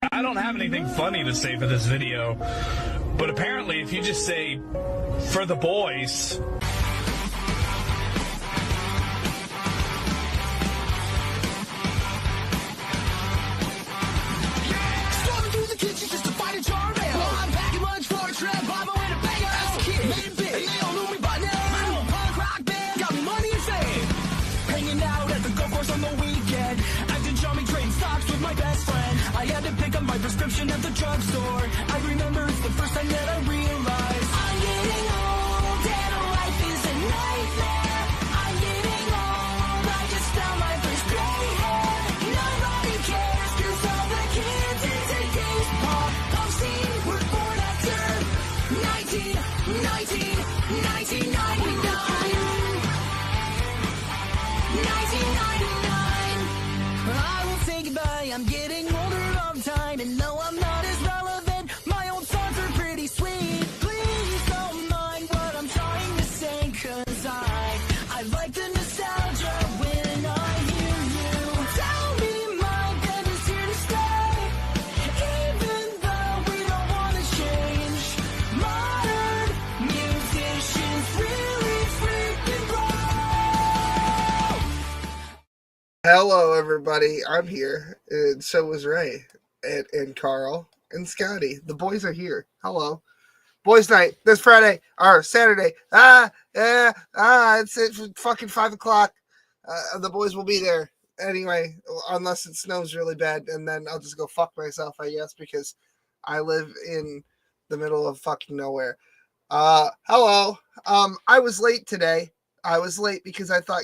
I don't have anything funny to say for this video, but apparently if you just say, for the boys... Prescription at the drugstore. I remember it's the first time that I realized I'm getting old and life is a nightmare. I'm getting old, I just found my first gray hair. Nobody cares cause all the kids in today's pop scene were born after 1999. I will say goodbye, I'm getting older all the time, and no, I'm not as relevant. My old songs are pretty sweet. Please don't mind what I'm trying to say, cause I like the nostalgia when I hear you tell me my band is here to stay. Even though we don't want to change, modern musicians really freaking blow. Hello, everybody. I'm here, and so is Ray, and Carl, and Scotty. The boys are here. Hello. Boys' night this Friday, or Saturday. It's fucking 5 o'clock. The boys will be there anyway, unless it snows really bad, and then I'll just go fuck myself, I guess, because I live in the middle of fucking nowhere. Hello. I was late today. I was late because I thought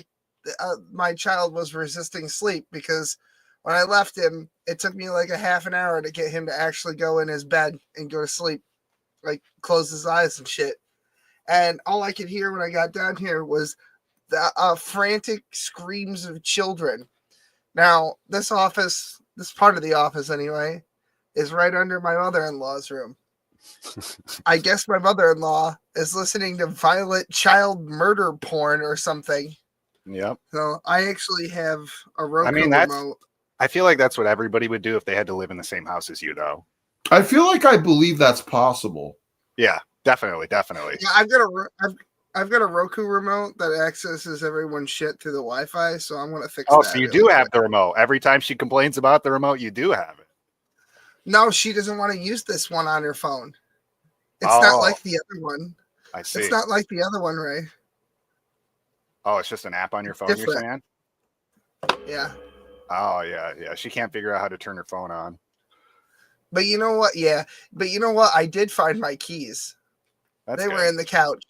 my child was resisting sleep, because when I left him, it took me like a half an hour to get him to actually go in his bed and go to sleep, like close his eyes and shit. And all I could hear when I got down here was the frantic screams of children. Now, this office, this part of the office anyway, is right under my mother-in-law's room. I guess my mother-in-law is listening to violent child murder porn or something. Yep. So I actually have a Roku remote. I feel like that's what everybody would do if they had to live in the same house as you, though. I feel like I believe that's possible. Yeah, definitely. Yeah, I've got a Roku remote that accesses everyone's shit through the Wi-Fi, so I'm gonna fix that. Oh, so you do have the remote. Every time she complains about the remote, you do have it. No, she doesn't want to use this one on her phone. It's not like the other one. I see. It's not like the other one, Ray. Oh, it's just an app on your phone, Different. you're saying? Yeah. Oh, yeah. She can't figure out how to turn her phone on. But you know what? Yeah. But you know what? I did find my keys. They were in the couch.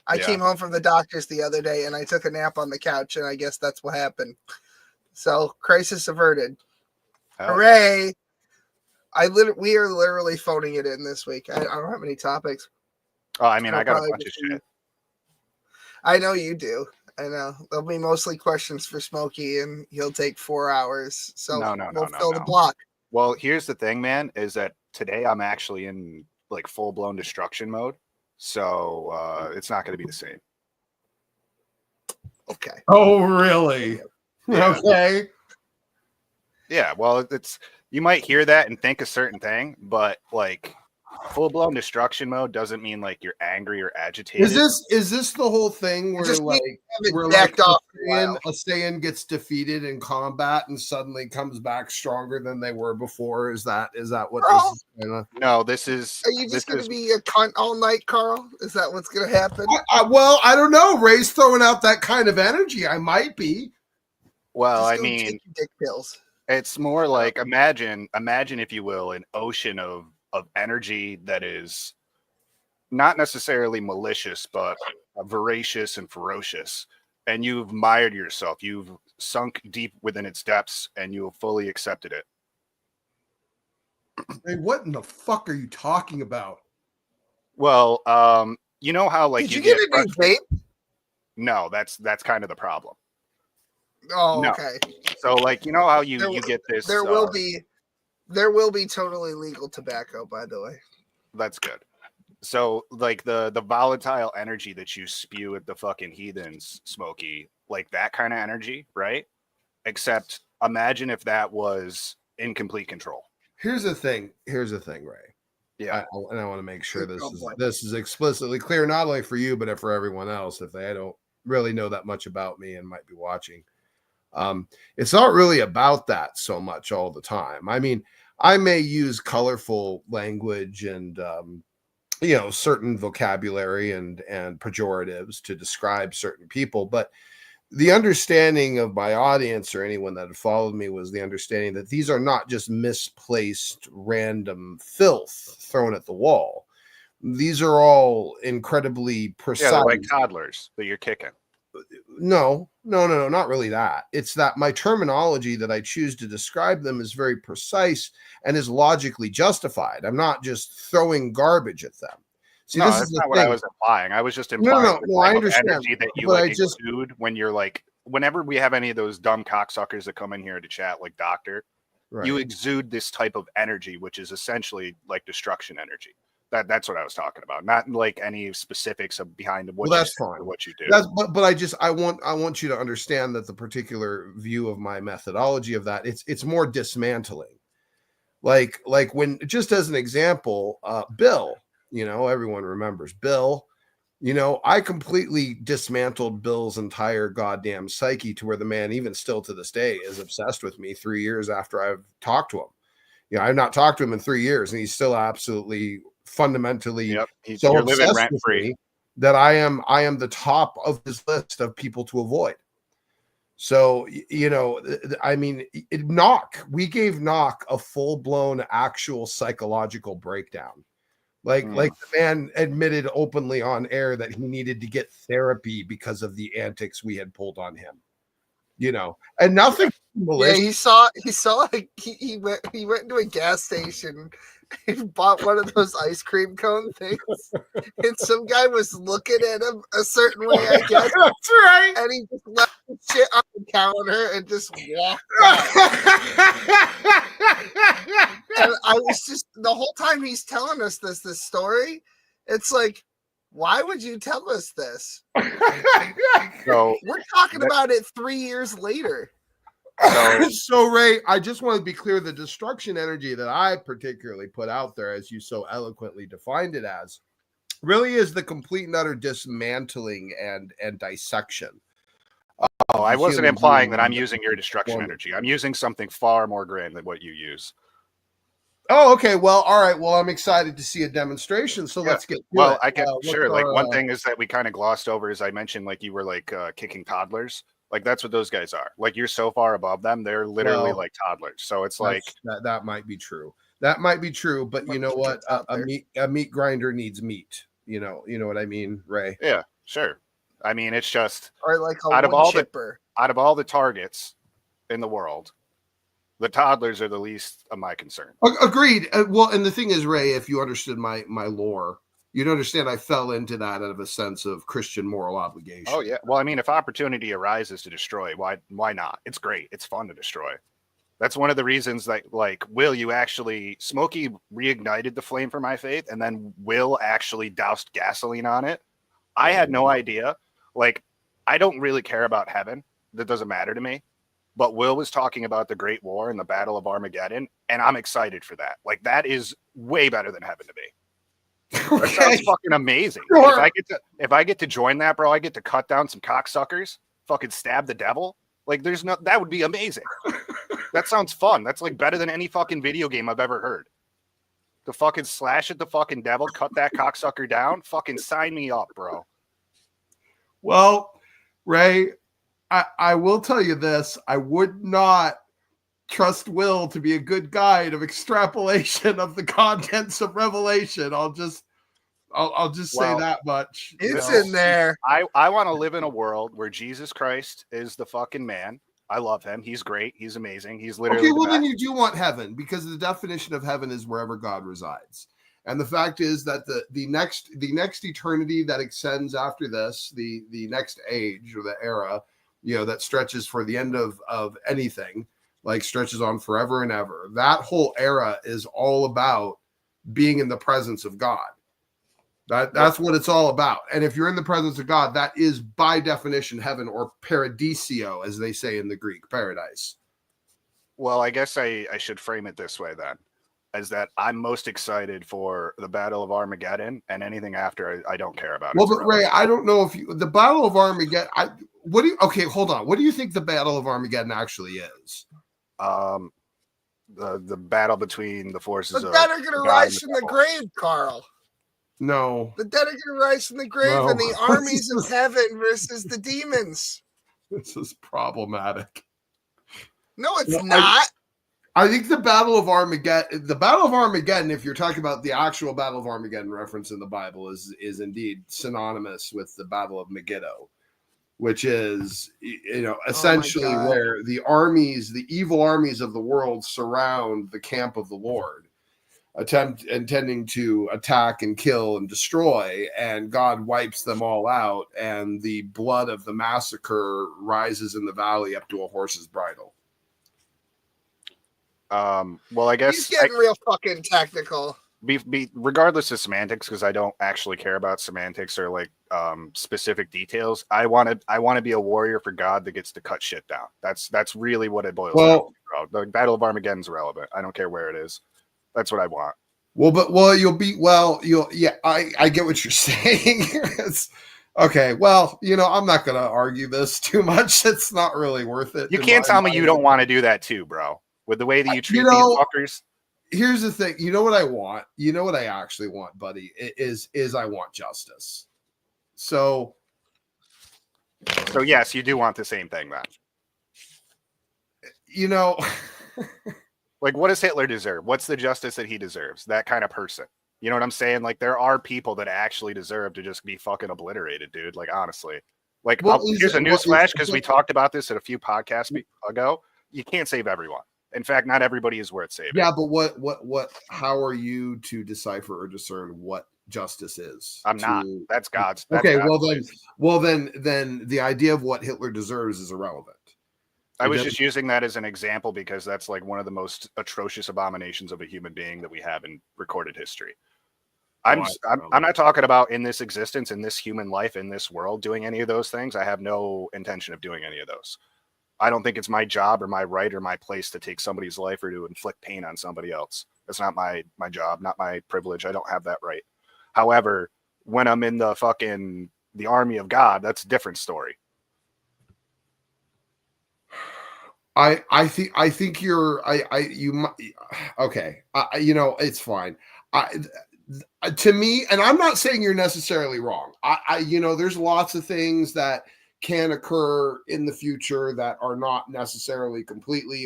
I came home from the doctor's the other day, and I took a nap on the couch, and I guess that's what happened. So, crisis averted. Hooray! We are literally phoning it in this week. I don't have any topics. Oh, I mean, I got a bunch of shit. I know you do. I know. There'll be mostly questions for Smokey, and he'll take 4 hours. So we'll fill the block. Well, here's the thing, man, is that today I'm actually in like full-blown destruction mode. So it's not going to be the same. Okay. Oh, really? Yeah. Okay. Yeah, well, you might hear that and think a certain thing, but like full-blown destruction mode doesn't mean like you're angry or agitated. Is this the whole thing where a Saiyan gets defeated in combat and suddenly comes back stronger than they were before? Is that what this is gonna... No, this is. Are you just going to be a cunt all night, Carl? Is that what's going to happen? Well, I don't know. Ray's throwing out that kind of energy. I might be. Well, Just I go mean, take your dick pills. it's more like imagine, if you will, an ocean of energy that is not necessarily malicious, but voracious and ferocious. And you've mired yourself. You've sunk deep within its depths, and you have fully accepted it. Hey, what in the fuck are you talking about? Well, you know how like Did you get a new vape? No, that's kind of the problem. Oh, No. okay. So like you know how you get this. There will be totally legal tobacco, by the way. That's good. So like the volatile energy that you spew at the fucking heathens, Smokey, like that kind of energy, right? Except imagine if that was in complete control. Here's the thing, Ray. Yeah. And I want to make sure Oh, boy. this is explicitly clear, not only for you, but for everyone else, if they don't really know that much about me and might be watching. It's not really about that so much all the time. I mean, I may use colorful language and certain vocabulary and pejoratives to describe certain people, but the understanding of my audience or anyone that had followed me was the understanding that these are not just misplaced random filth thrown at the wall. These are all incredibly precise. Yeah, they're like toddlers that you're kicking. No, not really that. It's that my terminology that I choose to describe them is very precise and is logically justified. I'm not just throwing garbage at them. See, No, this that's is the not what I thing. was implying. I was just implying the No, I type of understand, energy that you but like I just- exude when you're like, whenever we have any of those dumb cocksuckers that come in here to chat, like Doctor, Right. you exude this type of energy, which is essentially like destruction energy. That's what I was talking about. Not like any specifics of behind what Well, you that's say fine. or what you do. But I want you to understand that the particular view of my methodology of that, it's more dismantling. Like when, just as an example, Bill, everyone remembers Bill. I completely dismantled Bill's entire goddamn psyche to where the man, even still to this day, is obsessed with me 3 years after I've talked to him. I've not talked to him in 3 years, and he's still absolutely fundamentally Yep. so You're living obsessed rent with free. me that I am the top of his list of people to avoid. So, I mean, we gave Knock a full-blown actual psychological breakdown. Like the man admitted openly on air that he needed to get therapy because of the antics we had pulled on him. And nothing malicious. Yeah, he saw he went into a gas station and bought one of those ice cream cone things, and some guy was looking at him a certain way, I guess. That's right. And he just left the shit on the counter and just walked out. And I was just, the whole time he's telling us this story, it's like, why would you tell us this? So We're talking about it 3 years later. So Ray, I just want to be clear, the destruction energy that I particularly put out there, as you so eloquently defined it as, really is the complete and utter dismantling and dissection. I wasn't human implying being that I'm using your destruction performance. energy. I'm using something far more grand than what you use. Oh, okay. Well, all right. Well, I'm excited to see a demonstration. So Yeah. let's get to Well, it. I can What's sure. Like our, one thing is that we kind of glossed over is I mentioned like you were like kicking toddlers. Like that's what those guys are. Like you're so far above them, they're literally Well, like toddlers. So it's like that might be true. That might be true, but you know what? A meat grinder needs meat. You know what I mean, Ray? yeah, sure. I mean, it's just Or like a Out of wood all the- chipper. out of all the targets in the world, the toddlers are the least of my concern. Agreed. Well, and the thing is, Ray, if you understood my lore, you'd understand I fell into that out of a sense of Christian moral obligation. Oh yeah. Well, I mean, if opportunity arises to destroy, why not? It's great. It's fun to destroy. That's one of the reasons that, like, Smokey reignited the flame for my faith, and then Will actually doused gasoline on it. I had no idea. Like, I don't really care about heaven. That doesn't matter to me. But Will was talking about the Great War and the Battle of Armageddon, and I'm excited for that. Like, that is way better than heaven to me. That sounds fucking amazing. Sure. If I get to join that, bro, I get to cut down some cocksuckers, fucking stab the devil. Like, that would be amazing. That sounds fun. That's like better than any fucking video game I've ever heard. To fucking slash at the fucking devil, cut that cocksucker down, fucking sign me up, bro. Well, Ray, I will tell you this. I would not trust Will to be a good guide of extrapolation of the contents of Revelation. I'll just say Well, that much. It's know. in there. I want to live in a world where Jesus Christ is the fucking man. I love him. He's great. He's amazing. He's literally Okay, the well, then best. you do want heaven, because the definition of heaven is wherever God resides. And the fact is that the next eternity that extends after this, the next age or the era, that stretches for the end of anything, like stretches on forever and ever. That whole era is all about being in the presence of God. That's what it's all about. And if you're in the presence of God, that is by definition heaven, or paradisio, as they say in the Greek, paradise. Well, I guess I should frame it this way then. is that I'm most excited for the Battle of Armageddon, and anything after I don't care about. Well, but Ray, I don't know if the Battle of Armageddon. Okay, hold on. What do you think the Battle of Armageddon actually is? The battle between the forces. The of dead are going to God rise and from the grave, Carl. No, The dead are going to rise from the grave, No. and the armies of heaven versus the demons. this is problematic. No, it's Well, not. I think the Battle of Armageddon, if you're talking about the actual Battle of Armageddon reference in the Bible, is indeed synonymous with the Battle of Megiddo, which is, essentially God. where the evil armies of the world surround the camp of the Lord, intending to attack and kill and destroy, and God wipes them all out, and the blood of the massacre rises in the valley up to a horse's bridle. Well, I guess He's getting real fucking technical. Be regardless of semantics, because I don't actually care about semantics or like specific details. I want to be a warrior for God that gets to cut shit down. That's really what it boils down to, bro. The Battle of Armageddon's irrelevant. I don't care where it is. That's what I want. I get what you're saying. Okay, well, I'm not going to argue this too much. It's not really worth it. You can't tell me you don't want to do that too, bro. With the way that you treat these fuckers. Here's the thing. You know what I want? You know what I actually want, buddy? Is I want justice. So yes, you do want the same thing then. Like, what does Hitler deserve? What's the justice that he deserves? That kind of person. You know what I'm saying? Like, there are people that actually deserve to just be fucking obliterated, dude. Like, honestly. Like, here's a newsflash, because we talked about this at a few podcasts ago. You can't save everyone. In fact, not everybody is worth saving. Yeah, but how are you to decipher or discern what justice is? I'm not. That's God's. Okay, then the idea of what Hitler deserves is irrelevant. I was just using that as an example because that's like one of the most atrocious abominations of a human being that we have in recorded history. I'm not talking about in this existence, in this human life, in this world, doing any of those things. I have no intention of doing any of those. I don't think it's my job or my right or my place to take somebody's life or to inflict pain on somebody else. That's not my job, not my privilege. I don't have that right. However, when I'm in the army of God, that's a different story. I think you're okay. It's fine. To me, and I'm not saying you're necessarily wrong. There's lots of things that can occur in the future that are not necessarily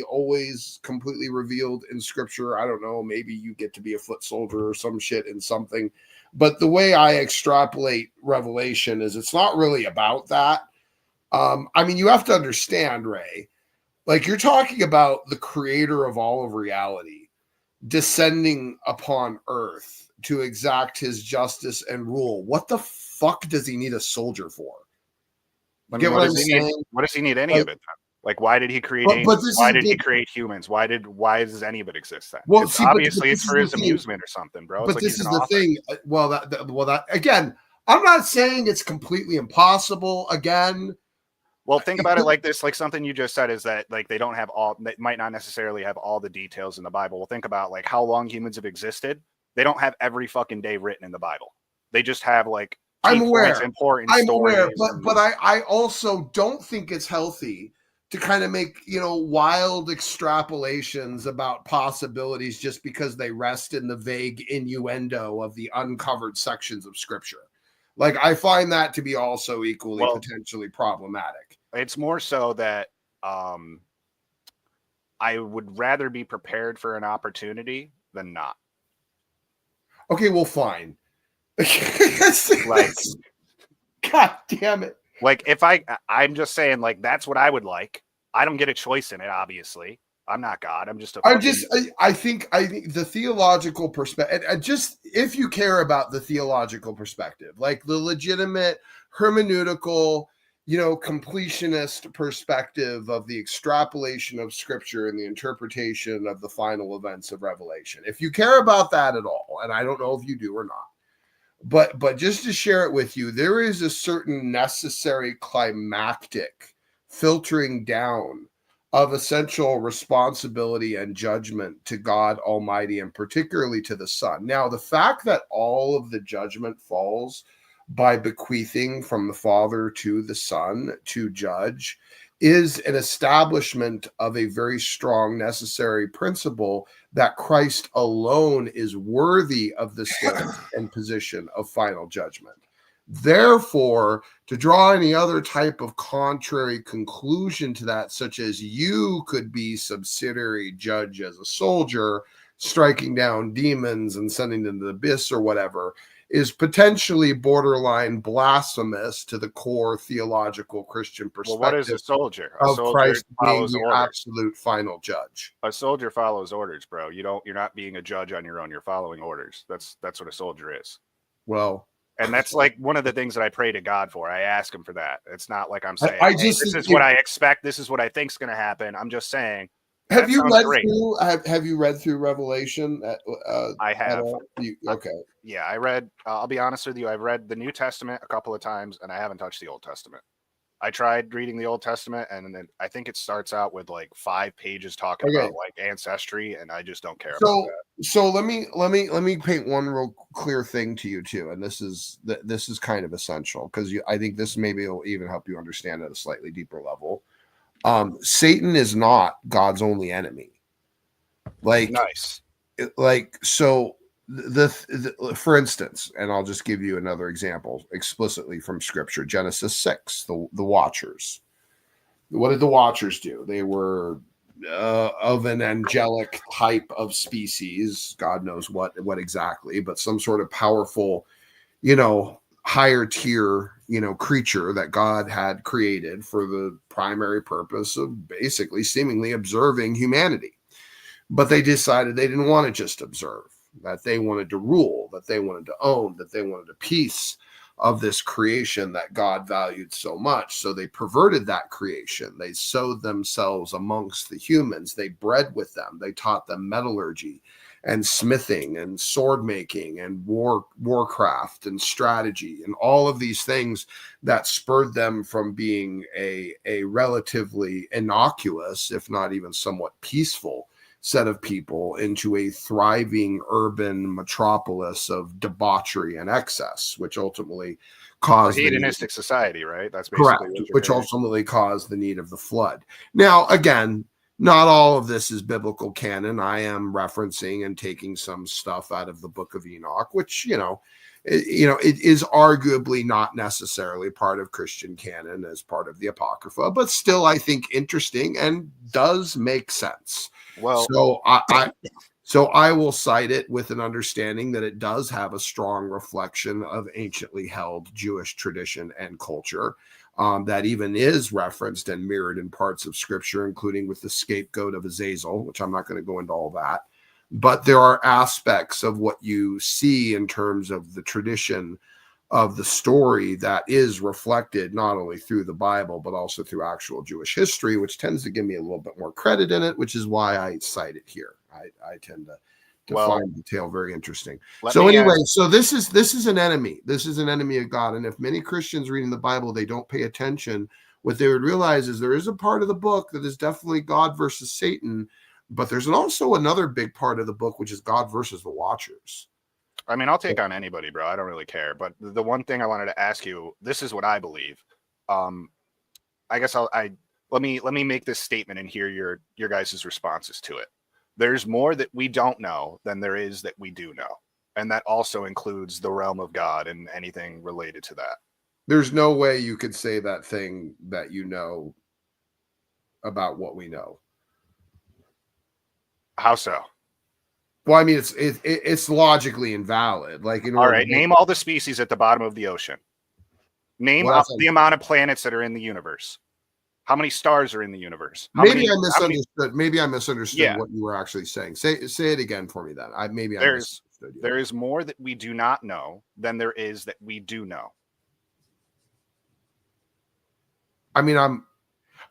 always completely revealed in scripture. I don't know, maybe you get to be a foot soldier or some shit in something. But the way I extrapolate Revelation is it's not really about that. You have to understand, Ray, like you're talking about the creator of all of reality descending upon earth to exact his justice and rule. What the fuck does he need a soldier for? What does he need any of it? Like, why did he create angels? Why did he create humans? Why does any of it exist then? Well, obviously it's for his amusement or something, bro. But this is the thing. Well, that again, I'm not saying it's completely impossible. Again, well, think about it like this. Like something you just said is that like they might not necessarily have all the details in the Bible. Well, think about like how long humans have existed. They don't have every fucking day written in the Bible. They just have like. I'm aware. I'm aware, but I also don't think it's healthy to kind of make wild extrapolations about possibilities just because they rest in the vague innuendo of the uncovered sections of scripture. Like I find that to be also equally potentially problematic. It's more so that I would rather be prepared for an opportunity than not. Okay, well, fine. Like, God damn it. Like if I'm just saying like that's what I would like. I don't get a choice in it, obviously. I'm not God. I'm just I think the theological perspective, and just if you care about the theological perspective, like the legitimate hermeneutical, completionist perspective of the extrapolation of scripture and the interpretation of the final events of Revelation. If you care about that at all, and I don't know if you do or not, but just to share it with you, there is a certain necessary climactic filtering down of essential responsibility and judgment to God Almighty, and particularly to the Son. Now, the fact that all of the judgment falls by bequeathing from the Father to the Son to judge is an establishment of a very strong, necessary principle that Christ alone is worthy of the stance and position of final judgment. Therefore, to draw any other type of contrary conclusion to that, such as you could be subsidiary judge as a soldier, striking down demons and sending them to the abyss or whatever, is potentially borderline blasphemous to the core theological Christian perspective. Well, what is a soldier? A of soldier Christ being follows the orders. absolute final judge. A soldier follows orders, bro. You're not being a judge on your own. You're following orders. That's what a soldier is. Well, And that's like one of the things that I pray to God for. I ask him for that. It's not like I'm saying, I hey, just this think is what I expect. This is what I think's going to happen. I'm just saying. have that you sounds read great. through? Have you read through Revelation? I At have. all? Okay. Yeah, I read. I'll be honest with you. I've read the New Testament a couple of times, and I haven't touched the Old Testament. I tried reading the Old Testament, and then I think it starts out with like 5 pages talking Okay. about like ancestry, and I just don't care about So that. so let me paint one real clear thing to you too, and this is kind of essential because I think this maybe will even help you understand at a slightly deeper level. Satan is not God's only enemy. Nice. So for instance, and I'll just give you another example explicitly from Scripture, Genesis 6, the Watchers. What did the Watchers do? They were of an angelic type of species. God knows what exactly, but some sort of powerful, higher tier, creature that God had created for the primary purpose of basically seemingly observing humanity. But they decided they didn't want to just observe, that they wanted to rule, that they wanted to own, that they wanted a piece of this creation that God valued so much. So they perverted that creation. They sowed themselves amongst the humans. They bred with them. They taught them metallurgy and smithing and sword making and warcraft and strategy and all of these things that spurred them from being a relatively innocuous, if not even somewhat peaceful set of people into a thriving urban metropolis of debauchery and excess, which ultimately caused a hedonistic society, right? That's correct, basically which ultimately caused the need of the flood. Now, again, not all of this is biblical canon. I am referencing and taking some stuff out of the Book of Enoch, which it is arguably not necessarily part of Christian canon as part of the Apocrypha, but still, I think interesting and does make sense. Well, so I will cite it with an understanding that it does have a strong reflection of anciently held Jewish tradition and culture that even is referenced and mirrored in parts of Scripture, including with the scapegoat of Azazel, which I'm not going to go into all that. But there are aspects of what you see in terms of the tradition of the story that is reflected not only through the Bible, but also through actual Jewish history, which tends to give me a little bit more credit in it, which is why I cite it here. I tend to find the tale very interesting. So anyway, so this is an enemy. This is an enemy of God. And if many Christians reading the Bible, they don't pay attention, what they would realize is there is a part of the book that is definitely God versus Satan, but there's also another big part of the book, which is God versus the Watchers. I mean, I'll take on anybody, bro. I don't really care. But the one thing I wanted to ask you, this is what I believe. I guess let me make this statement and hear your guys' responses to it. There's more that we don't know than there is that we do know. And that also includes the realm of God and anything related to that. There's no way you could say that thing that you know about what we know. How so? Well, I mean, it's logically invalid. Like, all right, name all the species at the bottom of the ocean. Name the amount of planets that are in the universe. How many stars are in the universe? Maybe I misunderstood what you were actually saying. Say it again for me then. I misunderstood you. There is more that we do not know than there is that we do know. I mean,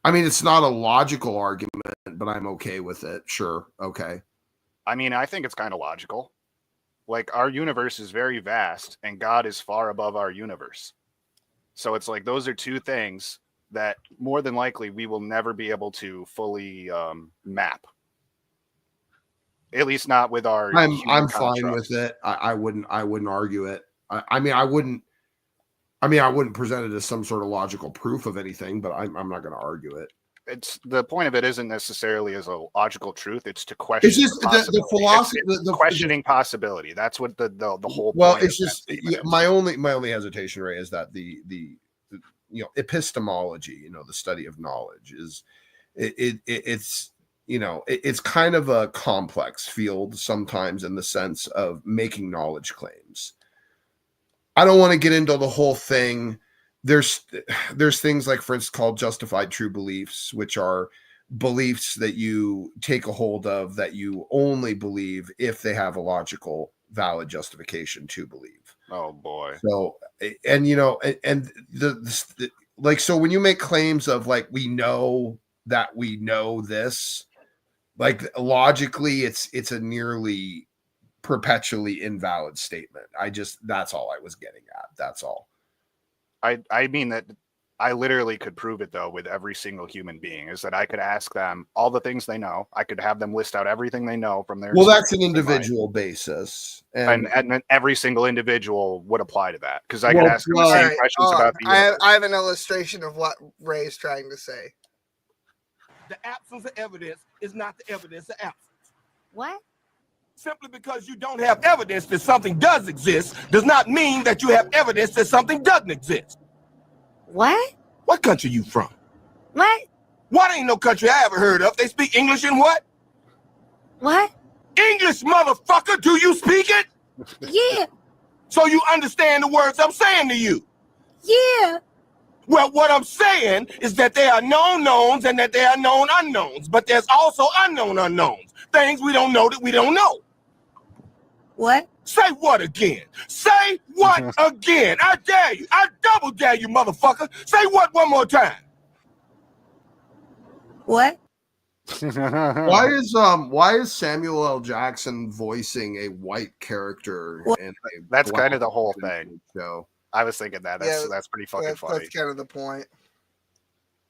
it's not a logical argument, but I'm okay with it. Sure. Okay. I mean, I think it's kind of logical. Like, our universe is very vast and God is far above our universe. So it's like those are two things that more than likely we will never be able to fully map. At least not with our. I'm human fine constructs. with it. I wouldn't argue it. I mean I wouldn't present it as some sort of logical proof of anything, but I'm not going to argue it. It's the point of it isn't necessarily as a logical truth. It's to question. It's just the philosophy, it's questioning possibility. That's what the whole. Well, point it's of that just statement is. my only hesitation, Ray, is that the epistemology, the study of knowledge is it's it's kind of a complex field sometimes in the sense of making knowledge claims. I don't want to get into the whole thing. There's things like, for instance, called justified true beliefs, which are beliefs that you take a hold of that you only believe if they have a logical, valid justification to believe. Oh boy. So, and like, so when you make claims of like, we know that we know this, like logically, it's a nearly perpetually invalid statement. That's all I was getting at. That's all. I mean that I literally could prove it though with every single human being, is that I could ask them all the things they know. I could have them list out everything they know from their. Well, that's an individual basis, and every single individual would apply to that, because I could ask them the same Alright, questions about the. I have an illustration of what Ray's trying to say. The absence of evidence is not the evidence of absence. What? Simply because you don't have evidence that something does exist does not mean that you have evidence that something doesn't exist. What? What country you from? What? What ain't no country I ever heard of. They speak English in what? What? English, motherfucker. Do you speak it? Yeah. So you understand the words I'm saying to you. Yeah. Well, what I'm saying is that there are known knowns and that there are known unknowns, but there's also unknown unknowns. Things we don't know that we don't know. What? Say what again? Say what again? I dare you. I double dare you, motherfucker. Say what one more time. What? why is Samuel L. Jackson voicing a white character in a That's kind black of the whole television thing. show? I was thinking that. That's pretty fucking funny. That's kind of the point.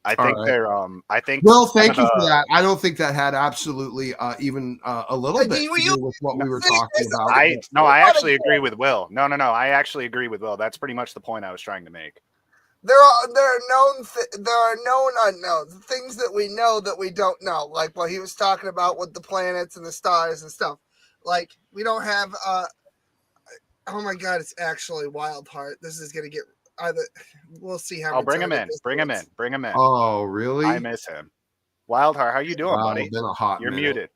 I think All right. they're I think. Well, thank you some for of that. I don't think that had absolutely even a little bit to do with what we were talking about. I actually agree with Will. No. I actually agree with Will. That's pretty much the point I was trying to make. There are known unknowns, things that we know that we don't know, like what he was talking about with the planets and the stars and stuff. Like we don't have oh my god, it's actually Wildheart. This is gonna get either. We'll see how. Oh, bring him in. Bring him in. Bring him in. Oh, really? I miss him. Wildheart, how you doing, Wow, buddy? been a hot You're minute. muted,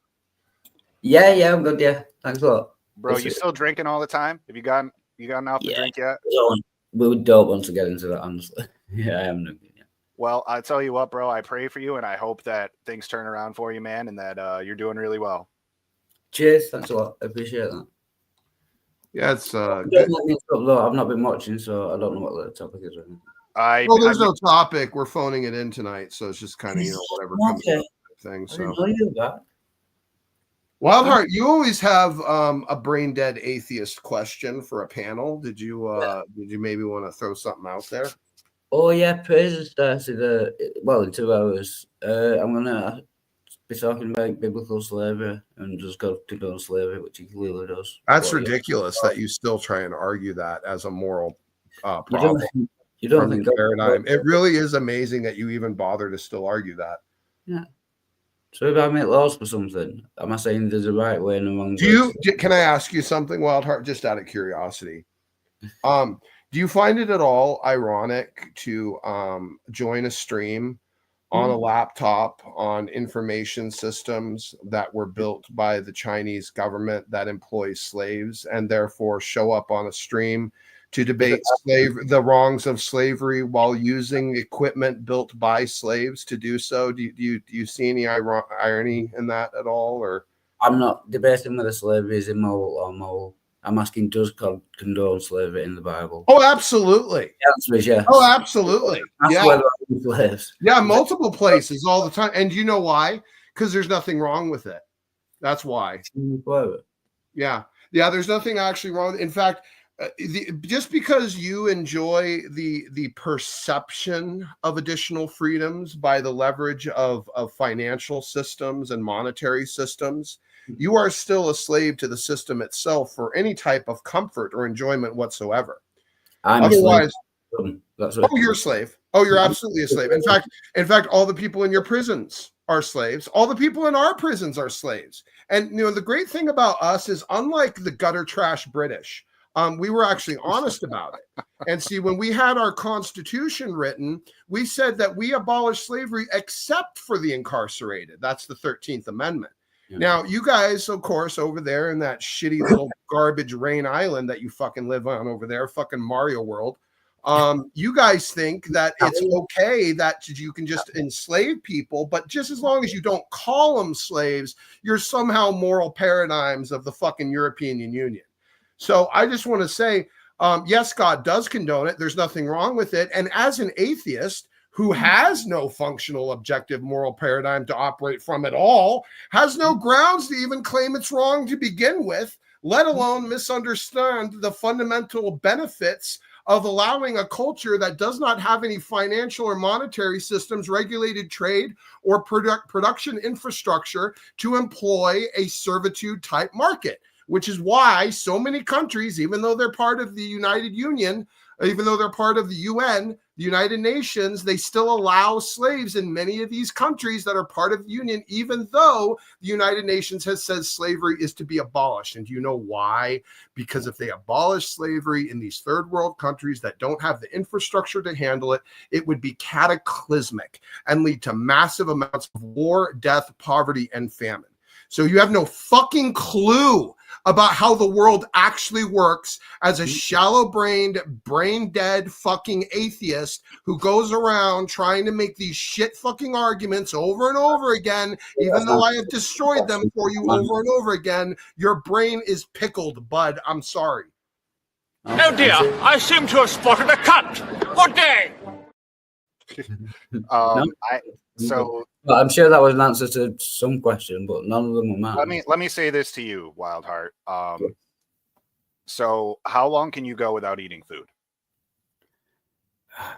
Yeah, I'm good. Yeah, thanks a lot. bro. What's You it? still drinking all the time? Have you gotten off the Yeah. drink yet? We don't want to get into that, honestly. Yeah, I am. Yeah. Well, I tell you what, bro. I pray for you, and I hope that things turn around for you, man, and that you're doing really well. Cheers. Thanks a lot. I appreciate that. Yeah, it's Don't let me stop, though. I've not been watching, so I don't know what the topic is right now. well, there's no topic. We're phoning it in tonight, so it's just kind of whatever comes Okay. up thing. I So didn't know you were back. Wildheart, you always have a brain dead atheist question for a panel. Did you maybe want to throw something out there? Oh yeah, Praises started in 2 hours. I'm gonna be talking about biblical slavery and just go to condone slavery, which he clearly does. That's But, yeah. ridiculous that you still try and argue that as a moral You problem don't from think the God- paradigm. It really is amazing that you even bother to still argue that. Yeah. So if I make laws for something, am I saying there's a right way and a wrong way? Can I ask you something, Wildheart, just out of curiosity? Do you find it at all ironic to join a stream on a laptop on information systems that were built by the Chinese government that employs slaves, and therefore show up on a stream to debate the wrongs of slavery while using equipment built by slaves to do so? Do you see any irony in that at all? Or I'm not debating whether slavery is immoral or moral. I'm asking, does God condone slavery in the Bible? Oh, absolutely. The answer is yes. Oh, absolutely. That's Yeah. whether I'm slaves. Yeah, multiple places all the time. And you know why? Because there's nothing wrong with it. That's why. Yeah. Yeah, there's nothing actually wrong. In fact, just because you enjoy the perception of additional freedoms by the leverage of financial systems and monetary systems, you are still a slave to the system itself for any type of comfort or enjoyment whatsoever. Otherwise, that's oh, you're a slave. Oh, you're absolutely a slave. In fact, all the people in your prisons are slaves. All the people in our prisons are slaves. And the great thing about us is, unlike the gutter trash British, we were actually honest about it. And see, when we had our Constitution written, we said that we abolished slavery except for the incarcerated. That's the 13th Amendment. Yeah. Now, you guys, of course, over there in that shitty little garbage rain island that you fucking live on over there, fucking Mario World, you guys think that it's okay that you can just enslave people, but just as long as you don't call them slaves, you're somehow moral paradigms of the fucking European Union. So I just want to say, yes, God does condone it. There's nothing wrong with it. And as an atheist who has no functional objective moral paradigm to operate from at all, has no grounds to even claim it's wrong to begin with, let alone misunderstand the fundamental benefits of allowing a culture that does not have any financial or monetary systems, regulated trade, or production infrastructure to employ a servitude type market, which is why so many countries, even though they're part of the United Union, even though they're part of the UN, the United Nations, they still allow slaves in many of these countries that are part of the Union, even though the United Nations has said slavery is to be abolished. And do you know why? Because if they abolish slavery in these third world countries that don't have the infrastructure to handle it, it would be cataclysmic and lead to massive amounts of war, death, poverty, and famine. So you have no fucking clue about how the world actually works as a shallow-brained, brain-dead fucking atheist who goes around trying to make these shit fucking arguments over and over again, even though I have destroyed them for you over and over again. Your brain is pickled, bud. I'm sorry. Oh dear, I seem to have spotted a cunt. Good day. Well, I'm sure that was an answer to some question, but none of them were mine. Let me say this to you, Wildheart. So how long can you go without eating food? A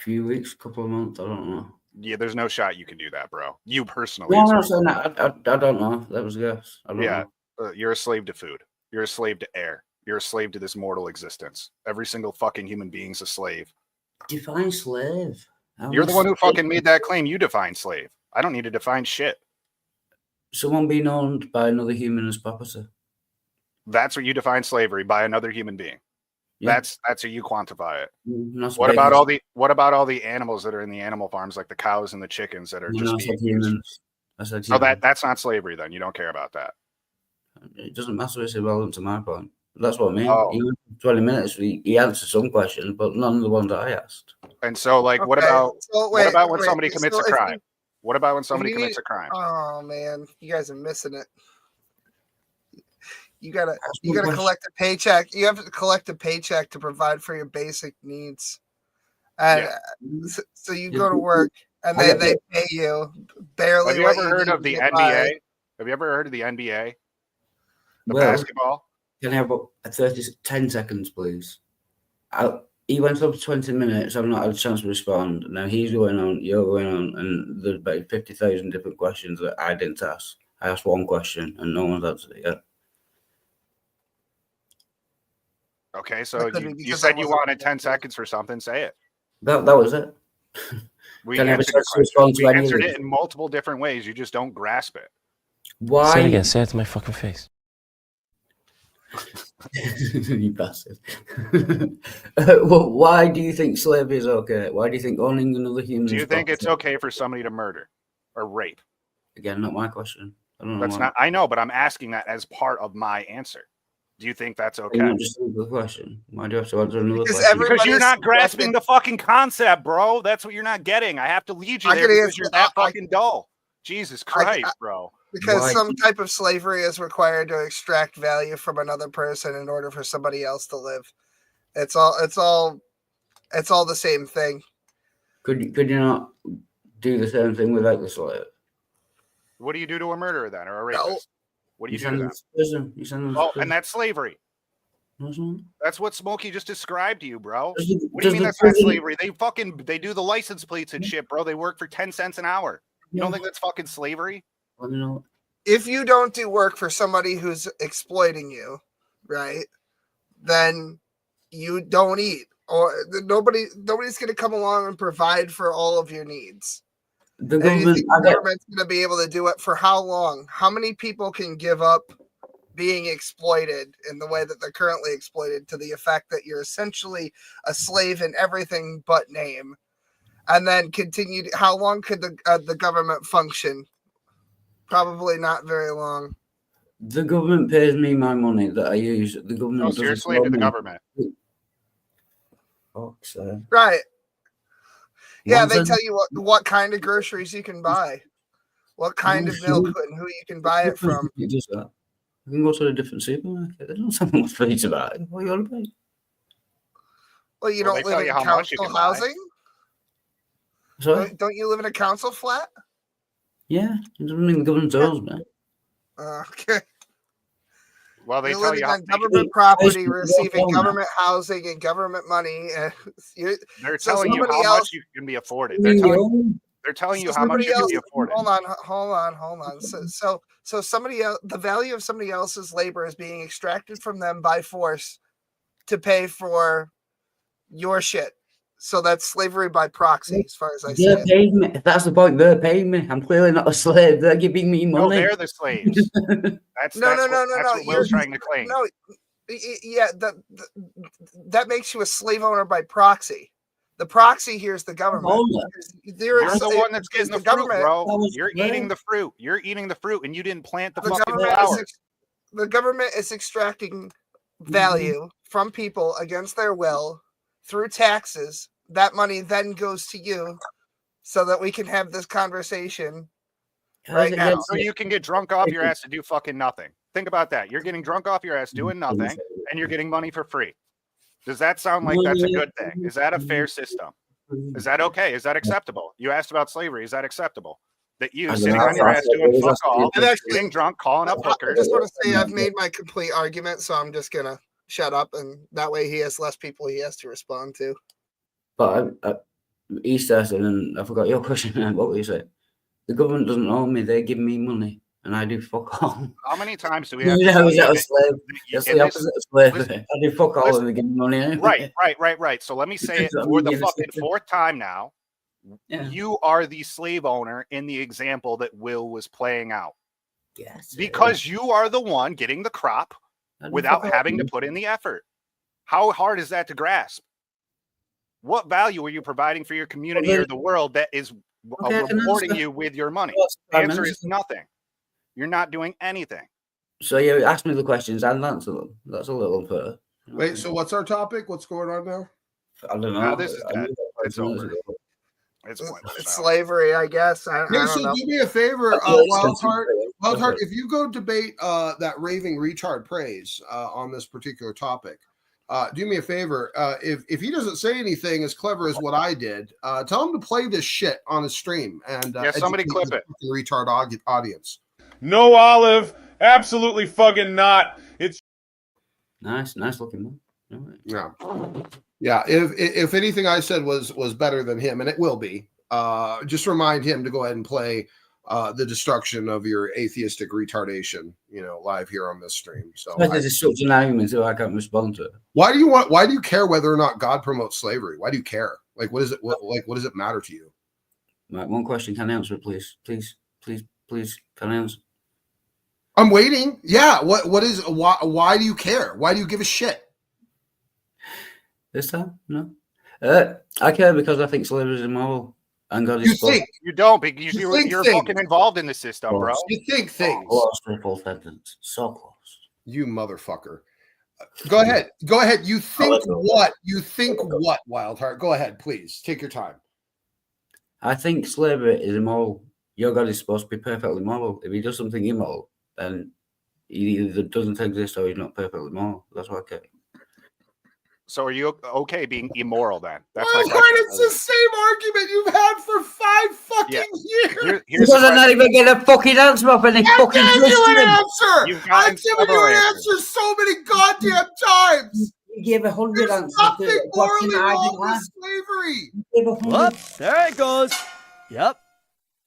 few weeks, couple of months, I don't know. Yeah, there's no shot you can do that, bro. You personally. No, I don't know. That was a guess. I don't know. You're a slave to food. You're a slave to air. You're a slave to this mortal existence. Every single fucking human being's a slave. Define slave. You're the one who fucking made that claim. You define slave. I don't need to define shit. Someone being owned by another human as property. That's what you define slavery, by another human being. Yeah. That's how you quantify it. What about all the animals that are in the animal farms, like the cows and the chickens that are just being humans? So that's not slavery then. You don't care about that. It doesn't matter. It's irrelevant to my point. That's what I mean. Oh. 20 minutes, he answered some questions, but none of the ones that I asked. And so, like, what about when somebody commits a crime? What about when somebody commits a crime? Oh man, you guys are missing it. You gotta collect a paycheck. You have to collect a paycheck to provide for your basic needs. And so you go to work and they pay you barely. Have you ever heard of the NBA? Have you ever heard of the NBA? Basketball? Can I have 10 seconds, please? He went up 20 minutes. I've not had a chance to respond. Now he's going on, you're going on, and there's about 50,000 different questions that I didn't ask. I asked one question, and no one's answered it yet. Okay, so you said you wanted 10 seconds for something. Say it. That was it. We answered it in multiple different ways. You just don't grasp it. Why? Say it again. Say it to my fucking face. You bastard. Well, why do you think slavery is okay? Why do you think owning another human? Do you think it's okay for somebody to murder or rape? Again, not my question. I don't know. That's not. I know, but I'm asking that as part of my answer. Do you think that's okay? Just the question. Why do you have to answer another question? Because you're not grasping the fucking concept, bro. That's what you're not getting. I have to lead you there because you're that fucking dull. Jesus Christ, bro. Because some type of slavery is required to extract value from another person in order for somebody else to live. It's all the same thing. Could you not do the same thing without the slave? What do you do to a murderer then, or a rapist? No. What do you do to them? Prison. You send them and that's slavery. No, it's not. That's what Smokey just described to you, bro. Does the- What do you does mean the that's not president- slavery? They do the license plates and shit, bro. They work for 10 cents an hour. You don't Yeah. think that's fucking slavery? Let me know. If you don't do work for somebody who's exploiting you, right, then you don't eat, or nobody's going to come along and provide for all of your needs. The And you government, think the government's going to be able to do it for how long? How many people can give up being exploited in the way that they're currently exploited, to the effect that you're essentially a slave in everything but name, and then continue to, how long could the government function? Probably not very long. the government pays me my money that I use. The government No, doesn't seriously, tell to the me. government. Fuck's sake. Right. Yeah, One they thing- tell you what kind of groceries you can buy, what kind of milk and who you can buy it from. You just that. You can go to a different supermarket. They don't tell me what food to buy. What you want to buy? Well, you Well, don't they tell live you in how much you council can buy. housing? Sorry? Don't you live in a council flat? Yeah, it doesn't mean the government tells me. Okay. Well, they You're tell living you how, on government property, basically, receiving they'll tell me. government housing and government money. they're so telling you somebody how else- much you can be afforded. They're telling you how much you can be afforded. Hold on. So somebody else, the value of somebody else's labor is being extracted from them by force to pay for your shit. So that's slavery by proxy, as far as I see They're it. paying me. If that's the point, they're paying me. I'm clearly not a slave. They're giving me No, money. they're the slaves. That's No. what Will's trying to claim. No, yeah, that makes you a slave owner by proxy. The proxy here is the government. You're the one that's getting the fruit, bro. was You're great. eating the fruit. You're eating the fruit, and you didn't plant the The fucking government, flower. the government is extracting value from people against their will through taxes. That money then goes to you so that we can have this conversation right now. So you can get drunk off your ass to do fucking nothing. Think about that. You're getting drunk off your ass doing nothing, and you're getting money for free. Does that sound like that's a good thing? Is that a fair system? Is that okay? Is that acceptable? You asked about slavery. Is that acceptable? That you I don't sitting know. on your ass doing fuck all, And actually- getting drunk, calling up I hookers. just want to say I've made my complete argument, so I'm just gonna shut up, and that way he has less people he has to respond to. But he says, and I forgot your question. What were you saying? The government doesn't own me. They give me money, and I do fuck all. How many times do we have to Yeah, tell is you that a that- slave? that That's in the this- opposite of slavery. listen, I do fuck all, listen. and they give me money anyway. Right. So let me say it Because I'm for the being a fucking slave. fourth time now. Yeah. You are the slave owner in the example that Will was playing out. Yes. Because you are the one getting the crop I do without fuck all. having to put in the effort. How hard is that to grasp? What value are you providing for your community then- or the world that is Okay, I can rewarding answer. you with your money? Well, that's The Prime answer is Minister. nothing. You're not doing anything. So you ask me the questions and answer them. That's a little unfair. Wait, so what's our topic? What's going on now? I don't know. No, this is I dead. knew that 5 It's minutes over. ago. It's pointless It's now. slavery, I guess. I Yeah, don't so know. do me a favor, That's really Wildheart. expensive. Wildheart, if you go debate that raving retard praise on this particular topic, do me a favor. If he doesn't say anything as clever as what I did, tell him to play this shit on his stream and Yeah, somebody educate clip the it. fucking retard audience. No Olive, absolutely fucking not. It's Nice looking man. All right. Yeah. If anything I said was better than him, and it will be, just remind him to go ahead and play the destruction of your atheistic retardation, live here on this stream. So This is such an argument, so I can't respond to it. why do you care whether or not God promotes slavery? Why do you care? Like, what does it matter to you? Right, one question. Can I answer it, please? Please. Can I answer? I'm waiting. Yeah. Why do you care? Why do you give a shit? This time? No. I care because I think slavery is immoral. And God You is supposed think You don't because You you're think fucking involved in the system, bro. you think things. close to a full sentence. So close. You motherfucker. Go ahead. You think what? You think what, Wildheart? Go ahead, please. Take your time. I think slavery is immoral. Your God is supposed to be perfectly moral. If he does something immoral, then he either doesn't exist or he's not perfectly moral. That's what I care. So are you okay being immoral then? That's Well, my question. it's the same argument you've had for 5 fucking years. Here's the Because I'm not question. even get a fucking answer off any I fucking gave you an question. answer. You've I've gotten given you several an answers. answer so many goddamn times. You gave 100 There's answers to nothing the question morally that I wrong didn't with ask. slavery. You gave 100. Whoops, there it goes. Yep,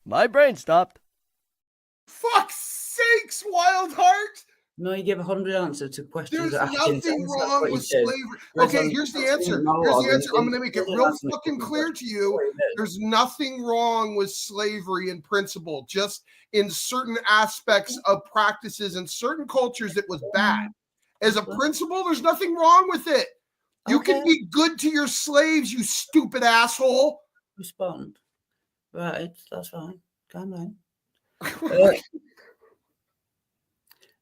my brain stopped. Fuck's sakes, Wild Heart. No, you gave 100 answers to questions There's that I didn't nothing answer. That's wrong what you with said. slavery. There's Okay, a- here's the there's answer. a Here's monologue the answer. I'm going to and make it you real asked me fucking fucking clear to you. questions. There's nothing wrong with slavery in principle. Just in certain aspects of practices and certain cultures, it was bad. As a principle, there's nothing wrong with it. You can Okay. be good to your slaves, you stupid asshole. Respond. Right, that's fine. Calm down.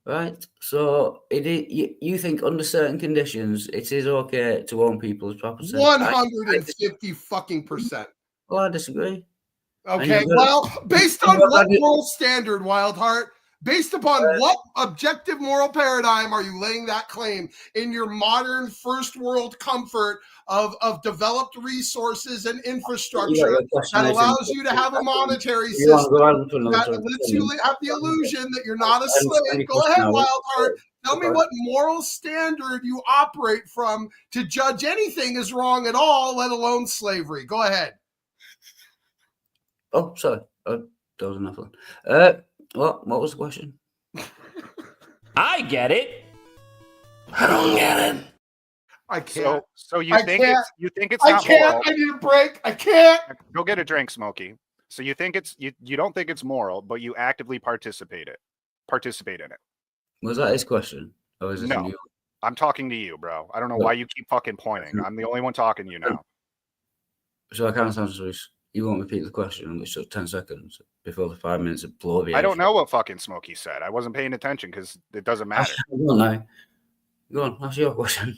Right, so you think under certain conditions it is okay to own people's property? 150 fucking %. Well, I disagree. Okay, you're well, gonna- based on what moral standard, Wildheart? Based upon what objective moral paradigm are you laying that claim in your modern first world comfort of developed resources and infrastructure that allows you to have a monetary system that lets you have the illusion that you're not a slave? Go ahead, Wildheart. Tell me what moral standard you operate from to judge anything as wrong at all, let alone slavery. Go ahead. Oh, sorry. That was enough one. What was the question? I get it. I don't get it. I can't. So you I think can't. it's I not can't. moral? I need a break. I can't. Go get a drink, Smokey. So you think you don't think it's moral, but you actively participate in it. Was that his question? Or is it No. I'm talking to you, bro. I don't know why you keep fucking pointing. I'm the only one talking to you now. So I can't answer this. You won't repeat the question, which took 10 seconds before the 5 minutes of bloviation. I don't know what fucking Smokey said. I wasn't paying attention because it doesn't matter. I don't know. Go on, ask your question.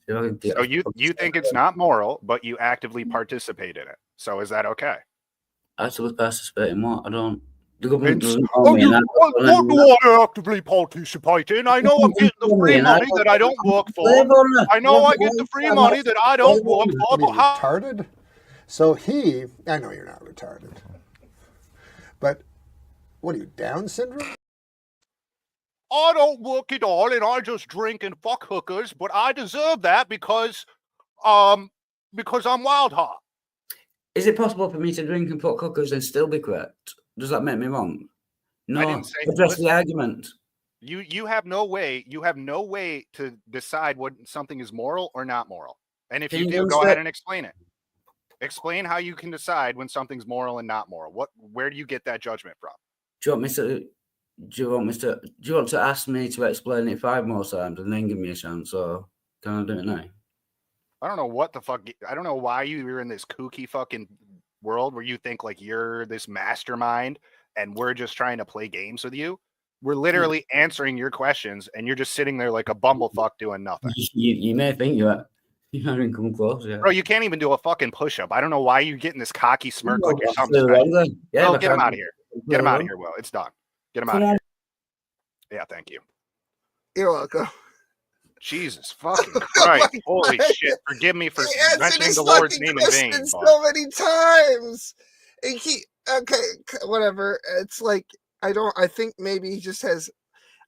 So you think it's not moral, but you actively participate in it. So is that okay? Actively participate in what? I don't. The government It's, doesn't own me. And what do I actively participate in? I know I'm getting the free money that I don't work for. I know I get the free money that I don't work for, but how? Retarded? So I know you're not retarded, but what are you, Down syndrome? I don't work at all, and I just drink and fuck hookers, but I deserve that because I'm Wild Heart. Is it possible for me to drink and put cookers and still be correct? Does that make me wrong? No. I didn't say. Address the argument. You have no way. You have no way to decide what something is moral or not moral. And if Can you you do, go say- ahead and explain it. Explain how you can decide when something's moral and not moral. Where do you get that judgment from? Do you want to ask me to explain it 5 more times and then give me a chance, or can I do it now? I don't know what the fuck. I don't know why you're in this kooky fucking world where you think like you're this mastermind and we're just trying to play games with you. We're literally answering your questions and you're just sitting there like a bumblefuck doing nothing. You may think you're haven't come close, yeah. Bro, you can't even do a fucking push-up. I don't know why you're getting this cocky smirk like you're Well, something well, special. then. Yeah, Will, get him I out of here. Get him out of here, Will. It's done. Get him out of here. Yeah, thank you. You're welcome. Jesus fucking Christ. Holy shit. Forgive me for He answered mentioning his the Lord's fucking name in vain. question But so many times. And okay, whatever. It's like I think maybe he just has.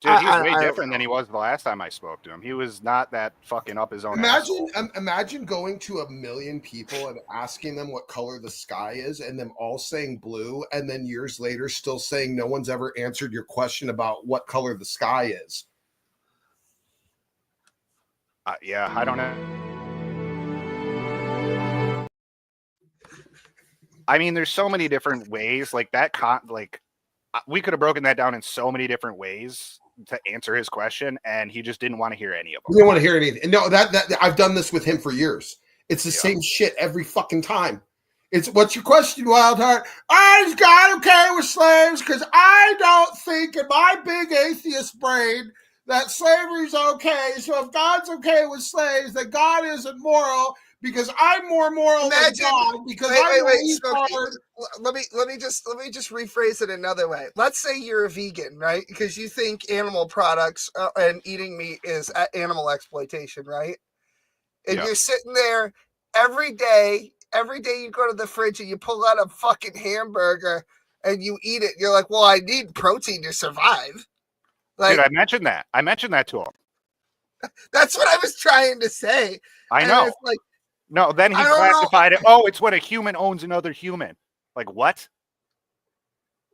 dude, he was way different than he was the last time I spoke to him. He was not that fucking up his own asshole. Imagine going to 1 million people and asking them what color the sky is, and them all saying blue, and then years later still saying no one's ever answered your question about what color the sky is. Yeah, I don't know. I mean, there's so many different ways. Like that, we could have broken that down in so many different ways to answer his question, and he just didn't want to hear any of them. You don't want to hear anything. No, that I've done this with him for years. It's the same shit every fucking time. It's what's your question, Wildheart? Is God okay with slaves? Because I don't think in my big atheist brain that slavery's okay. So if God's okay with slaves, then God isn't moral because I'm more moral than God. Because let me just rephrase it another way. Let's say you're a vegan, right? Because you think animal products and eating meat is animal exploitation, right? and Yeah. you're sitting there every day. Every day you go to the fridge and you pull out a fucking hamburger and you eat it. You're like, well, I need protein to survive. Like, Dude, I mentioned that. I mentioned that to him. that's what I was trying to say. I And know. it's like, No, then he I don't know. classified it. Oh, it's when a human owns another human. Like what?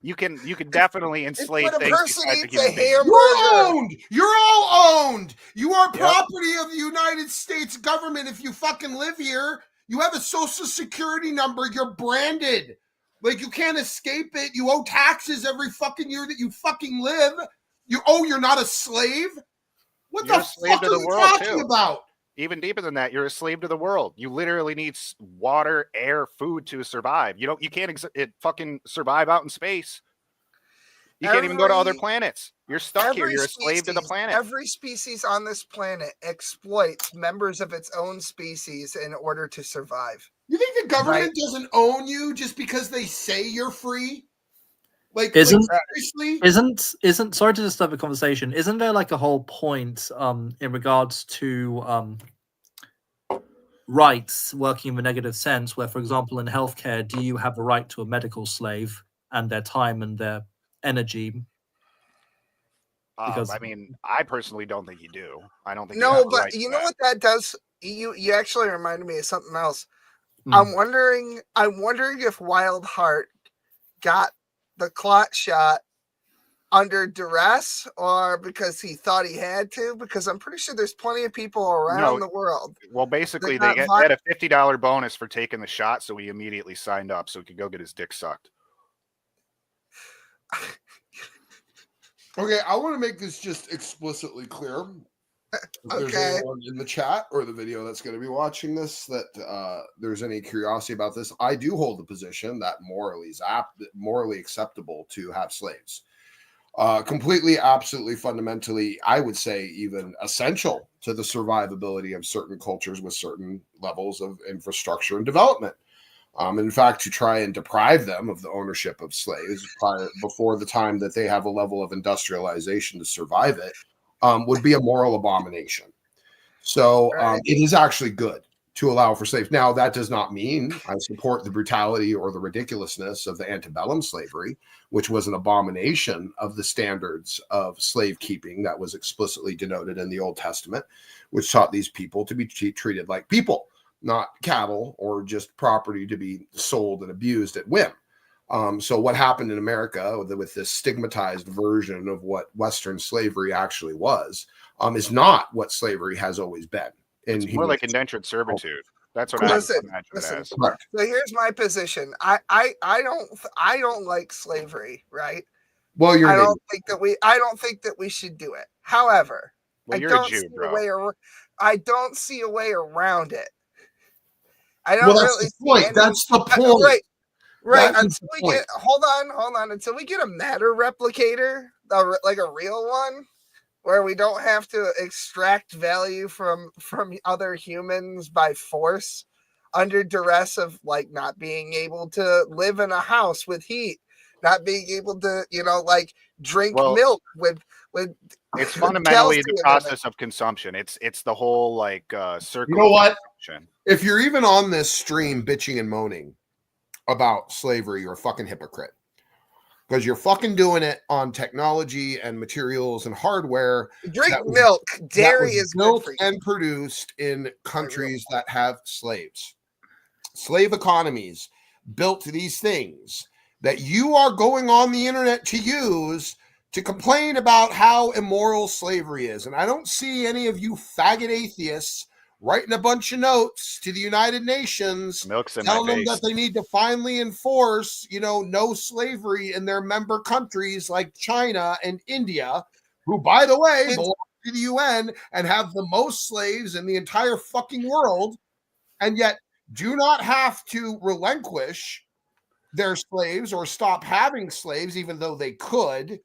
You can definitely it's enslave when a things person besides a eats a human being. You're hamburger. owned. You're all owned. You are Yep. property of the United States government. If you fucking live here, you have a social security number. You're branded. Like you can't escape it. You owe taxes every fucking year that you fucking live. You're not a slave. What You're the a slave fuck to are the you world, talking too. about? Even deeper than that, you're a slave to the world. You literally need water, air, food to survive. You can't fucking survive out in space. You can't even go to other planets. You're stuck here. You're a slave to the planet. Every species on this planet exploits members of its own species in order to survive. You think the government Right. doesn't own you just because they say you're free? Like Isn't seriously? isn't sorry to disturb the conversation. Isn't there like a whole point in regards to rights working in the negative sense, where, for example, in healthcare, do you have a right to a medical slave and their time and their energy? Because I mean, I personally don't think you do. I don't think you No, have the but right to you know that. what that does? You actually reminded me of something else. Hmm. I'm wondering if Wildheart got the clot shot under duress or because he thought he had to, because I'm pretty sure there's plenty of people around the world. Well, basically, They're they not had a $50 bonus for taking the shot, so he immediately signed up so he could go get his dick sucked. Okay, I want to make this just explicitly clear. If there's Okay. anyone in the chat or the video that's going to be watching this that there's any curiosity about this, I do hold the position that morally acceptable to have slaves. Completely, absolutely, fundamentally, I would say even essential to the survivability of certain cultures with certain levels of infrastructure and development. In fact, to try and deprive them of the ownership of slaves before the time that they have a level of industrialization to survive it would be a moral abomination. So it is actually good to allow for slaves. Now, that does not mean I support the brutality or the ridiculousness of the antebellum slavery, which was an abomination of the standards of slave keeping that was explicitly denoted in the Old Testament, which taught these people to be treated like people, not cattle or just property to be sold and abused at whim. So what happened in America with this stigmatized version of what Western slavery actually was is not what slavery has always been. It's more like indentured servitude. That's what Listen, I imagine it as. So here's my position. I don't like slavery, right? Well, I don't think that we should do it. However, Well, I you're a don't Jew, see bro. a way I don't see a way around it. I don't Well, that's really the point. see any- That's the point. Right. That's Until the we point. get hold on. Until we get a matter replicator, like a real one, where we don't have to extract value from other humans by force under duress of like not being able to live in a house with heat, not being able to, like drink milk with It's fundamentally calcium the in it. process of consumption. It's the whole circle. You know of what? consumption. If you're even on this stream bitching and moaning about slavery, you're a fucking hypocrite. Because you're fucking doing it on technology and materials and hardware. Drink that was- milk. that Dairy was is good built for you. and produced in countries that have slaves. Slave economies built these things that you are going on the internet to use to complain about how immoral slavery is. And I don't see any of you faggot atheists writing a bunch of notes to the United Nations Milk's in my telling them face. that they need to finally enforce, no slavery in their member countries like China and India, who, by the way, belong to the UN and have the most slaves in the entire fucking world, and yet do not have to relinquish their slaves or stop having slaves, even though they could,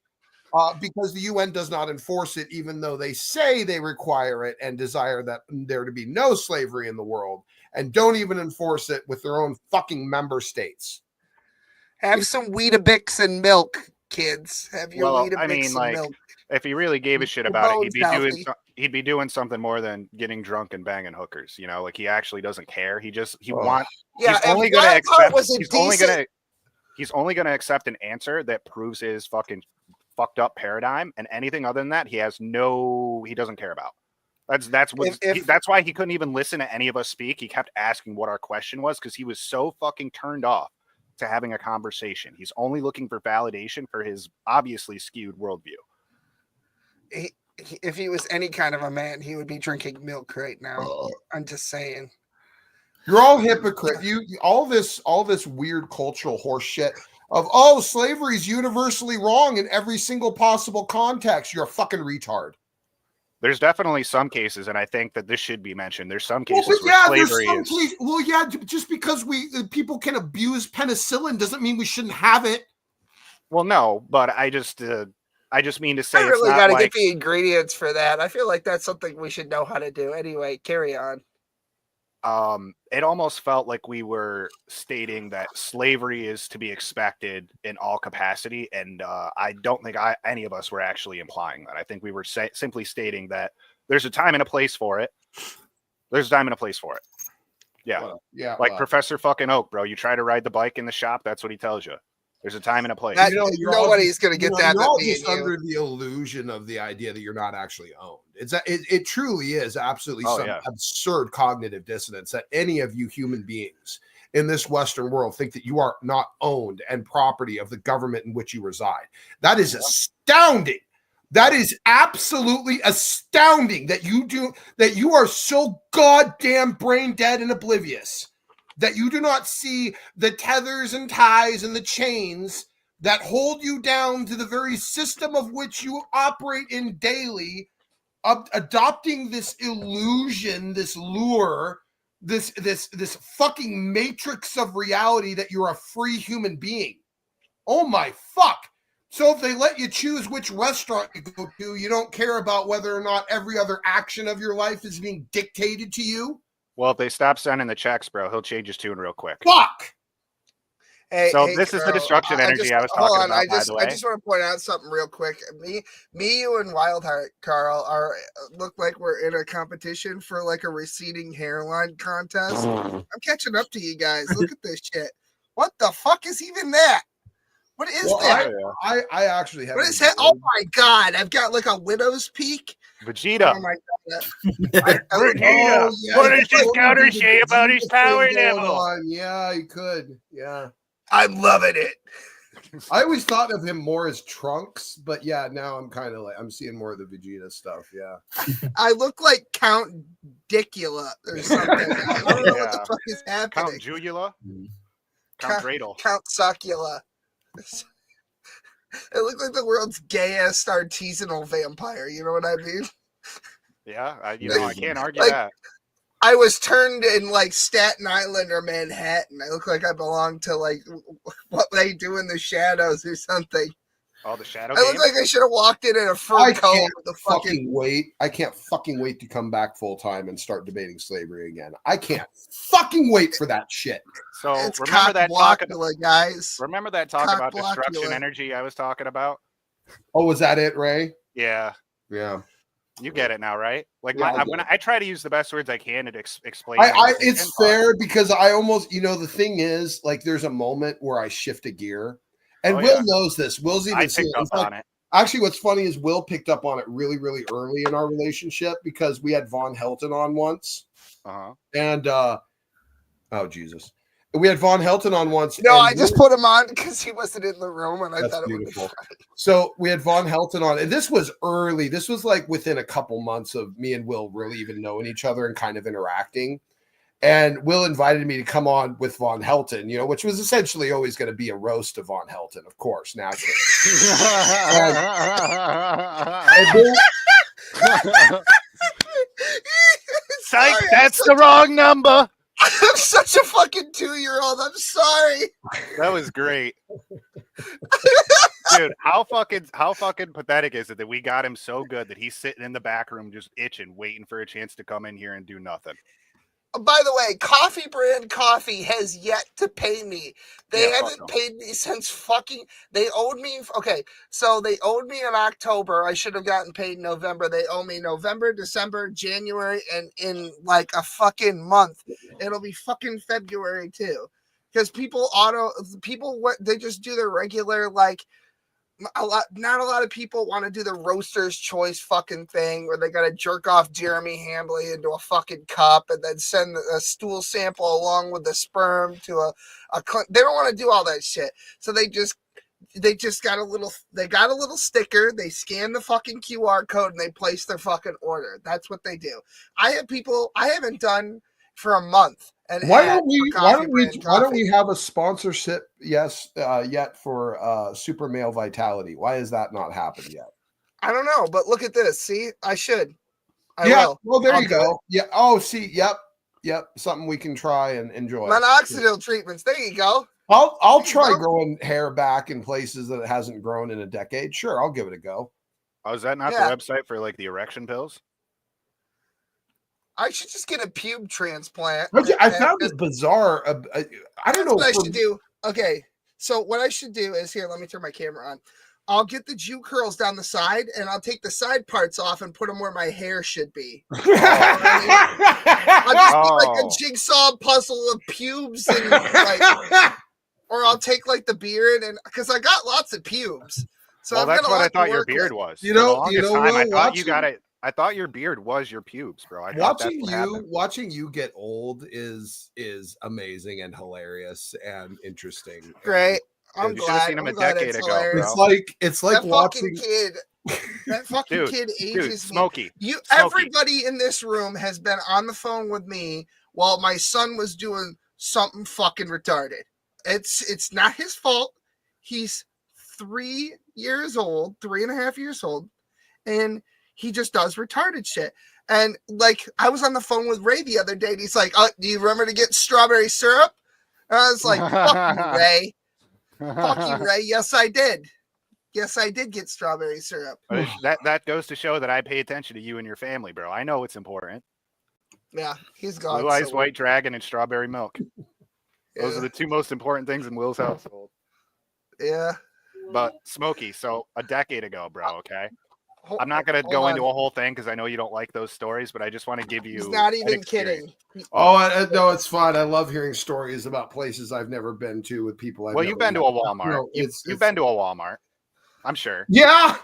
because the UN does not enforce it, even though they say they require it and desire that there to be no slavery in the world, and don't even enforce it with their own fucking member states. Have some Weetabix and milk, kids. Have your Well, Weetabix I mean, and like, milk. if he really gave a shit Your about it, bones he'd be doing something more than getting drunk and banging hookers. You know, like he actually doesn't care. He Yeah, wants. if He's only going to Wildheart accept. was a He's only going to accept an answer that proves his fucking fucked up paradigm, and anything other than that, he doesn't care about. That's why he couldn't even listen to any of us speak. He kept asking what our question was because he was so fucking turned off to having a conversation. He's only looking for validation for his obviously skewed worldview. If he was any kind of a man, he would be drinking milk right now. I'm just saying. You're all hypocrite. All this weird cultural horse shit of slavery is universally wrong in every single possible context. You're a fucking retard. There's definitely some cases, and I think that this should be mentioned. There's some cases where slavery is. Just because people can abuse penicillin doesn't mean we shouldn't have it. Well, no, but I just mean to say, I really it's got to not get the ingredients for that. I feel like that's something we should know how to do. Anyway, carry on. It almost felt like we were stating that slavery is to be expected in all capacity, and I don't think any of us were actually implying that. I think we were simply stating that there's a time and a place for it. There's a time and a place for it. Yeah, Professor fucking Oak, bro. You try to ride the bike in the shop, that's what he tells you. There's a time and a place. Nobody's going to get that. You're all just under the illusion of the idea that you're not actually owned. It truly is absolutely absurd cognitive dissonance that any of you human beings in this Western world think that you are not owned and property of the government in which you reside. That is astounding. That is absolutely astounding that you are so goddamn brain dead and oblivious that you do not see the tethers and ties and the chains that hold you down to the very system of which you operate in daily, adopting this illusion, this lure, this fucking matrix of reality that you're a free human being. Oh my fuck. So if they let you choose which restaurant you go to, you don't care about whether or not every other action of your life is being dictated to you? Well, if they stop sending the checks, bro, he'll change his tune real quick. Fuck! This is the destruction energy I was talking about, by the way. I just want to point out something real quick. Me, you, and Wildheart, Carl, look like we're in a competition for like a receding hairline contest. I'm catching up to you guys. Look at this shit. What the fuck is even that? What is that? I actually have. What is that? Oh my god! I've got like a widow's peak. Vegeta. Oh my god! Vegeta. What does this counter say about his power level? Yeah, he could. Yeah, I'm loving it. I always thought of him more as Trunks, but yeah, now I'm seeing more of the Vegeta stuff. Yeah, I look like Count Dicula or something. I don't know what the fuck is happening. Count Jugula. Count Dreidel. Count Sakula. It looked like the world's gayest artisanal vampire. You know what I mean? Yeah, I can't argue that. I was turned in like Staten Island or Manhattan. I look like I belong to like what they do in the shadows or something. Oh, the shadow. I look like I should have walked in a fur coat with a fucking wait. I can't fucking wait to come back full time and start debating slavery again. I can't fucking wait for that shit. So it's remember that talk, guys. Remember that talk about destruction energy I was talking about? Oh, was that it, Ray? Yeah. Yeah. You get it now, right? Like when I try to use the best words I can to explain. It's fair because I almost, the thing is, like, there's a moment where I shift a gear, and Will knows this. Will's even picked up on it. Actually, what's funny is Will picked up on it really, really early in our relationship because we had Von Helton on once, and oh Jesus. We had Von Helton on once. No, I just put him on because he wasn't in the room, and I thought it would be funny. So we had Von Helton on, and this was early. This was like within a couple months of me and Will really even knowing each other and kind of interacting. And Will invited me to come on with Von Helton, which was essentially always going to be a roast of Von Helton, of course, naturally. Psych, that's the wrong number. I'm such a fucking 2-year-old. I'm sorry. That was great. Dude, how fucking pathetic is it that we got him so good that he's sitting in the back room just itching, waiting for a chance to come in here and do nothing? By the way, Coffee Brand Coffee has yet to pay me. They Yeah, fuck haven't them. paid me since fucking. They owed me. Okay, so they owed me in October. I should have gotten paid in November. They owe me November, December, January, and in like a fucking month, it'll be fucking February too. Because people they just do their regular like. Not a lot of people want to do the roaster's choice fucking thing where they got to jerk off Jeremy Hambley into a fucking cup and then send a stool sample along with the sperm to they don't want to do all that shit. So they just got a little sticker. They scan the fucking QR code and they place their fucking order. That's what they do. I haven't done for a month. And Why don't we have a sponsorship yet for Super Male Vitality? Why has that not happened yet? I don't know, but look at this. See, I should. I yeah. will. Well, there I'll you do go. it. Yeah. Oh, see. Yep. Something we can try and enjoy. Minoxidil treatments. There you go. I'll try growing hair back in places that it hasn't grown in a decade. Sure, I'll give it a go. Oh, is that not the website for like the erection pills? I should just get a pube transplant. Okay, I found it bizarre. I don't know what I should do. Okay, so what I should do is here. Let me turn my camera on. I'll get the Jew curls down the side, and I'll take the side parts off and put them where my hair should be. I'll just be like a jigsaw puzzle of pubes, and like, or I'll take like the beard, and because I got lots of pubes. So well, I've that's got a what lot I thought to your work beard with. was. You know, I thought you got it. I thought your beard was your pubes, bro. I thought Watching you get old is amazing and hilarious and interesting. Great. I'm glad. Seen him a decade ago, bro. It's like that watching kid. That fucking kid ages Smokey. Me. Everybody in this room has been on the phone with me while my son was doing something fucking retarded. It's not his fault. He's 3 years old, 3.5 years old, and he just does retarded shit. And like, I was on the phone with Ray the other day, and he's like, do you remember to get strawberry syrup? And I was like, fuck you, Ray. Fuck you, Ray. Yes, I did. Yes, I did get strawberry syrup. That goes to show that I pay attention to you and your family, bro. I know it's important. Yeah, he's gone. Blue Eyes White Dragon and strawberry milk. Those are the two most important things in Will's household. Yeah. But Smokey, so a decade ago, bro, okay? I'm not going to go into a whole thing because I know you don't like those stories, but I just want to give you. He's not even kidding. Oh, no, it's fine. I love hearing stories about places I've never been to with people I've you've been to a Walmart. No, you've been to a Walmart. I'm sure. Yeah,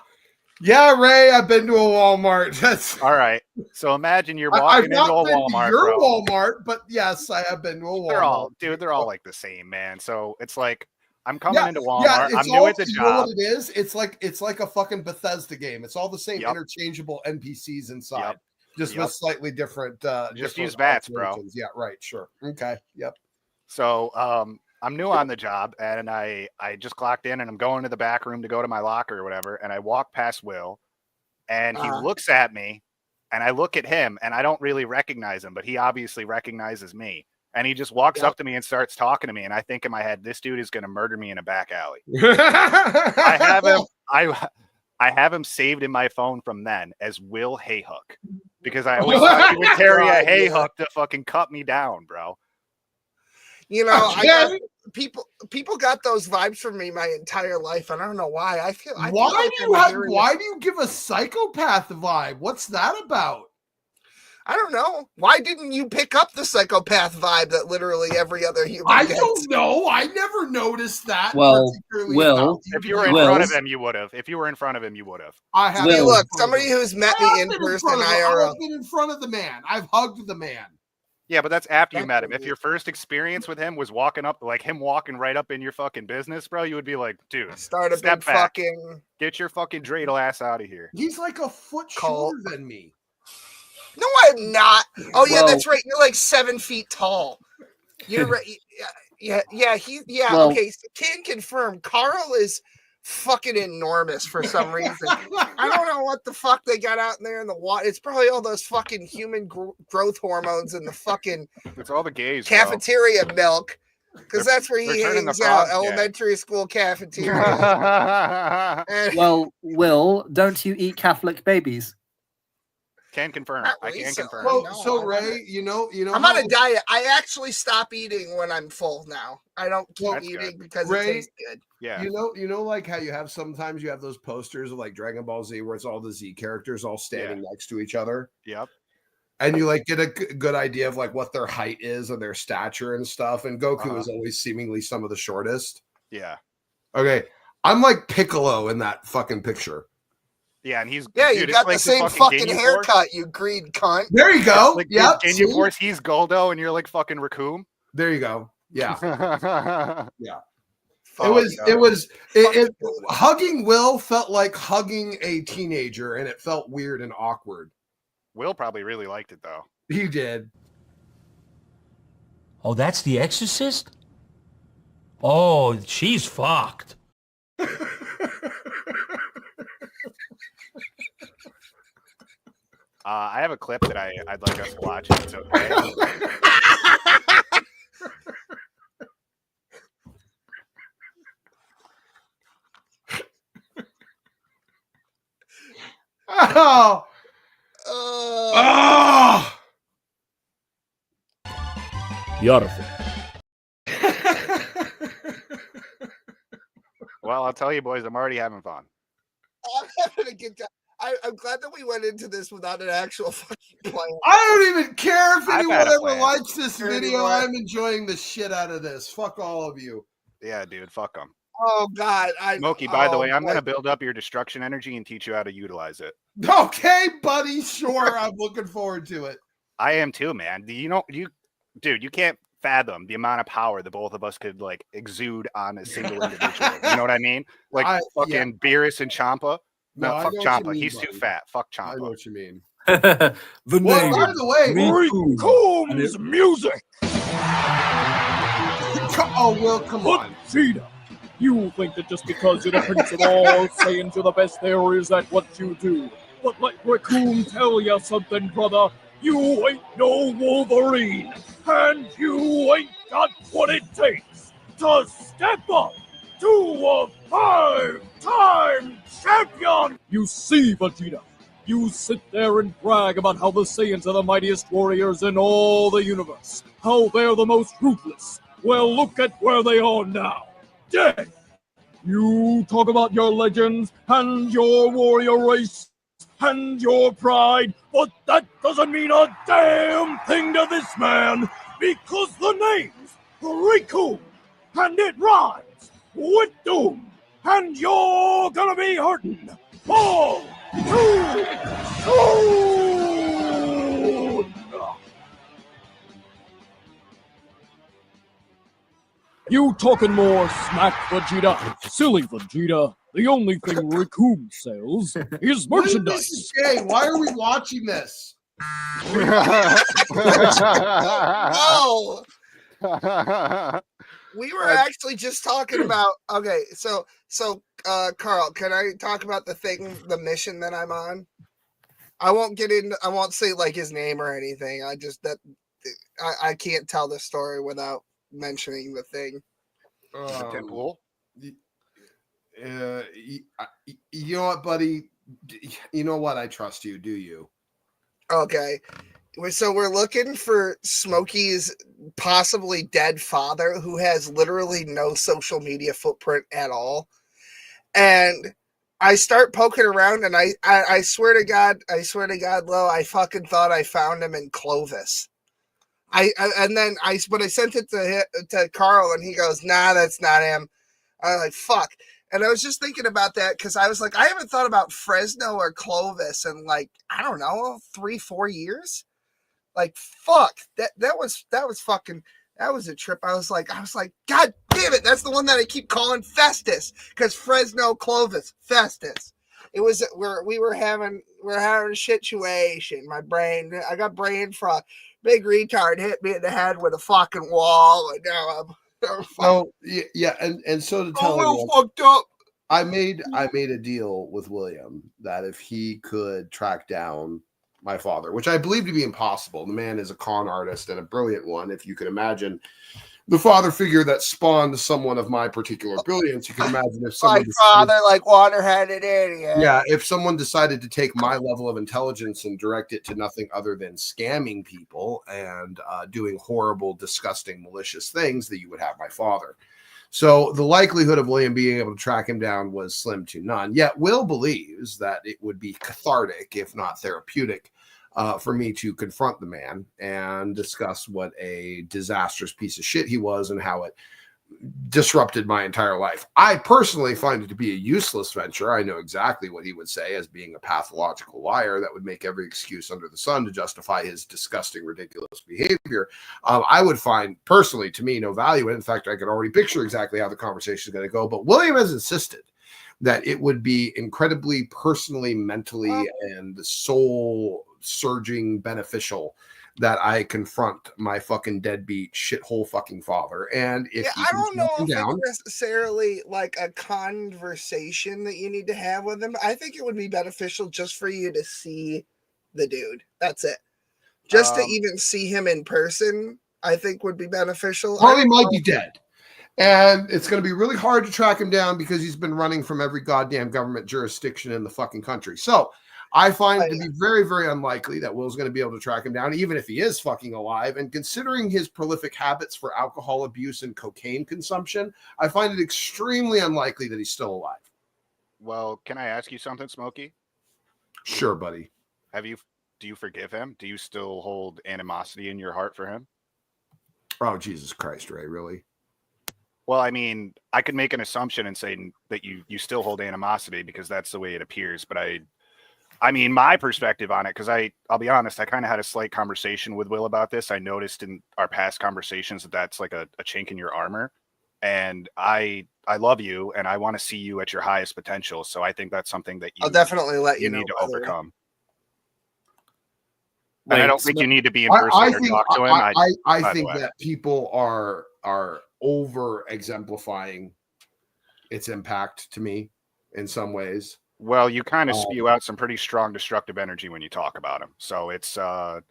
Ray, I've been to a Walmart. That's all right. So imagine you're walking into a Walmart. Your Walmart, but yes, I have been to a Walmart. They're all like the same, man. So it's like I'm coming into Walmart. I'm new at the job. You know what it is? It's like a fucking Bethesda game. It's all the same interchangeable NPCs inside, just with slightly different. Just use bats, bro. Yeah, right. Sure. Okay. Yep. So I'm new on the job, and I just clocked in, and I'm going to the back room to go to my locker or whatever, and I walk past Will, and he looks at me, and I look at him, and I don't really recognize him, but he obviously recognizes me. And he just walks up to me and starts talking to me. And I think in my head, this dude is going to murder me in a back alley. I have him saved in my phone from then as Will Hayhook, because I always thought he would carry a hayhook to fucking cut me down, bro. You know, people got those vibes from me my entire life, and I don't know why. Why do you give a psychopath vibe? What's that about? I don't know. Why didn't you pick up the psychopath vibe that literally every other human gets? I don't know. I never noticed that. Well, if you were in front of him, you would have. If you were in front of him, you would have. I have. Look, somebody who's met me in person, IRL. I've been in front of the man. I've hugged the man. Yeah, but that's after you met him. If your first experience with him was walking up, like him walking right up in your fucking business, bro, you would be like, dude, step back. Fucking get your fucking dreidel ass out of here. He's like a foot shorter than me. No, I'm not. Oh yeah, that's right. You're like 7 feet tall. You're right. Yeah. Okay, so can confirm. Carl is fucking enormous for some reason. I don't know what the fuck they got out in there in the water. It's probably all those fucking human growth hormones in the fucking. It's all the gays. Cafeteria milk, because that's where he hangs out. Elementary school cafeteria. Well, Will, don't you eat Catholic babies? Can confirm. Not I can recently. confirm. Well, No, so I'm Ray, you know, I'm how- on a diet. I actually stop eating when I'm full now. I don't keep That's eating good. because Ray, it tastes good. Yeah. you know, like how you have sometimes you have those posters of like Dragon Ball Z where it's all the Z characters all standing next to each other. Yep. And you like get a good idea of like what their height is and their stature and stuff. And Goku Uh-huh. is always seemingly some of the shortest. Yeah. Okay. I'm like Piccolo in that fucking picture. Yeah, and he's Yeah, dude, you it's got like the same fucking Ginyu Force. haircut, you green cunt. There you go. Like Yep. Ginyu see? Force, he's Goldo, and you're like fucking Raccoon. There you go. Yeah. Yeah. It hugging Will felt like hugging a teenager, and it felt weird and awkward. Will probably really liked it though. He did. Oh, that's The Exorcist? Oh, she's fucked. I have a clip that I'd like us to watch. If it's okay. Oh. Oh. Beautiful. Well, I'll tell you, boys, I'm already having fun. I'm having a good time. I'm glad that we went into this without an actual fucking plan. I don't even care if I've anyone had a ever plan. likes this video. Anymore. I'm enjoying the shit out of this. Fuck all of you. Yeah, dude, fuck them. Oh God, Smokey, by the way, I'm boy. gonna build up your destruction energy and teach you how to utilize it. Okay, buddy. Sure, I'm looking forward to it. I am too, man. Dude, you can't fathom the amount of power that both of us could like exude on a single individual. You know what I mean? Like fucking Beerus and Champa. No, I fuck know what you Champa. mean, He's buddy. too fat. Fuck I know Champa. what you mean. The Well, by the way, Combs music. Oh, Will, come on. Vegeta, you think that just because you're the prince of all Saiyans you're the best there is at what you do. But let Raccoon tell you something, brother. You ain't no Wolverine. And you ain't got what it takes to step up to a 5-time champion. You see, Vegeta, you sit there and brag about how the Saiyans are the mightiest warriors in all the universe. How they're the most ruthless. Well, look at where they are now. Dead. You talk about your legends and your warrior race and your pride, but that doesn't mean a damn thing to this man, because the name's Riku, and it rhymes with doom, and you're gonna be hurting all too soon. You talking more smack, Vegeta? Silly Vegeta. The only thing Raccoon sells is merchandise. Jay, why are we watching this? No. We were actually just talking about. Okay, so Carl, can I talk about the mission that I'm on? I won't get in. I won't say like his name or anything. I can't tell the story without mentioning the thing. Pitbull. You know what, buddy? You know what? I trust you. Do you? Okay. So we're looking for Smokey's possibly dead father, who has literally no social media footprint at all. And I start poking around, and I swear to God, Lo, I fucking thought I found him in Clovis. But I sent it to Carl, and he goes, "Nah, that's not him." I'm like, "Fuck." And I was just thinking about that because I was like, I haven't thought about Fresno or Clovis in like, I don't know, 3-4 years. Like, fuck, that was a trip. I was like, God damn it, that's the one that I keep calling Festus, because Fresno, Clovis, Festus. It was we're having a situation. My brain, I got brain fog. Big retard hit me in the head with a fucking wall, and now I'm Oh yeah, and so to tell you, fucked up. I made a deal with William that if he could track down my father, which I believe to be impossible. The man is a con artist and a brilliant one. If you can imagine the father figure that spawned someone of my particular brilliance. You can imagine if someone My father, like water-headed idiot. yeah, if someone decided to take my level of intelligence and direct it to nothing other than scamming people and doing horrible, disgusting, malicious things, that you would have my father. So the likelihood of William being able to track him down was slim to none. Yet Will believes that it would be cathartic, if not therapeutic, for me to confront the man and discuss what a disastrous piece of shit he was and how it disrupted my entire life. I personally find it to be a useless venture. I know exactly what he would say as being a pathological liar that would make every excuse under the sun to justify his disgusting, ridiculous behavior. I would find personally, to me, no value in it. In fact, I could already picture exactly how the conversation is going to go. But William has insisted that it would be incredibly personally, mentally, and soul surging beneficial that I confront my fucking deadbeat shithole fucking father. And if I don't know if it's necessarily like a conversation that you need to have with him. I think it would be beneficial just for you to see the dude. That's it. Just to even see him in person, I think would be beneficial. Harley might be dead. And it's going to be really hard to track him down because he's been running from every goddamn government jurisdiction in the fucking country. So I find it to be very, very unlikely that Will's going to be able to track him down, even if he is fucking alive. And considering his prolific habits for alcohol abuse and cocaine consumption, I find it extremely unlikely that he's still alive. Well, can I ask you something, Smokey? Sure, buddy. Do you forgive him? Do you still hold animosity in your heart for him? Oh, Jesus Christ, Ray, really? Well, I mean, I could make an assumption and say that you still hold animosity because that's the way it appears. But I mean, my perspective on it, because I'll be honest, I kind of had a slight conversation with Will about this. I noticed in our past conversations that that's like a chink in your armor. And I love you and I want to see you at your highest potential. So I think that's something that I'll definitely let you know, need to by the way. overcome. And I don't think you need to be in person or talk to him. I think that people are over exemplifying its impact to me in some ways. Well, you kind of spew out some pretty strong destructive energy when you talk about him. So he's a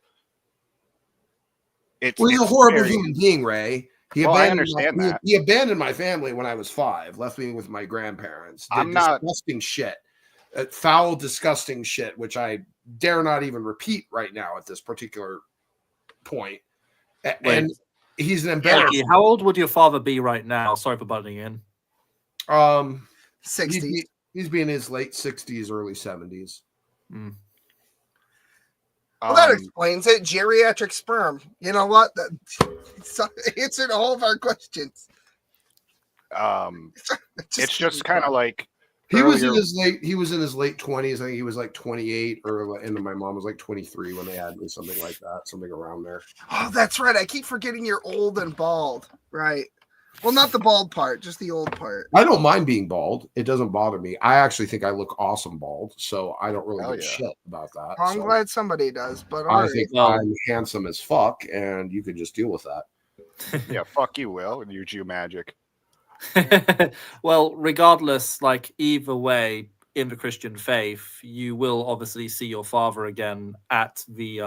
horrible human being, Ray. I understand that. He abandoned my family when I was 5, left me with my grandparents. Did disgusting shit, foul, disgusting shit, which I dare not even repeat right now at this particular point. And he's an embarrassment. How old would your father be right now? Sorry for butting in. 60s. He's being in his late 60s, early 70s. Well, that explains it. Geriatric sperm. You know what? That answered all of our questions. It's just kind of like he was in his late 20s. I think he was like 28, and my mom was like 23 when they had me, something like that, something around there. Oh, that's right. I keep forgetting you're old and bald. Right. Well, not the bald part, just the old part. I don't mind being bald. It doesn't bother me. I actually think I look awesome bald, so I don't really give a shit about that. I'm glad somebody does, but I think I'm handsome as fuck, and you can just deal with that. Yeah, fuck you, Will, and use you magic. Well, regardless, like either way, in the Christian faith, you will obviously see your father again at the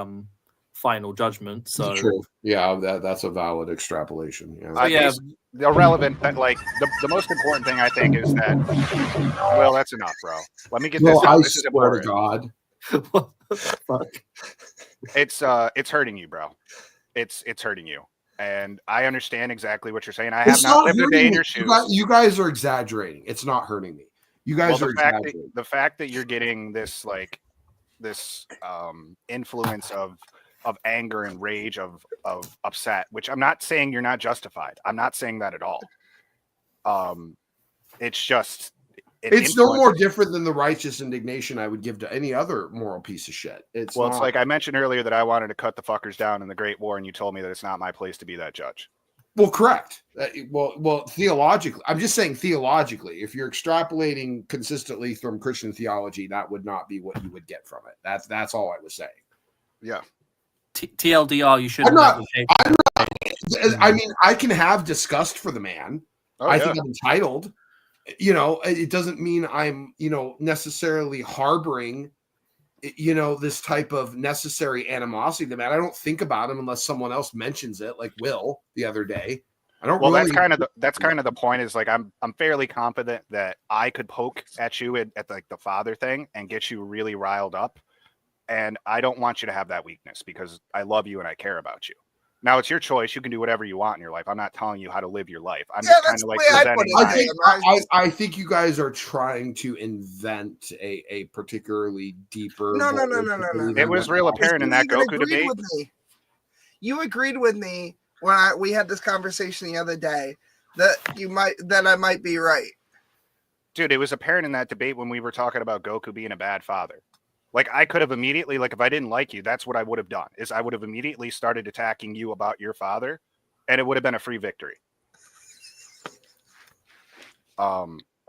final judgment. So true. Yeah, that's a valid extrapolation. The irrelevant, like the most important thing I think is that. Well, that's enough, bro. Let me get this. I this is swear important. to God. Fuck. It's hurting you, bro. It's hurting you. And I understand exactly what you're saying. I have not lived a day in your shoes. You guys are exaggerating. It's not hurting me. You guys are exaggerating. The fact that you're getting this influence of anger and rage, of upset, which I'm not saying you're not justified. I'm not saying that at all. It's just it's no more different than the righteous indignation I would give to any other moral piece of shit. It's like I mentioned earlier that I wanted to cut the fuckers down in the Great War, and you told me that it's not my place to be that judge. Well, correct. Well, theologically, I'm just saying theologically, if you're extrapolating consistently from Christian theology, that would not be what you would get from it. That's all I was saying. Yeah. TLDR, you shouldn't. I mean, I can have disgust for the man. I think I'm entitled. It doesn't mean I'm, necessarily harboring, this type of necessary animosity to the man. I don't think about him unless someone else mentions it, like Will the other day. I don't Well, really. that's kind of the point. Is like I'm fairly confident that I could poke at you at like the father thing and get you really riled up, and I don't want you to have that weakness because I love you and I care about you. Now it's your choice. You can do whatever you want in your life. I'm not telling you how to live your life. I'm just kind of like presenting. I think you guys are trying to invent a particularly deeper. No. It was real apparent in that Goku debate. You agreed with me when we had this conversation the other day that I might be right. Dude, it was apparent in that debate when we were talking about Goku being a bad father. Like I could have immediately, like if I didn't like you, that's what I would have done. Is I would have immediately started attacking you about your father, and it would have been a free victory.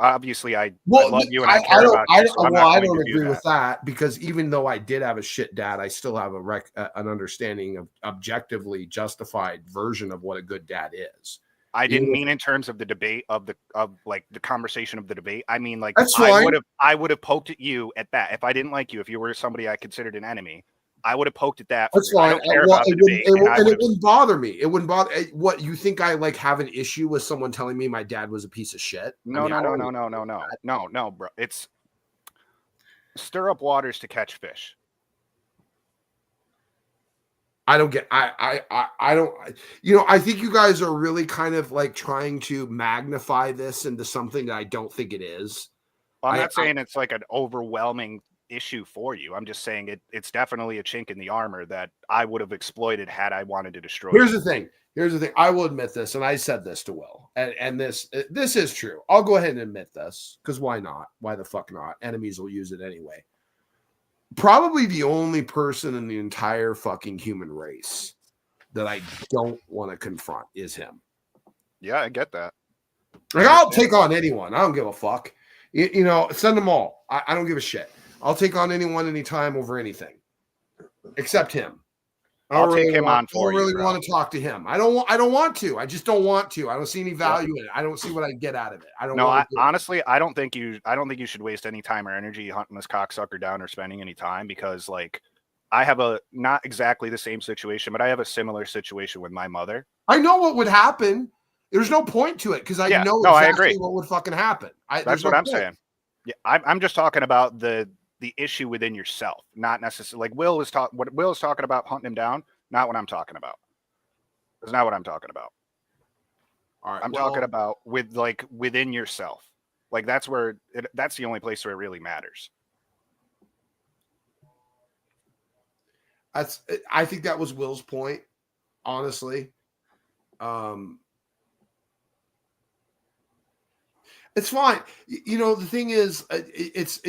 Obviously, I love you and I care about you. So I don't agree with that because even though I did have a shit dad, I still have an understanding of objectively justified version of what a good dad is. I didn't mean in terms of the debate of like the conversation of the debate. I mean like I would have poked at you at that if I didn't like you. If you were somebody I considered an enemy, I would have poked at that. That's fine. It wouldn't bother me. It wouldn't bother. What you think? I like have an issue with someone telling me my dad was a piece of shit? No, bro. It's stir up waters to catch fish. I don't get. I don't. I think you guys are really kind of like trying to magnify this into something that I don't think it is. Well, I'm not saying it's like an overwhelming issue for you. I'm just saying it's definitely a chink in the armor that I would have exploited had I wanted to destroy. Here's the thing. I will admit this, and I said this to Will, and this is true. I'll go ahead and admit this because why not? Why the fuck not? Enemies will use it anyway. Probably the only person in the entire fucking human race that I don't want to confront is him. Yeah, I get that. Like I'll take on anyone. I don't give a fuck. Send them all. I don't give a shit. I'll take on anyone anytime over anything, except him. I'll take him on for you. I don't really want to talk to him. I don't want to. I just don't want to. I don't see any value in it. I don't see what I get out of it. I don't. No, honestly, I don't think you should waste any time or energy hunting this cocksucker down or spending any time because, like, I have not exactly the same situation, but I have a similar situation with my mother. I know what would happen. There's no point to it because I know exactly what would fucking happen. That's what I'm saying. Yeah, I'm just talking about the issue within yourself, not necessarily like what Will is talking about hunting him down, not what I'm talking about. It's not what I'm talking about. All right. I'm talking about within yourself. Like that's the only place where it really matters. I think that was Will's point, honestly. It's fine. The thing is,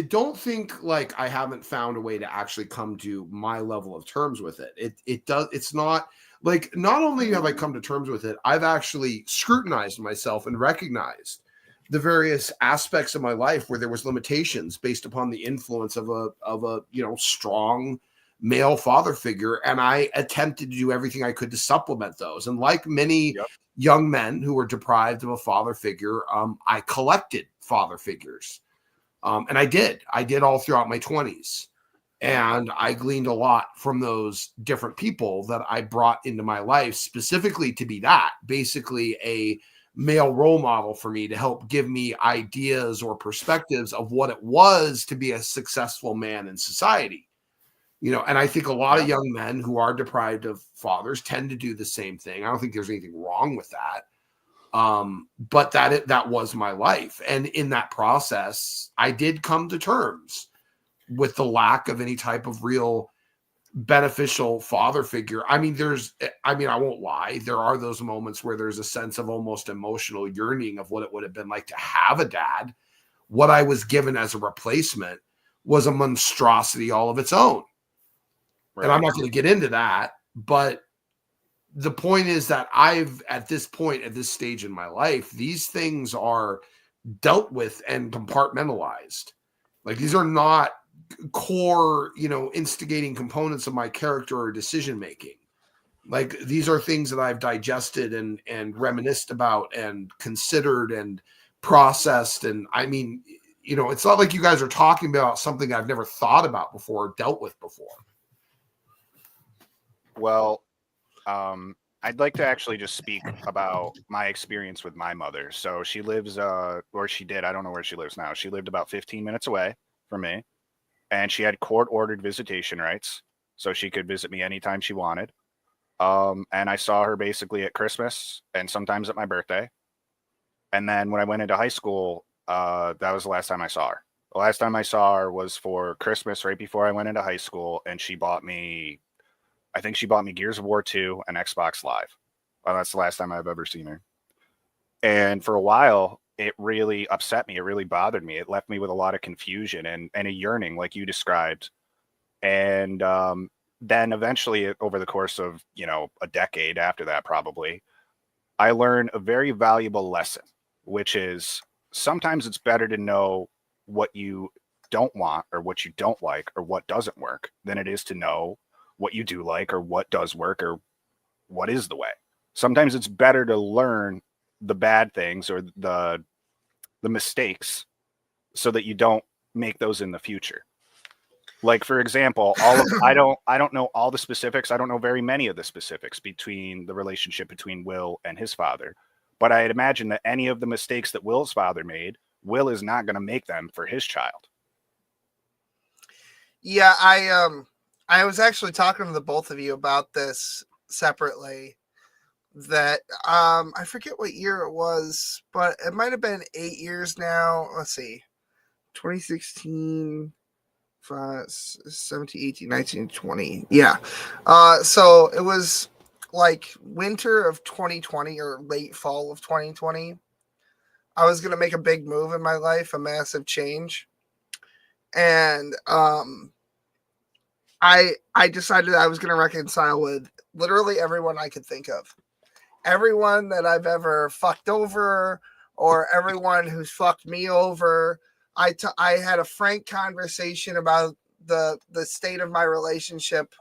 don't think like I haven't found a way to actually come to my level of terms with it. It's not like, not only have I come to terms with it, I've actually scrutinized myself and recognized the various aspects of my life where there was limitations based upon the influence of a strong male father figure. And I attempted to do everything I could to supplement those. And like many young men who were deprived of a father figure, I collected father figures. And I did all throughout my 20s. And I gleaned a lot from those different people that I brought into my life specifically to be basically a male role model for me to help give me ideas or perspectives of what it was to be a successful man in society. And I think a lot of young men who are deprived of fathers tend to do the same thing. I don't think there's anything wrong with that. But that was my life. And in that process, I did come to terms with the lack of any type of real beneficial father figure. I won't lie. There are those moments where there's a sense of almost emotional yearning of what it would have been like to have a dad. What I was given as a replacement was a monstrosity all of its own. Right. And I'm not going to get into that, but the point is that at this stage in my life, these things are dealt with and compartmentalized. Like these are not core, instigating components of my character or decision-making. Like these are things that I've digested and reminisced about and considered and processed. And it's not like you guys are talking about something I've never thought about before or dealt with before. Well, I'd like to actually just speak about my experience with my mother. So she lives, or she did, I don't know where she lives now. She lived about 15 minutes away from me, and she had court-ordered visitation rights, so she could visit me anytime she wanted. And I saw her basically at Christmas and sometimes at my birthday. And then when I went into high school, that was the last time I saw her. The last time I saw her was for Christmas right before I went into high school, and she bought me, I think she bought me Gears of War 2 and Xbox Live. Well, that's the last time I've ever seen her. And for a while, it really upset me. It really bothered me. It left me with a lot of confusion and a yearning, like you described. And then eventually, over the course of, a decade after that, probably, I learned a very valuable lesson, which is sometimes it's better to know what you don't want or what you don't like or what doesn't work than it is to know what you do like or what does work or what is the way. Sometimes it's better to learn the bad things or the mistakes so that you don't make those in the future. Like, for example, I don't know all the specifics. I don't know very many of the specifics between the relationship between Will and his father, but I'd imagine that any of the mistakes that Will's father made, Will is not going to make them for his child. Yeah, I was actually talking to the both of you about this separately. That I forget what year it was, but it might have been 8 years now. Let's see, 2016, 17, 18, 19, 20. Yeah. So it was like winter of 2020 or late fall of 2020. I was going to make a big move in my life, a massive change. And I decided I was going to reconcile with literally everyone I could think of. Everyone that I've ever fucked over or everyone who's fucked me over. I had a frank conversation about the state of my relationship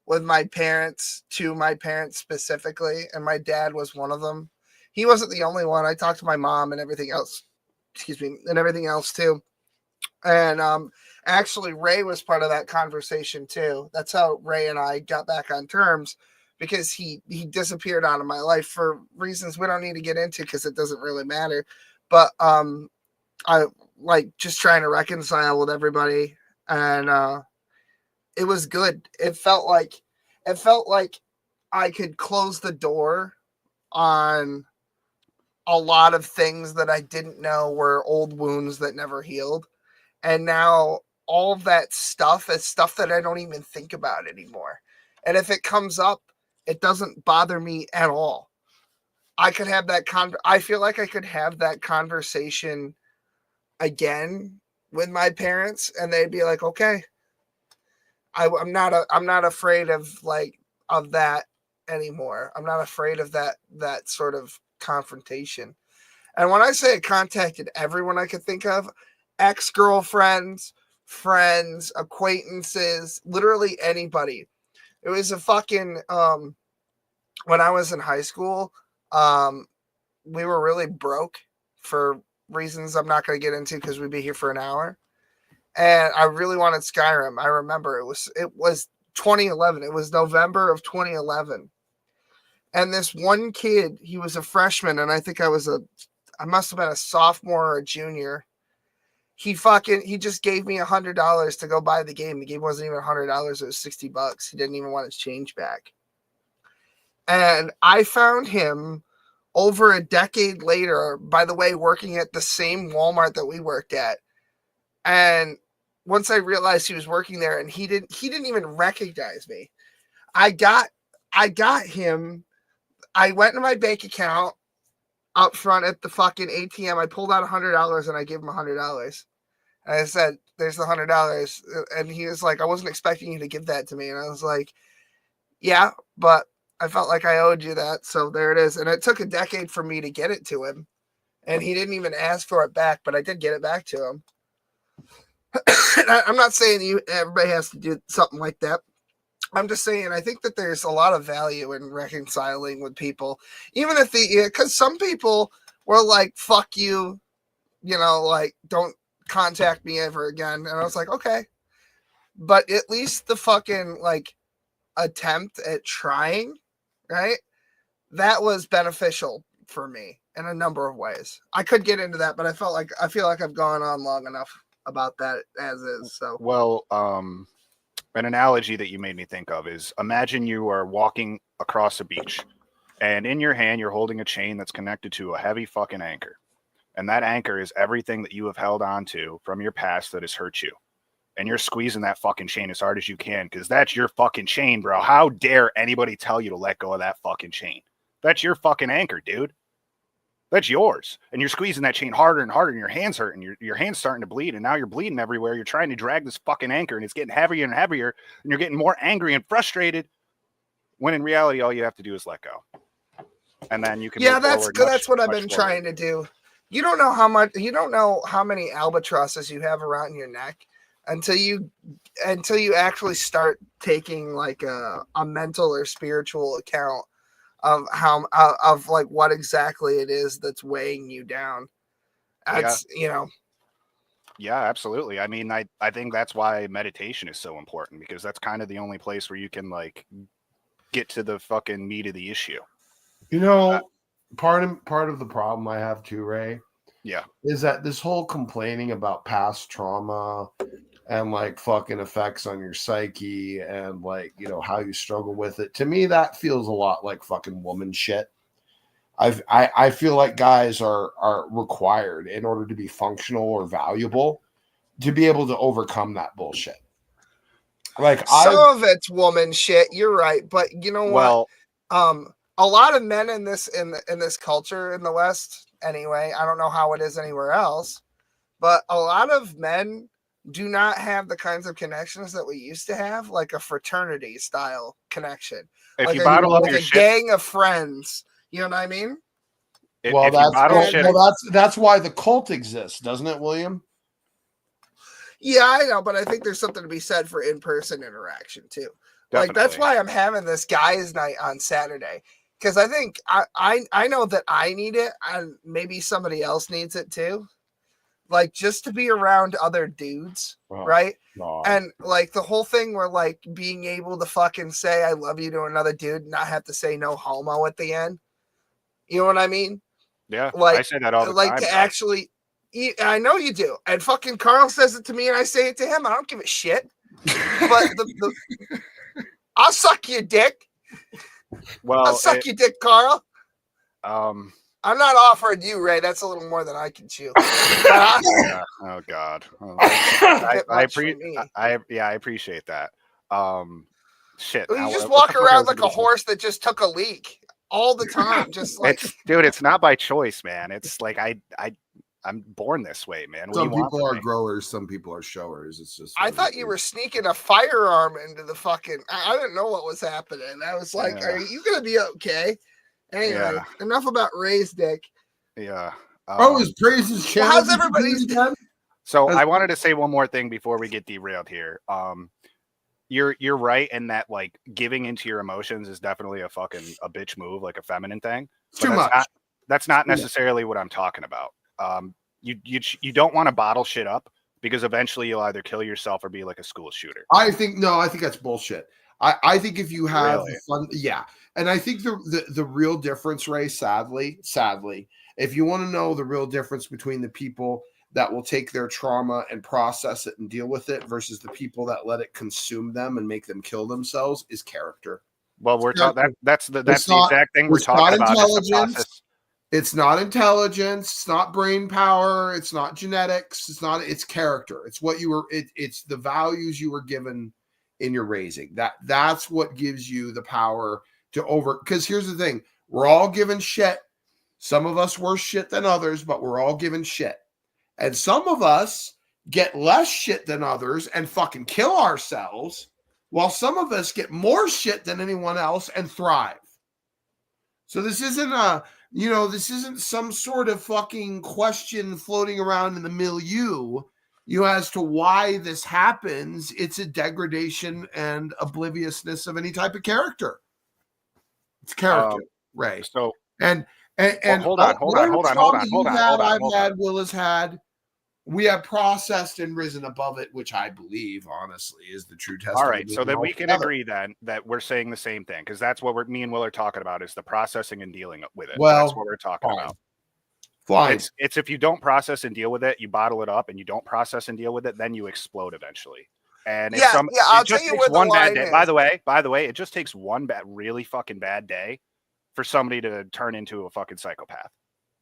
with my parents, to my parents specifically, and my dad was one of them. He wasn't the only one. I talked to my mom and everything else, and everything else too. And actually Ray was part of that conversation too. That's how Ray and I got back on terms, because he disappeared out of my life for reasons we don't need to get into because it doesn't really matter. But I like just trying to reconcile with everybody, and it was good. It felt like I could close the door on a lot of things that I didn't know were old wounds that never healed. And now all of that stuff is stuff that I don't even think about anymore. And if it comes up, it doesn't bother me at all. I could have that I feel like I could have that conversation again with my parents, and they'd be like, okay. I'm not afraid of that anymore. I'm not afraid of that sort of confrontation. And when I say I contacted everyone I could think of, ex-girlfriends, friends, acquaintances, literally anybody. It was a fucking when I was in high school, we were really broke for reasons I'm not going to get into because we'd be here for an hour. And I really wanted Skyrim. I remember it was 2011. It was November of 2011. And this one kid, he was a freshman, and I think I must have been a sophomore or a junior. He just gave me $100 to go buy the game. The game wasn't even $100. It was $60. He didn't even want his change back. And I found him over a decade later, by the way, working at the same Walmart that we worked at. And once I realized he was working there, and he didn't even recognize me. I got him. I went to my bank account up front at the fucking ATM. I pulled out $100 and I gave him $100. And I said, there's the $100. And he was like, I wasn't expecting you to give that to me. And I was like, yeah, but I felt like I owed you that. So there it is. And it took a decade for me to get it to him. And he didn't even ask for it back, but I did get it back to him. I'm not saying everybody has to do something like that. I'm just saying, I think that there's a lot of value in reconciling with people, even if because some people were like, fuck you, like, don't contact me ever again. And I was like, okay, but at least the fucking like attempt at trying, right? that was beneficial for me in a number of ways. I could get into that, but I feel like I've gone on long enough about that as is. So Well, an analogy that you made me think of is, imagine you are walking across a beach, and in your hand you're holding a chain that's connected to a heavy fucking anchor. And that anchor is everything that you have held on to from your past that has hurt you. And you're squeezing that fucking chain as hard as you can because that's your fucking chain, bro. How dare anybody tell you to let go of that fucking chain? That's your fucking anchor, dude. That's yours. And you're squeezing that chain harder and harder, and your hand's hurting. Your hand's starting to bleed, and now you're bleeding everywhere. You're trying to drag this fucking anchor, and it's getting heavier and heavier, and you're getting more angry and frustrated, when in reality, all you have to do is let go. And then you can that's what I've been trying to do. You don't know how many albatrosses you have around your neck until you actually start taking like a mental or spiritual account of how of like what exactly it is that's weighing you down. That's Yeah, absolutely. I mean, I think that's why meditation is so important, because that's kind of the only place where you can like get to the fucking meat of the issue. You know, part of the problem I have too, Ray, is that this whole complaining about past trauma and like fucking effects on your psyche and like, you know, how you struggle with it. To me, that feels a lot like fucking woman shit. I feel like guys are required, in order to be functional or valuable, to be able to overcome that bullshit. Like some of it's woman shit. You're right, but you know what? A lot of men in this culture in the West, anyway. I don't know how it is anywhere else, but a lot of men do not have the kinds of connections that we used to have, like a fraternity style connection. If like you bottle up your a gang of friends. You know what I mean? That's why the cult exists, doesn't it, William? Yeah, I know, but I think there's something to be said for in-person interaction too. Definitely. Like that's why I'm having this guys' night on Saturday, because I think I know that I need it, and maybe somebody else needs it too. Like just to be around other dudes, right? And like the whole thing where like being able to fucking say I love you to another dude, and not have to say no homo at the end. You know what I mean? Yeah, like, I say that all the like time. To actually, I know you do. And fucking Carl says it to me, and I say it to him. I don't give a shit. But I'll suck your dick. Well, I'll suck your dick, Carl. I'm not offering you, Ray. That's a little more than I can chew. Yeah. Oh God. I appreciate that. Shit. You just walk around like a horse that just took a leak all the time. Just like it's not by choice, man. It's like I'm born this way, man. What Some do you want people from are me? growers, some people are showers. It's just. I thought you were sneaking a firearm into the fucking. I didn't know what was happening. I was like, Yeah. "Are you gonna be okay?" Anyway, Yeah. enough about Ray's dick. Yeah. His praises channel. How's everybody's? So I wanted to say one more thing before we get derailed here. You're right in that like giving into your emotions is definitely a bitch move, like a feminine thing. Too much. That's not necessarily what I'm talking about. You don't want to bottle shit up, because eventually you'll either kill yourself or be like a school shooter. I think that's bullshit. I think if you have Really? fun, yeah. And I think the real difference, Ray, sadly, if you want to know the real difference between the people that will take their trauma and process it and deal with it versus the people that let it consume them and make them kill themselves, is character. Well, we're talking. That's the exact thing we're talking about. Intelligence. It's not intelligence. It's not brain power. It's not genetics. It's character. It's what you were. It's the values you were given in your raising. That's what gives you the power to over. Because here's the thing: we're all given shit. Some of us worse shit than others, but we're all given shit. And some of us get less shit than others and fucking kill ourselves, while some of us get more shit than anyone else and thrive. So this isn't some sort of fucking question floating around in the milieu, as to why this happens. It's a degradation and obliviousness of any type of character. It's character, Ray. So and hold on. Will has had. we have processed and risen above it, which I believe, honestly, is the true test. All of right, the so then being we can altogether. agree then that we're saying the same thing, because that's what me and Will are talking about, is the processing and dealing with it. Well, that's what we're talking fine. about. Fine. It's if you don't process and deal with it, you bottle it up, and you don't process and deal with it, then you explode eventually. And Yeah, I'll it just tell you takes where the one bad line day. is. By the way, it just takes one really fucking bad day for somebody to turn into a fucking psychopath.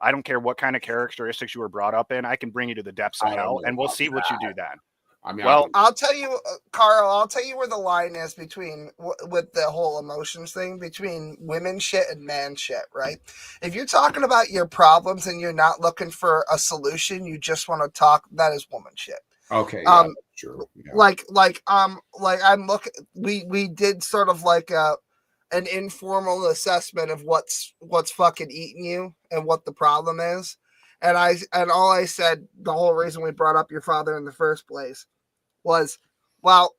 I don't care what kind of characteristics you were brought up in. I can bring you to the depths of I don't hell, know and we'll about see what you that. do then. I mean, Well, I'll tell you, Carl. I'll tell you where the line is between with the whole emotions thing between women shit and man shit, right? If you're talking about your problems and you're not looking for a solution, you just want to talk. That is woman shit. Okay. Yeah, true. Yeah. Like I'm looking. We did sort of like an informal assessment of what's fucking eating you and what the problem is. And all I said, the whole reason we brought up your father in the first place was, well,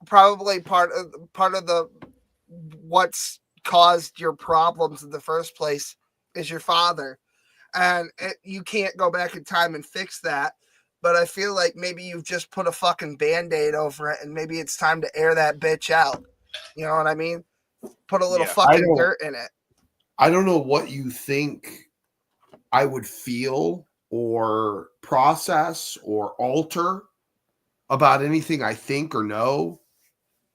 probably part of the what's caused your problems in the first place is your father, and you can't go back in time and fix that. But I feel like maybe you've just put a fucking Band-Aid over it, and maybe it's time to air that bitch out. You know what I mean? Put a little fucking dirt in it. I don't know what you think I would feel or process or alter about anything I think or know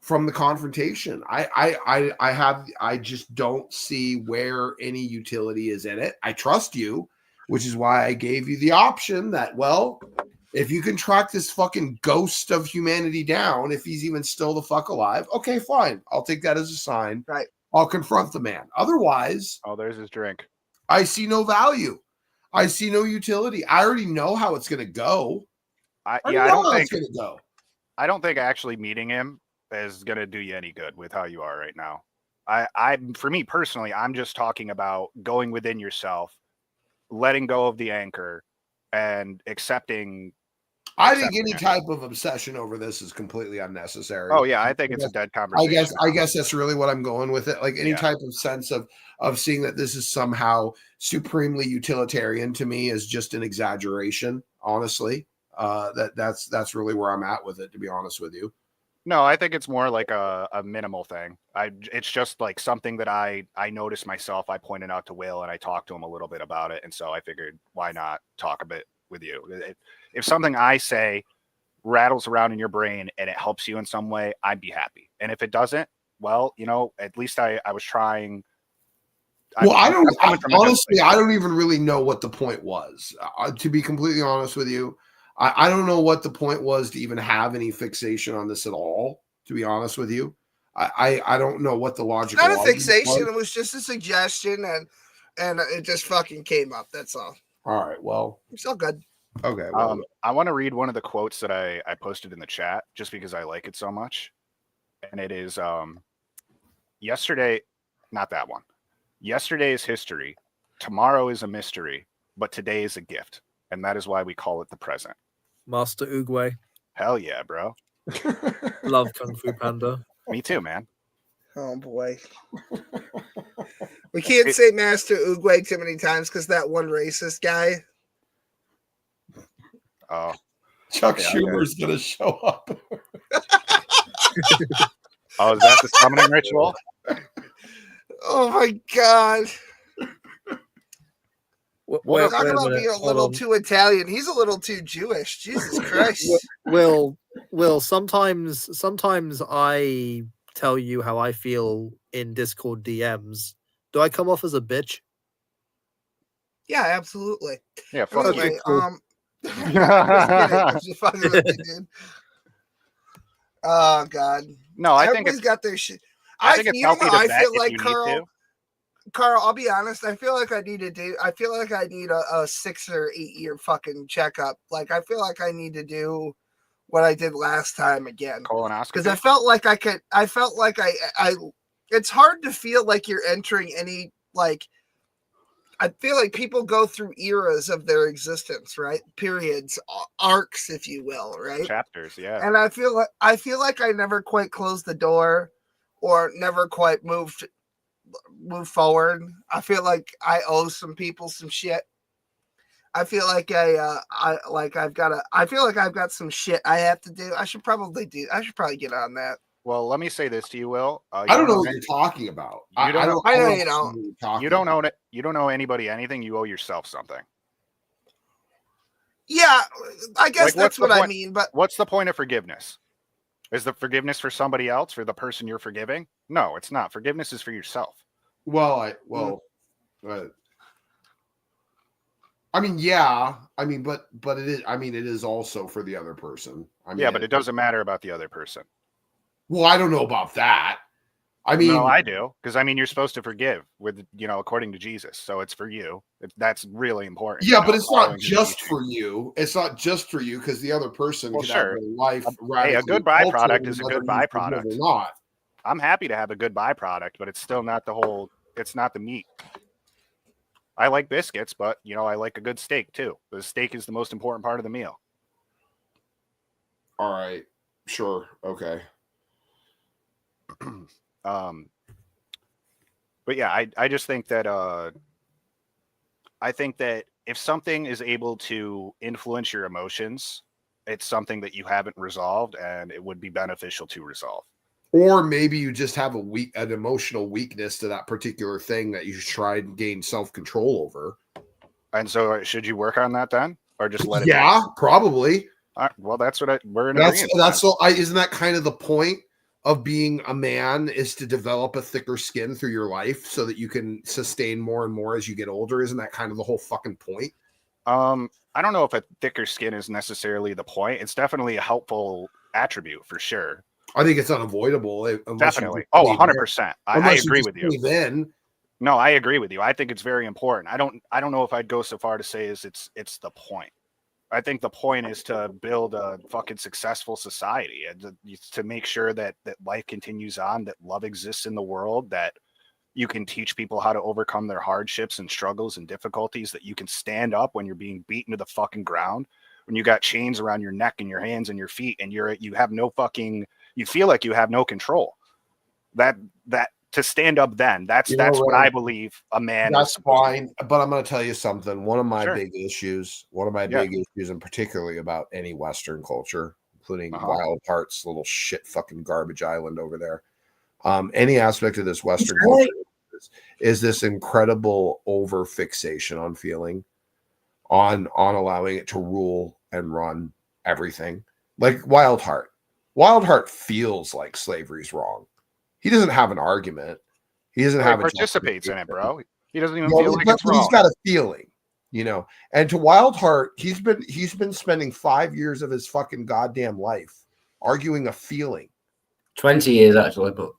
from the confrontation. I just don't see where any utility is in it. I trust you, which is why I gave you the option that, well, if you can track this fucking ghost of humanity down, if he's even still the fuck alive, okay, fine. I'll take that as a sign. Right. I'll confront the man. Otherwise, oh, there's his drink. I see no value. I see no utility. I already know how it's going to go. I don't think actually meeting him is going to do you any good with how you are right now. For me personally, I'm just talking about going within yourself, letting go of the anchor, and accepting. I think any type of obsession over this is completely unnecessary. Oh yeah, I think it's a dead conversation. I guess that's really what I'm going with it. Like any type of sense of seeing that this is somehow supremely utilitarian to me is just an exaggeration. Honestly, that's really where I'm at with it. To be honest with you. No, I think it's more like a minimal thing. It's just like something that I noticed myself. I pointed out to Will and I talked to him a little bit about it. And so I figured, why not talk a bit with you? If something I say rattles around in your brain and it helps you in some way, I'd be happy. And if it doesn't, well, at least I was trying. Well, I don't even really know what the point was. To be completely honest with you, I don't know what the point was to even have any fixation on this at all. To be honest with you, I don't know what the logic. Not a fixation. It was just a suggestion, and it just fucking came up. That's all. All right. Well, it's all good. Okay. Well, I want to read one of the quotes that I posted in the chat just because I like it so much, and it is yesterday. Not that one. Yesterday is history. Tomorrow is a mystery, but today is a gift, and that is why we call it the present. Master Oogway. Hell yeah, bro. Love Kung Fu Panda. Me too, man. Oh boy. We can't say Master Oogway too many times because that one racist guy. Oh. Chuck Schumer's gonna show up. Oh, is that the summoning ritual? Oh my god. Wait, talk about being a little too Italian. He's a little too Jewish. Jesus Christ. Will, sometimes I tell you how I feel in Discord DMs. Do I come off as a bitch? Yeah, absolutely. Yeah, fuck anyway, you. Cool. Just fucking with me, dude. Oh god. No, I think everybody's got their shit. I think it's healthy to I vet feel if like you Carl. need to. Carl, I'll be honest. I feel like I need a 6 or 8 year fucking checkup. Like I feel like I need to do what I did last time again. Colonoscopy. Because I felt like I it's hard to feel like you're entering any like. I feel like people go through eras of their existence, right? Periods, arcs, if you will, right? Chapters, yeah. And I feel like I never quite closed the door, or never quite moved forward. I feel like I owe some people some shit. I feel like I feel like I've got some shit I have to do. I should probably get on that. Well, let me say this to you, Will. I don't know what you're talking about. You don't know. I know you don't. You don't owe it. You don't owe anybody anything. You owe yourself something. Yeah, I guess Like, that's what point, I mean. But what's the point of forgiveness? Is the forgiveness for somebody else, for the person you're forgiving? No, it's not. Forgiveness is for yourself. I mean, yeah. I mean, but it is. I mean, it is also for the other person. I mean, Yeah, but it doesn't matter about the other person. Well, I don't know about that. I mean, No, I do, because I mean, you're supposed to forgive with, according to Jesus. So it's for you. That's really important. yeah, but it's not just for you. It's not just for you because the other person could have their life. Hey, a good byproduct is a good Or byproduct. not. I'm happy to have a good byproduct, but it's still not the whole. It's not the meat. I like biscuits, but I like a good steak too. The steak is the most important part of the meal. All right, sure, okay. But yeah, I just think that I think that if something is able to influence your emotions, it's something that you haven't resolved, and it would be beneficial to resolve. Or maybe you just have an emotional weakness to that particular thing that you should try and gain self-control over. And so, should you work on that then, or just let it? Yeah, probably. Well, that's what we're in. That's so. Isn't that kind of the point of being a man, is to develop a thicker skin through your life so that you can sustain more and more as you get older? Isn't that kind of the whole fucking point? I don't know if a thicker skin is necessarily the point. It's definitely a helpful attribute for sure. I think it's unavoidable. Definitely. Oh, 100%. I agree with you. Then. No, I agree with you. I think it's very important. I don't know if I'd go so far to say it's the point. I think the point is to build a fucking successful society and to make sure that life continues on, that love exists in the world, that you can teach people how to overcome their hardships and struggles and difficulties, that you can stand up when you're being beaten to the fucking ground, when you got chains around your neck and your hands and your feet, and you have no fucking, you feel like you have no control. That to stand up then, that's what I believe a man. That's fine, but I'm going to tell you something. One of my big issues, and particularly about any Western culture, including Wild Heart's little shit fucking garbage island over there, any aspect of this Western culture is this incredible over fixation on feeling, on allowing it to rule and run everything. Like Wild Heart. Wild Heart feels like slavery's wrong. He doesn't have an argument. He doesn't have. He participates in it, bro. He doesn't even feel like it's wrong. He's got a feeling, And to Wild Heart, he's been spending 5 years of his fucking goddamn life arguing a feeling. 20 years actually, but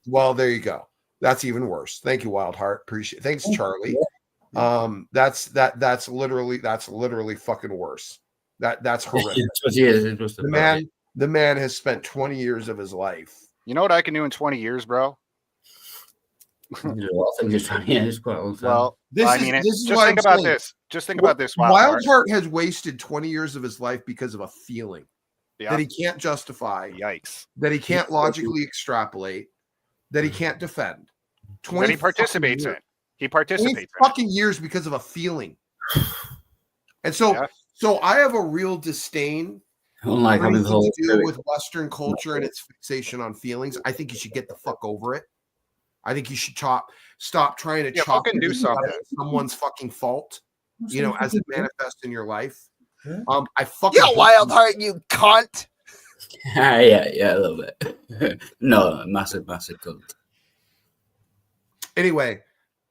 well, there you go. That's even worse. Thank you, Wild Heart. Appreciate it. Thanks, Charlie. That's literally fucking worse. That's horrific. 20 years. The man has spent 20 years of his life. You know what I can do in 20 years, bro? I think it's 20 years, quite a long time. Well, just think about this. Just think about this. Wild Heart has wasted 20 years of his life because of a feeling that he can't justify. Yikes. That he can't logically extrapolate. That he can't defend. 20 that he participates in. He participates in fucking years because of a feeling. And so I have a real disdain. Unlike having the whole to do with Western culture and its fixation on feelings. I think you should get the fuck over it. I think you should stop trying to chop do something. Someone's fucking fault, as it manifests in your life. Wild Heart, you cunt. yeah, a little bit. No, massive cunt. Anyway,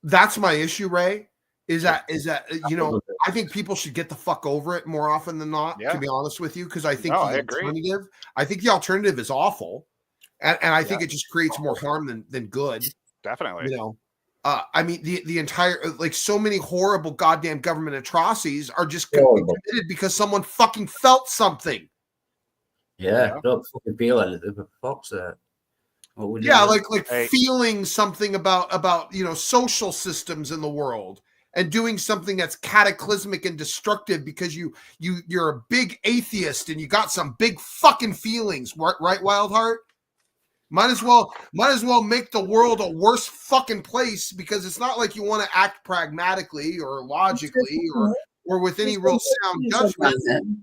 that's my issue, Ray. Is that I think people should get the fuck over it more often than not, to be honest with you, because I think the alternative is awful. And I think it just creates more harm than good. Definitely. I mean, the entire, so many horrible goddamn government atrocities are just committed because someone fucking felt something. Yeah, don't fucking feel anything, but fuck's that. Feeling something about social systems in the world. And doing something that's cataclysmic and destructive because you're a big atheist and you got some big fucking feelings, right, Wild Heart? Might as well make the world a worse fucking place, because it's not like you want to act pragmatically or logically or with any real sound judgment.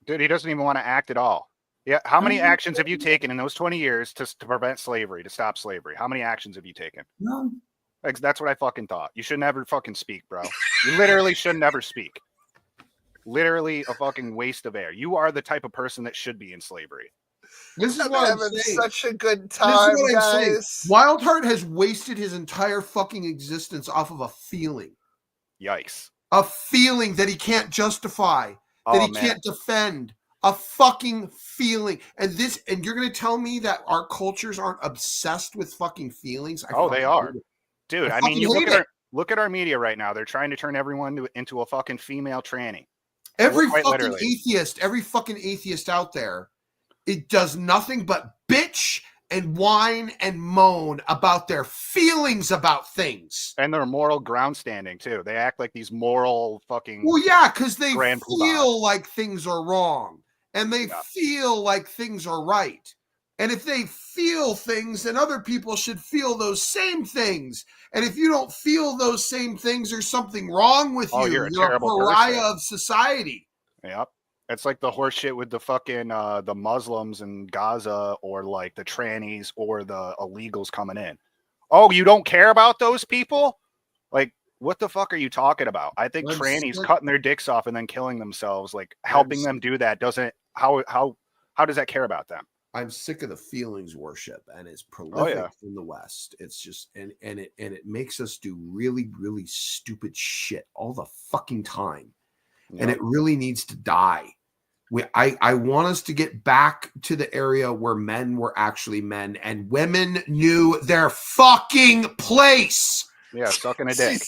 Dude, he doesn't even want to act at all. Yeah, how many actions have you taken in those 20 years to prevent slavery, to stop slavery? How many actions have you taken? No. That's what I fucking thought. You should never fucking speak, bro. You literally should never speak. Literally a fucking waste of air. You are the type of person that should be in slavery. This is I'm what I'm having saying. such a good This is time, what I'm saying. guys. Wildheart has wasted his entire fucking existence off of a feeling. Yikes. A feeling that he can't justify, that he man. can't defend. A fucking feeling. And you're gonna tell me that our cultures aren't obsessed with fucking feelings? They are. Dude, I mean, you look at our media right now. They're trying to turn everyone into a fucking female tranny. Every Quite fucking literally. atheist out there, it does nothing but bitch and whine and moan about their feelings about things. And their moral ground standing, too. They act like these moral fucking... Well, yeah, because they grand feel like things are wrong. And they feel like things are right. And if they feel things, then other people should feel those same things. And if you don't feel those same things, there's something wrong with you. You're a You're terrible pariah person. of society. Yep. It's like the horse shit with the fucking the Muslims in Gaza, or like the trannies or the illegals coming in. Oh, you don't care about those people? Like, what the fuck are you talking about? I think trannies cutting their dicks off and then killing themselves, like helping them do that, doesn't how does that care about them? I'm sick of the feelings worship, and it's prolific in the West. It's just and it makes us do really, really stupid shit all the fucking time. And it really needs to die. I want us to get back to the area where men were actually men and women knew their fucking place. Yeah, sucking a dick.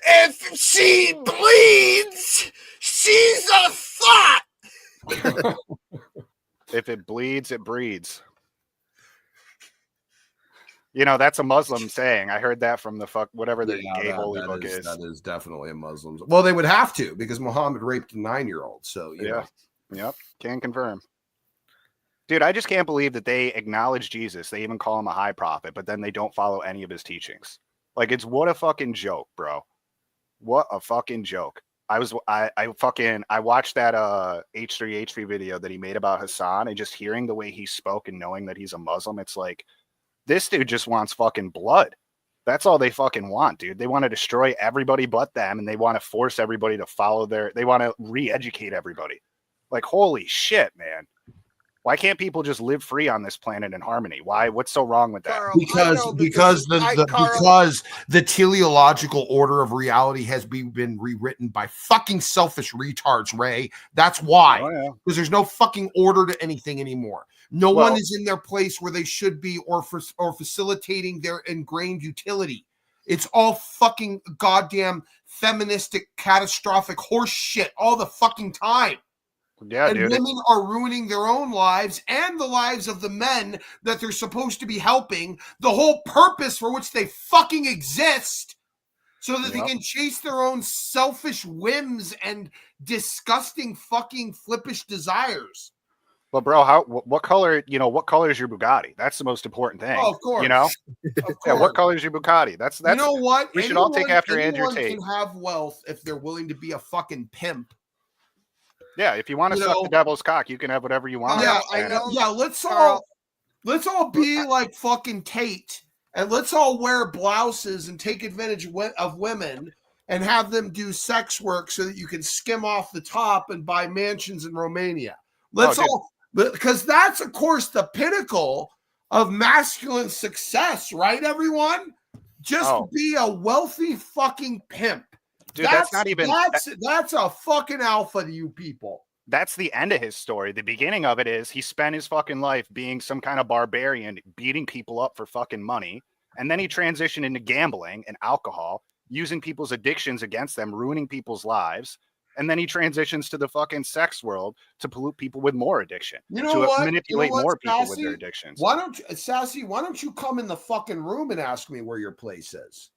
If she bleeds, she's a thought. If it bleeds, it breeds. You know, that's a Muslim saying. I heard that from the whatever the gay holy book is. That is definitely a Muslim. Well, they would have to, because Muhammad raped a 9-year-old. So you know. Yep, can confirm. Dude, I just can't believe that they acknowledge Jesus. They even call him a high prophet, but then they don't follow any of his teachings. Like, it's what a fucking joke, bro. What a fucking joke. I watched that H3H3 video that he made about Hassan, and just hearing the way he spoke and knowing that he's a Muslim, it's like, this dude just wants fucking blood. That's all they fucking want, dude. They want to destroy everybody but them, and they want to force everybody to follow they want to re-educate everybody. Like, holy shit, man. Why can't people just live free on this planet in harmony? Why? What's so wrong with that? Carl, Because the teleological order of reality has been rewritten by fucking selfish retards, Ray. That's why. Because there's no fucking order to anything anymore. No one is in their place where they should be, or facilitating their ingrained utility. It's all fucking goddamn feministic, catastrophic horse shit all the fucking time. Yeah, and dude, women are ruining their own lives and the lives of the men that they're supposed to be helping. The whole purpose for which they fucking exist, so that they can chase their own selfish whims and disgusting fucking flippish desires. But bro, what color? You know, what color is your Bugatti? That's the most important thing. Oh, of course. You know, yeah. What color is your Bugatti? That's you know what? We should all take after Andrew Tate. Anyone can have wealth if they're willing to be a fucking pimp. Yeah, if you want to suck the devil's cock, you can have whatever you want. Yeah, I know. Yeah, let's all be like fucking Tate, and let's all wear blouses and take advantage of women and have them do sex work so that you can skim off the top and buy mansions in Romania. Because that's, of course, the pinnacle of masculine success, right, everyone? Just be a wealthy fucking pimp. Dude, that's not even... That's a fucking alpha to you people. That's the end of his story. The beginning of it is he spent his fucking life being some kind of barbarian, beating people up for fucking money. And then he transitioned into gambling and alcohol, using people's addictions against them, ruining people's lives. And then he transitions to the fucking sex world to pollute people with more addiction. Manipulate more people with their addictions. Why don't you come in the fucking room and ask me where your place is?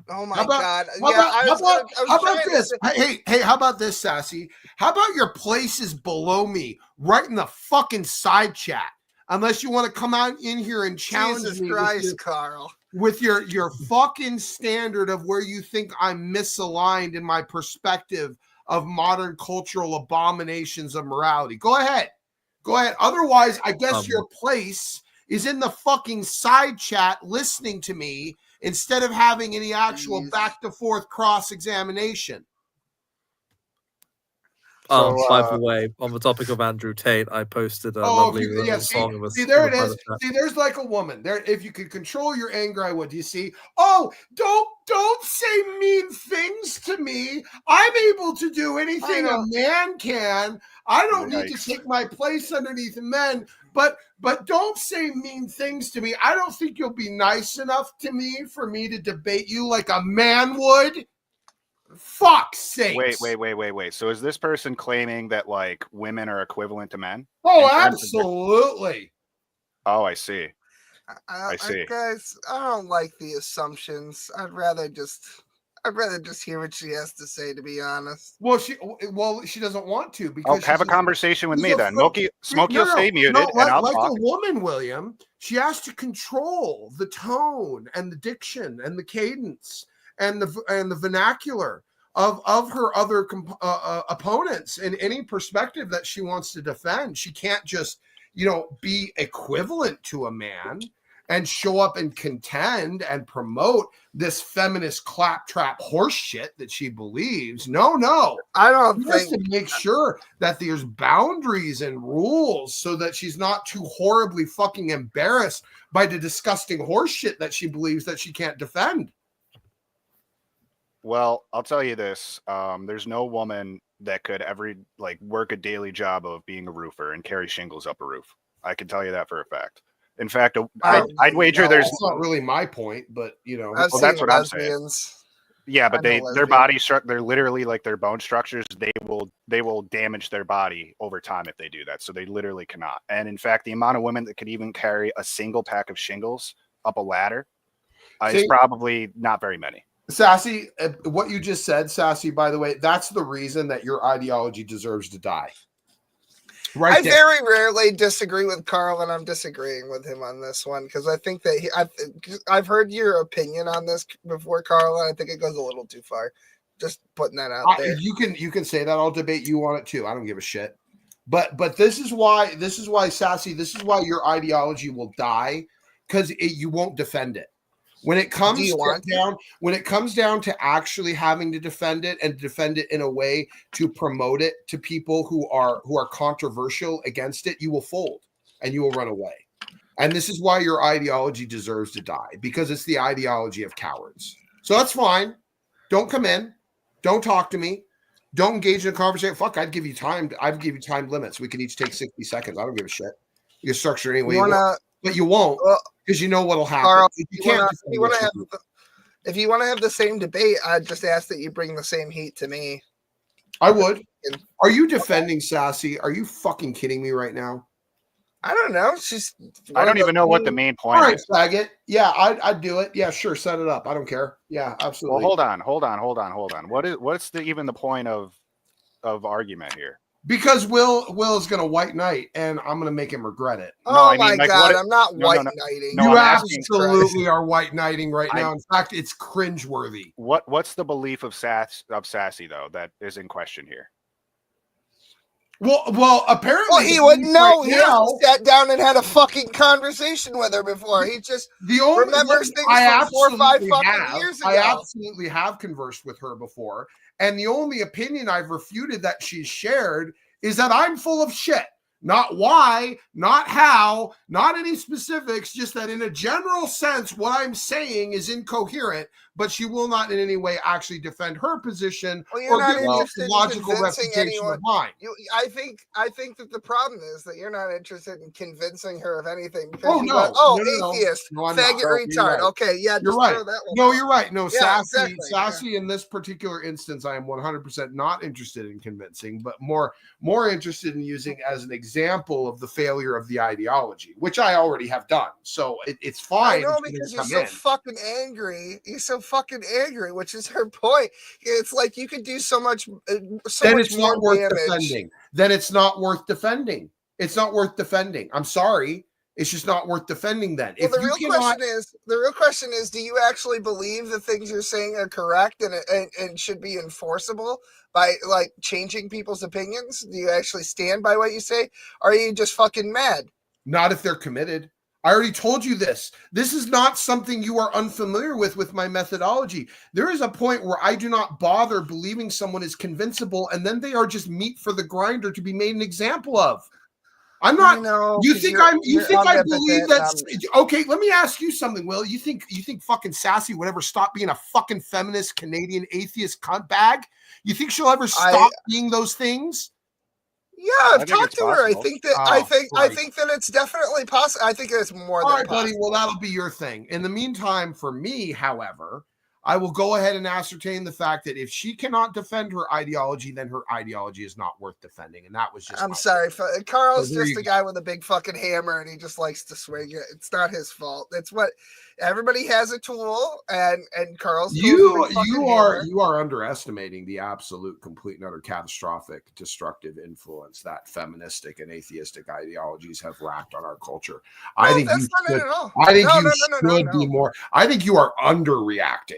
Oh my God! How about this? Hey, how about this, Sassy? How about your place is below me, right in the fucking side chat? Unless you want to come out in here and challenge Jesus me, Christ, Carl, with your fucking standard of where you think I'm misaligned in my perspective of modern cultural abominations of morality. Go ahead. Go ahead. Otherwise, I guess your place is in the fucking side chat listening to me instead of having any actual back to forth cross examination. By the way, on the topic of Andrew Tate, I posted a lovely song of a see, there it is. See, there's like a woman there. If you could control your anger, I would. Do you see? Oh, don't say mean things to me. I'm able to do anything a man can. I don't need to take my place underneath men. But don't say mean things to me. I don't think you'll be nice enough to me for me to debate you like a man would. Fuck's sake. Wait. So is this person claiming that like women are equivalent to men? Oh, absolutely. Oh, I see. I see. Guys, I don't like the assumptions. I'd rather just hear what she has to say, to be honest. Well, she doesn't want to because have a conversation with me then. Smokey will stay muted and I'll like talk. a woman, William, she has to control the tone and the diction and the cadence and the vernacular of her other opponents in any perspective that she wants to defend. She can't just, be equivalent to a man and show up and contend and promote this feminist claptrap horse shit that she believes. No. I don't think to make sure that there's boundaries and rules so that she's not too horribly fucking embarrassed by the disgusting horse shit that she believes that she can't defend. Well, I'll tell you this. There's no woman that could ever work a daily job of being a roofer and carry shingles up a roof. I can tell you that for a fact. In fact, I'd wager there's. That's not really my point, but that's what I'm saying. Yeah, but their body structure, they're literally their bone structures. They will damage their body over time if they do that. So they literally cannot. And in fact, the amount of women that could even carry a single pack of shingles up a ladder is probably not very many. Sassy, what you just said, Sassy, by the way, that's the reason that your ideology deserves to die. Right. I very rarely disagree with Carl, and I'm disagreeing with him on this one because I think that I've heard your opinion on this before, Carl, and I think it goes a little too far. Just putting that out there. You can say that. I'll debate you on it too. I don't give a shit. But this is why Sassy, this is why your ideology will die, because you won't defend it. When it comes down to actually having to defend it and defend it in a way to promote it to people who are controversial against it, you will fold and you will run away. And this is why your ideology deserves to die, because it's the ideology of cowards. So that's fine. Don't come in. Don't talk to me. Don't engage in a conversation. Fuck, I'd give you time. I'd give you time limits. We can each take 60 seconds. I don't give a shit. You can structure it any way you want. But you won't, because you know what'll happen. Carl, if you want to have the same debate, I'd just ask that you bring the same heat to me. I would. Are you defending Sassy? Are you fucking kidding me right now? I don't know. I don't even know what the main point is. All right, faggot. Yeah, I'd do it. Yeah, sure. Set it up. I don't care. Yeah, absolutely. Well, hold on. What's even the point of argument here? Because Will is going to white knight, and I'm going to make him regret it. Oh my God, I'm not white knighting. You absolutely are white knighting right now. In fact, it's cringeworthy. What's the belief of Sassy though that is in question here? Well, apparently he wouldn't know. He hasn't sat down and had a fucking conversation with her before. He just remembers things from 4 or 5 fucking years ago. I absolutely have conversed with her before. And the only opinion I've refuted that she's shared is that I'm full of shit. Not why, not how, not any specifics, just that in a general sense, what I'm saying is incoherent, but she will not in any way actually defend her position or give a logical refutation of mine. I think that the problem is that you're not interested in convincing her of anything. Because atheist, faggot, retard. Right. Okay, yeah, you're right. Throw that one no, out. You're right. No, yeah, Sassy in this particular instance, I am 100% not interested in convincing, but more interested in using as an example of the failure of the ideology, which I already have done. So it's fine. I know, because you're so fucking angry. You're so fucking angry, which is her point. It's like you could do so much more worth damage. Defending. Then it's not worth defending. It's not worth defending. I'm sorry. It's just not worth defending then. Well, If you cannot, the real question is, do you actually believe the things you're saying are correct and should be enforceable by like changing people's opinions? Do you actually stand by what you say? Or are you just fucking mad? not if they're committed. I already told you this. This is not something you are unfamiliar with my methodology. There is a point where I do not bother believing someone is convincible, and then they are just meat for the grinder to be made an example of. I'm not. I know, you 'cause think you're- I'm? You you're think I omnipotent, believe that? Okay, let me ask you something, Will. You think fucking Sassy would ever stop being a fucking feminist Canadian atheist cunt bag? You think she'll ever stop being those things? Yeah, I I've think talked it's to her. I possible. think that Oh, I Christ. think that it's definitely possible. I think it's more All than right, buddy. possible. Well, that'll be your thing. In the meantime, for me, however, I will go ahead and ascertain the fact that if she cannot defend her ideology, then her ideology is not worth defending. And that was just. I'm sorry. Carl's So there just you a guy with a big fucking hammer, and he just likes to swing it. It's not his fault. It's what everybody has a tool, and Carl's tool is a big fucking hammer. You are underestimating the absolute, complete, and utter catastrophic, destructive influence that feministic and atheistic ideologies have racked on our culture. I No, think that's you not it should, at all. I think No, you no, no, no, should be more. I think you are underreacting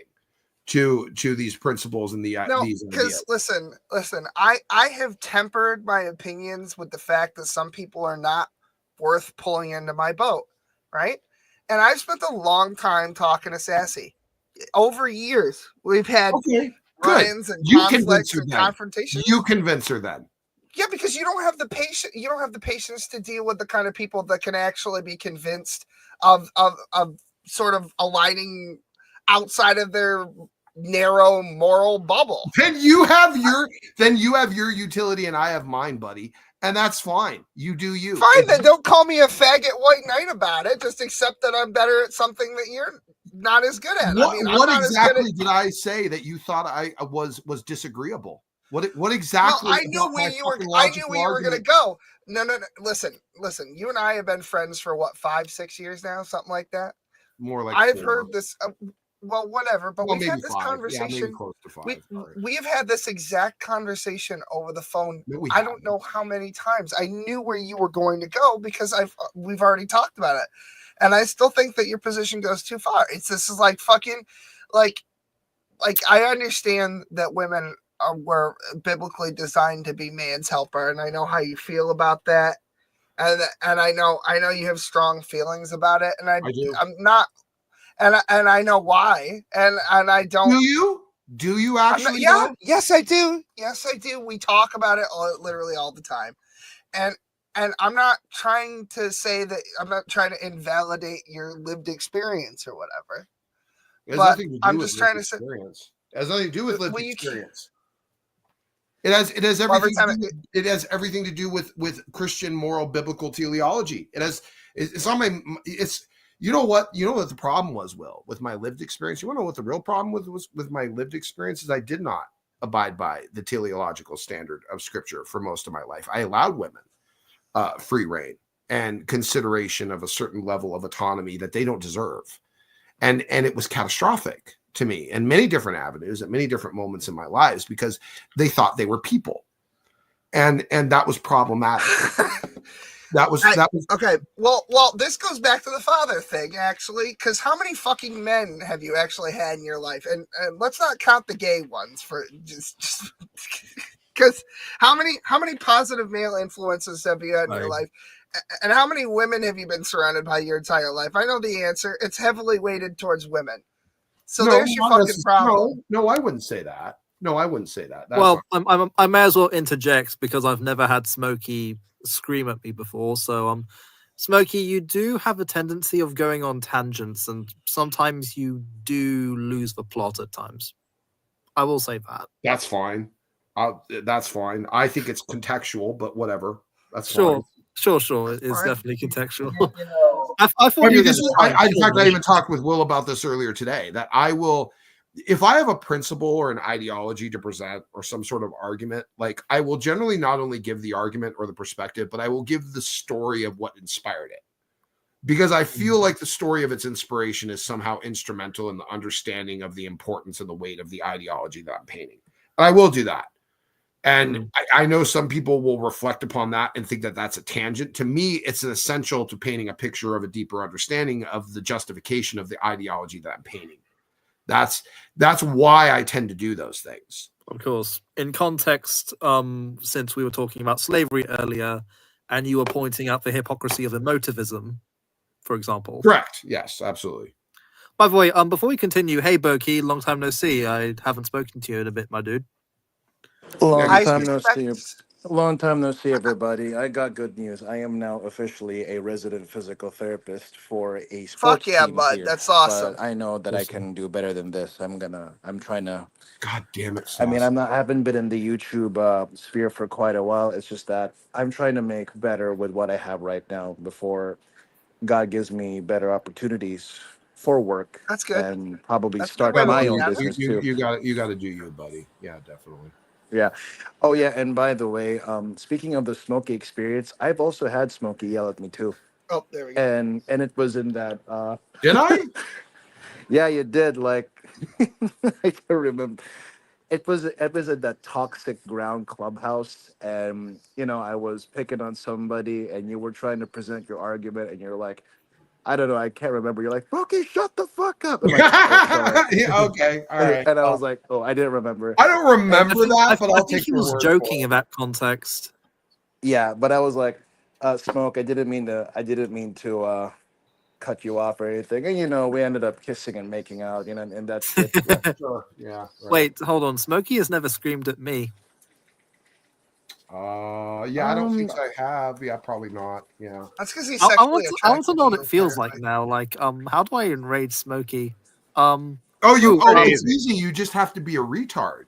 to these principles and No, these because ideas. listen. I have tempered my opinions with the fact that some people are not worth pulling into my boat, right? And I've spent a long time talking to Sassy. Over years, we've had Good. run-ins and You convince conflicts her and then. confrontations. You convince her then. Yeah, because you don't have the patience. You don't have the patience to deal with the kind of people that can actually be convinced of sort of aligning outside of their narrow moral bubble. Then you have your utility and I have mine, buddy. And that's fine. You do you. Fine, then don't call me a faggot white knight about it. Just accept that I'm better at something that you're not as good at. What, I mean, what I'm not exactly as good did I say that you thought I was disagreeable? What exactly? Well, I knew about my where you were. fucking I knew logical where you were going to argument- go. No. Listen. You and I have been friends for what 5-6 years now, something like that. More like I've 4. heard this. Well, whatever. But Well, we've had maybe this 5. Yeah, conversation. maybe close to 5. We have had this exact conversation over the phone. No, we I don't know how many times. I knew where you were going to go because we've already talked about it, and I still think that your position goes too far. This is like fucking like I understand that women were biblically designed to be man's helper, and I know how you feel about that, and I know you have strong feelings about it, and I do. I'm not. And I know why, and I don't. Do you actually? Yeah, know? yes, I do. Yes, I do. We talk about it literally all the time, and I'm not trying to say that I'm not trying to invalidate your lived experience or whatever. It has But nothing to do I'm with just trying to lived say. experience. It has nothing to do with lived Well, you can't- experience. It has Well, every everything. time It has everything to do with Christian moral biblical teleology. It's on my. It's. You know what the problem was, Will, with my lived experience? You want to know what the real problem was with my lived experience is I did not abide by the teleological standard of Scripture for most of my life. I allowed women free reign and consideration of a certain level of autonomy that they don't deserve. And it was catastrophic to me in many different avenues at many different moments in my lives because they thought they were people. And that was problematic. That was okay. Well, this goes back to the father thing, actually, because how many fucking men have you actually had in your life? And let's not count the gay ones for just because how many positive male influences have you had in your life? And how many women have you been surrounded by your entire life? I know the answer. It's heavily weighted towards women. So there's your fucking problem. No, I wouldn't say that. No, I wouldn't say that. That's Well, I may as well interject because I've never had Smokey scream at me before. So, Smokey, you do have a tendency of going on tangents, and sometimes you do lose the plot at times. I will say that. That's fine. That's fine. I think it's contextual, but whatever. That's Sure. fine. Sure. It's Fine. definitely contextual. I thought you were this is, gonna- in fact, I even talked with Will about this earlier today, that I will, if I have a principle or an ideology to present or some sort of argument, like I will generally not only give the argument or the perspective, but I will give the story of what inspired it. Because I feel like the story of its inspiration is somehow instrumental in the understanding of the importance and the weight of the ideology that I'm painting. And I will do that. And I know some people will reflect upon that and think that that's a tangent. To me, it's an essential to painting a picture of a deeper understanding of the justification of the ideology that I'm painting. That's why I tend to do those things. Of course. In context, since we were talking about slavery earlier, and you were pointing out the hypocrisy of emotivism, for example. Correct. Yes, absolutely. By the way, before we continue, hey Berkey, long time no see. I haven't spoken to you in a bit, my dude. Long I time no suspect- see. Long time no see, everybody. I got good news. I am now officially a resident physical therapist for a sports Fuck yeah, team bud. here. That's awesome. But I know that I can do better than this. I'm trying to. God damn it. I mean, I haven't been in the YouTube sphere for quite a while. It's just that I'm trying to make better with what I have right now before God gives me better opportunities for work. That's good. And probably That's start good. my You own got it. business too. You got to do you, buddy. Yeah, definitely. Yeah. Oh, yeah. And by the way, speaking of the Smokey experience, I've also had Smokey yell at me too. Oh, there we go. And it was in that. Did I? Yeah, you did. Like, I can remember. It was in that toxic ground clubhouse, and I was picking on somebody, and you were trying to present your argument, and you're like, I don't know, I can't remember. You're like, Smokey, shut the fuck up. I'm like, "Oh, sorry." Yeah, okay, all right. And I was like, oh, I didn't remember. I don't remember that, but I I'll think take he your was word joking for in that context. Yeah, but I was like, Smoke, I didn't mean to cut you off or anything. And we ended up kissing and making out, and that's it. it. Sure. Yeah. Right. Wait, hold on. Smokey has never screamed at me. Yeah, I don't think I have. Yeah, probably not. Yeah. That's because he's I sexually want to know what attracted it feels apparently. like now. Like, how do I enrage Smokey? Oh, it's easy. You just have to be a retard.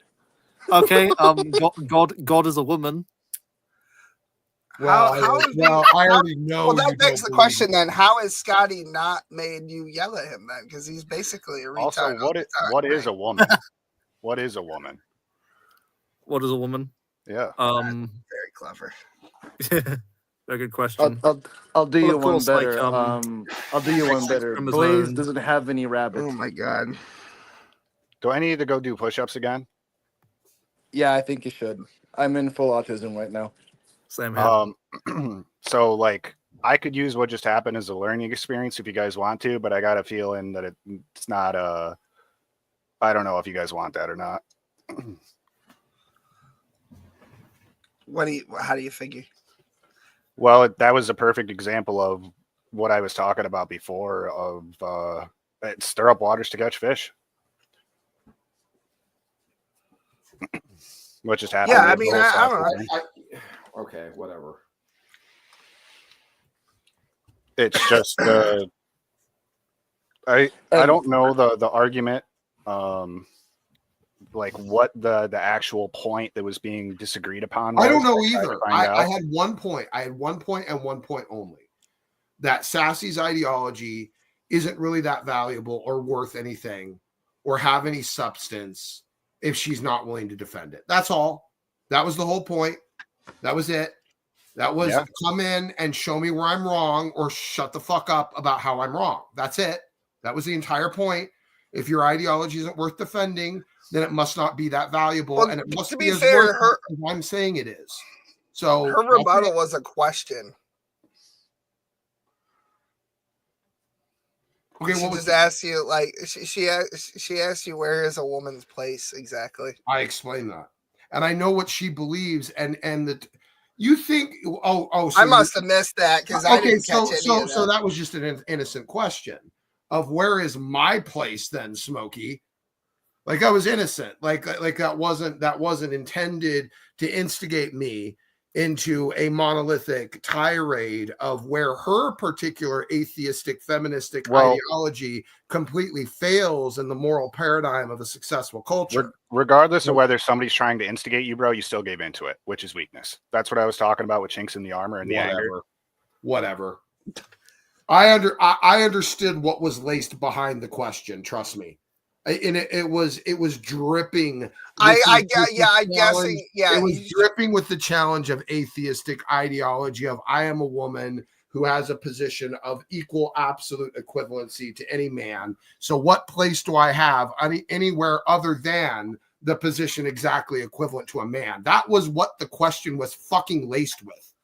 Okay. God is a woman. Well, How is I already know. Well, you that begs don't the believe question then: how has Scotty not made you yell at him then? Because he's basically a retard. Also, all the time, what is right? a woman? What is a woman? What is a woman? Yeah. Very clever. Very good question. I'll do Well, you of one course, like, better. I'll do you one better. chromosome. Blaze doesn't have any rabbits. Oh my god. Do I need to go do push-ups again? Yeah, I think you should. I'm in full autism right now. Same here. So like I could use what just happened as a learning experience if you guys want to, but I got a feeling that it's not I don't know if you guys want that or not. How do you figure? Well, that was a perfect example of what I was talking about before of stir up waters to catch fish. What just happened? Yeah, I mean, I don't know. Okay, whatever. It's just I don't know the argument, like what the actual point that was being disagreed upon was. I don't know tried to either. find I out. had 1 point. I had 1 point and 1 point only. That Sassy's ideology isn't really that valuable or worth anything or have any substance if she's not willing to defend it. That's all. That was the whole point. That was it. That was come in and show me where I'm wrong or shut the fuck up about how I'm wrong. That's it. That was the entire point. If your ideology isn't worth defending, then it must not be that valuable, Well, and it must to be be as fair, worth as I'm saying it is. So Her rebuttal was a question. Okay, She what was just asked you like she asked you where is a woman's place exactly. I explained that, and I know what she believes, and that you think so I must have missed that because I didn't catch any of that. So that was just an innocent question of where is my place then, Smokey? Like I was innocent, like that wasn't intended to instigate me into a monolithic tirade of where her particular atheistic feministic ideology completely fails in the moral paradigm of a successful culture. Regardless of whether somebody's trying to instigate you, bro, you still gave into it, which is weakness. That's what I was talking about with chinks in the armor and the anger. Whatever. I understood what was laced behind the question. Trust me, and it was dripping. I'm guessing. Yeah, it was dripping with the challenge of atheistic ideology of I am a woman who has a position of equal absolute equivalency to any man. So what place do I have anywhere other than the position exactly equivalent to a man. That was what the question was fucking laced with.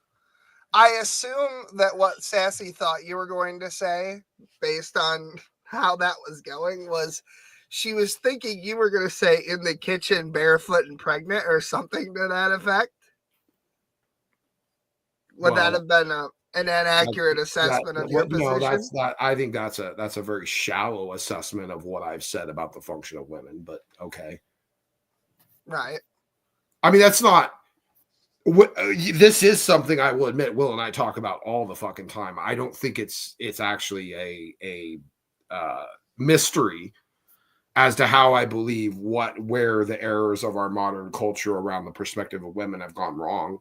I assume that what Sassy thought you were going to say, based on how that was going, was she was thinking you were going to say in the kitchen, barefoot and pregnant, or something to that effect. Would that have been an inaccurate assessment of your position? No, that's not. I think that's a very shallow assessment of what I've said about the function of women. But okay, right. I mean, that's not. This is something I will admit Will and I talk about all the fucking time. I don't think it's actually a mystery as to how I believe where the errors of our modern culture around the perspective of women have gone wrong.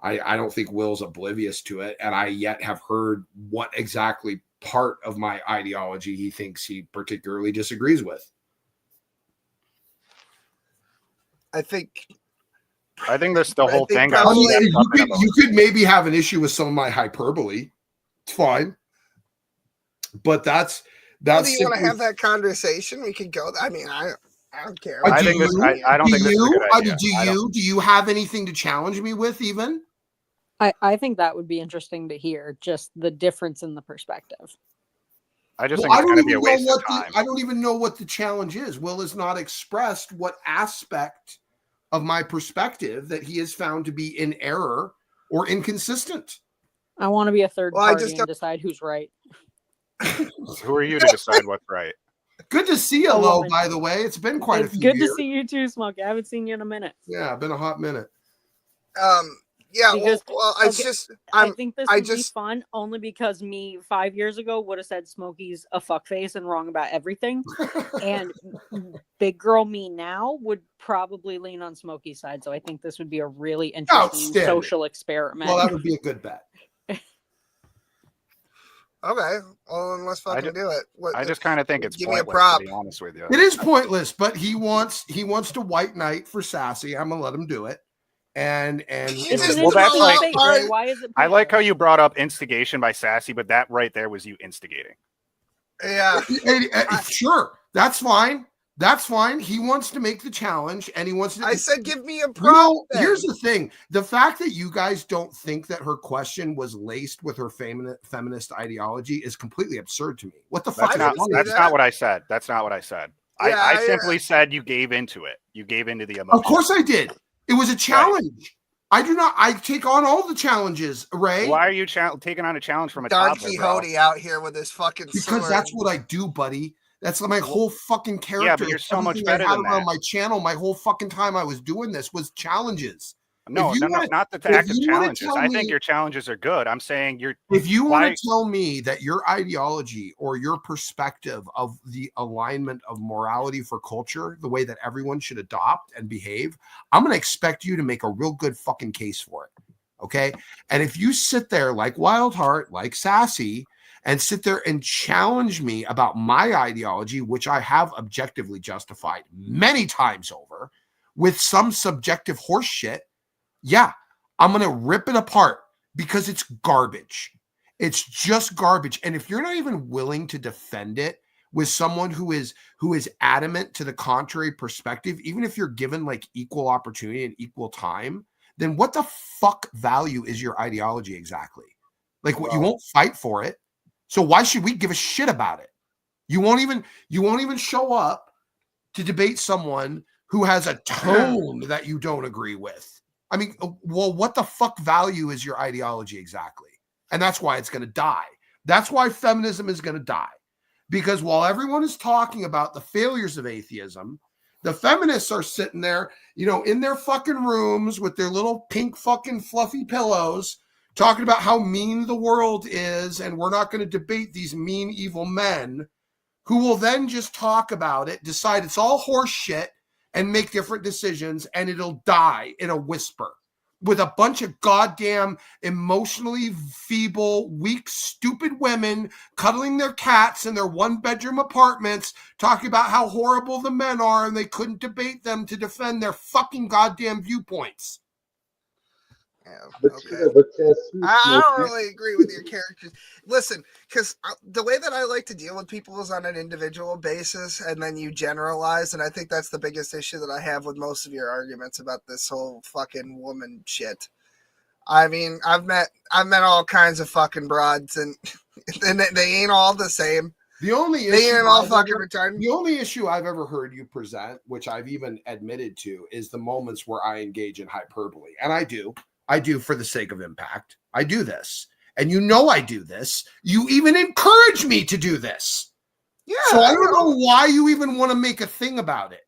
I don't think Will's oblivious to it, and I yet have heard what exactly part of my ideology he thinks he particularly disagrees with. I think that's the whole thing. You could maybe have an issue with some of my hyperbole. It's fine, but that's. Well, do you want to have that conversation? We could go. I mean, I don't care. I don't think this is a good idea. Do you have anything to challenge me with, even? I think that would be interesting to hear, just the difference in the perspective. I just think it's going to be a waste of time. I don't even know what the challenge is. Will has not expressed what aspect of my perspective that he has found to be in error or inconsistent. I want to be a third party and decide who's right. Who are you to decide what's right? Good to see you, Lo, by the way. It's been quite a few years. Good to see you too, Smokey. I haven't seen you in a minute. Yeah, been a hot minute. Yeah, because, I think this would be fun only because me 5 years ago would have said Smokey's a fuckface and wrong about everything. And big girl me now would probably lean on Smokey's side. So I think this would be a really interesting social experiment. Well, that would be a good bet. Okay, well, then let's fucking do it. I just kind of think it's pointless, me a prop. to be honest with you. It is pointless, but he wants to white knight for Sassy. I'm gonna let him do it. And well, that's like, why is it? I like how you brought up instigation by Sassy, but that right there was you instigating. Yeah, sure, that's fine. That's fine. He wants to make the challenge, and he wants to. I said, give me a prop. Here's the thing: the fact that you guys don't think that her question was laced with her feminist ideology is completely absurd to me. What the fuck? That's not what I said. That's not what I said. I simply said you gave into it. You gave into the emotion. Of course, I did. It was a challenge. Right. I take on all the challenges, Ray. Why are you taking on a challenge from a Don toddler, Quixote out here with his fucking because sword. That's what I do, buddy. That's my whole fucking character. Yeah, but you're so much better than that. On my channel, my whole fucking time I was doing this was challenges. No, not the active challenges. I think your challenges are good. I'm saying If you want to tell me that your ideology or your perspective of the alignment of morality for culture, the way that everyone should adopt and behave, I'm going to expect you to make a real good fucking case for it. Okay? And if you sit there like Wildheart, like Sassy, and sit there and challenge me about my ideology, which I have objectively justified many times over, with some subjective horse shit, yeah, I'm going to rip it apart because it's garbage. It's just garbage. And if you're not even willing to defend it with someone who is adamant to the contrary perspective, even if you're given like equal opportunity and equal time, then what the fuck value is your ideology exactly? Like, what, you won't fight for it. So why should we give a shit about it? You won't even show up to debate someone who has a tone that you don't agree with. I mean, well, what the fuck value is your ideology exactly? And that's why it's going to die. That's why feminism is going to die. Because while everyone is talking about the failures of atheism, the feminists are sitting there, in their fucking rooms with their little pink fucking fluffy pillows, talking about how mean the world is, and we're not going to debate these mean, evil men who will then just talk about it, decide it's all horse shit, and make different decisions, and it'll die in a whisper with a bunch of goddamn emotionally feeble, weak, stupid women cuddling their cats in their one-bedroom apartments, talking about how horrible the men are, and they couldn't debate them to defend their fucking goddamn viewpoints. I don't really agree with your characters. Listen, because the way that I like to deal with people is on an individual basis, and then you generalize, and I think that's the biggest issue that I have with most of your arguments about this whole fucking woman shit. I mean, I've met all kinds of fucking broads, and they ain't all the same. The only they issue ain't all I've fucking ever- retarded. The only issue I've ever heard you present, which I've even admitted to, is the moments where I engage in hyperbole, and I do for the sake of impact. I do this, and you know I do this. You even encourage me to do this. Yeah. So I don't know why you even want to make a thing about it.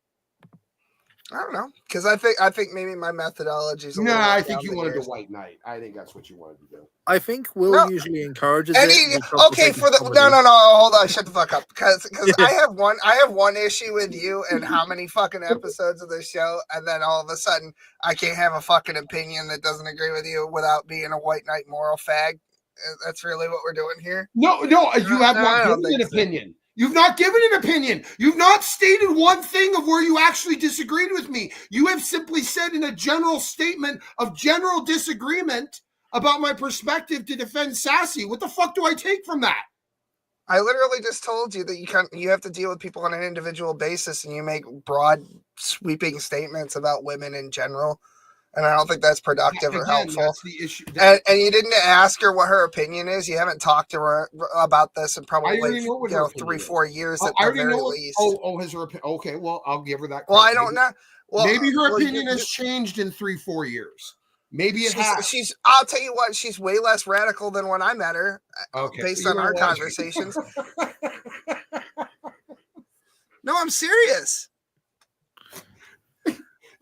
I don't know, because I think maybe my methodology is. No, I think you wanted to white knight. I think that's what you wanted to do. I think Will usually encourages Any, it. okay, for the no, hold on, shut the fuck up, because I have one issue with you and how many fucking episodes of this show, and then all of a sudden I can't have a fucking opinion that doesn't agree with you without being a white knight moral fag. That's really what we're doing here. No, you have not given an opinion. You've not given an opinion. You've not stated one thing of where you actually disagreed with me. You have simply said in a general statement of general disagreement about my perspective to defend Sassy. What the fuck do I take from that? I literally just told you that you have to deal with people on an individual basis, and you make broad, sweeping statements about women in general. And I don't think that's productive or helpful. That's the issue. And you didn't ask her what her opinion is. You haven't talked to her about this in probably 3-4 years at the very least. Has her opinion? Okay, well, I'll give her that. Well, I don't know. Well, maybe her opinion has changed in 3-4 years. Maybe it has. I'll tell you what. She's way less radical than when I met her. Okay, based on our conversations. No, I'm serious.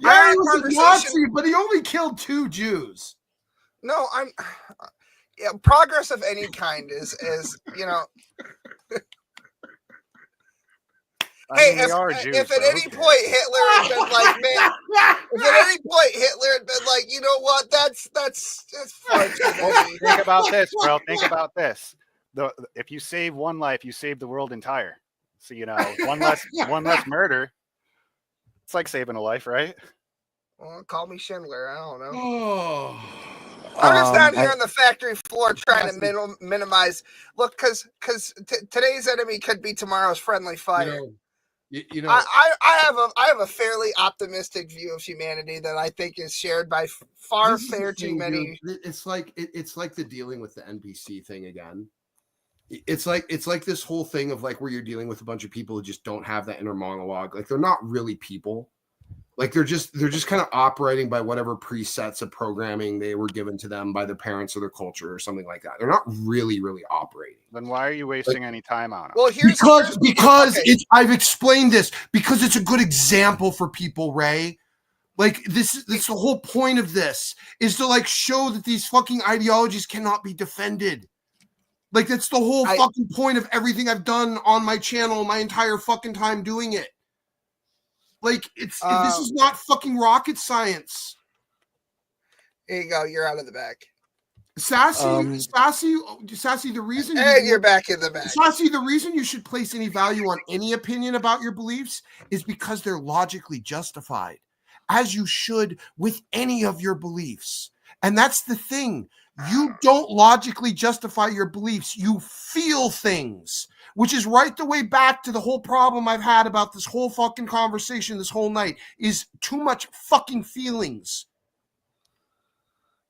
Yeah, he was a Nazi, but he only killed 2 Jews. No, progress of any kind is you know. Hey, if at any point Hitler had been like, man, if at any point Hitler had been like, you know what, that's fun. Think about this, bro. Think about this. If you save one life, you save the world entire. So one less murder. It's like saving a life, right? Well, call me Schindler. I don't know. Oh. I'm just down here on the factory floor trying to minimize. Look, because today's enemy could be tomorrow's friendly fire. I have a fairly optimistic view of humanity that I think is shared by far too many. It's like the dealing with the NPC thing again. It's like this whole thing of like where you're dealing with a bunch of people who just don't have that inner monologue. Like they're not really people. Like they're just kind of operating by whatever presets of programming they were given to them by their parents or their culture or something like that. They're not really operating. Then why are you wasting any time on it? Well, because I've explained this because it's a good example for people, Ray. Like this the whole point of this is to like show that these fucking ideologies cannot be defended. Like that's the whole fucking point of everything I've done on my channel my entire fucking time doing it. Like this is not fucking rocket science. There you go. You're out of the bag. Sassy. The reason you're back in the bag. Sassy, the reason you should place any value on any opinion about your beliefs is because they're logically justified, as you should with any of your beliefs. And that's the thing. You don't logically justify your beliefs. You feel things, which is right the way back to the whole problem I've had about this whole fucking conversation this whole night is too much fucking feelings.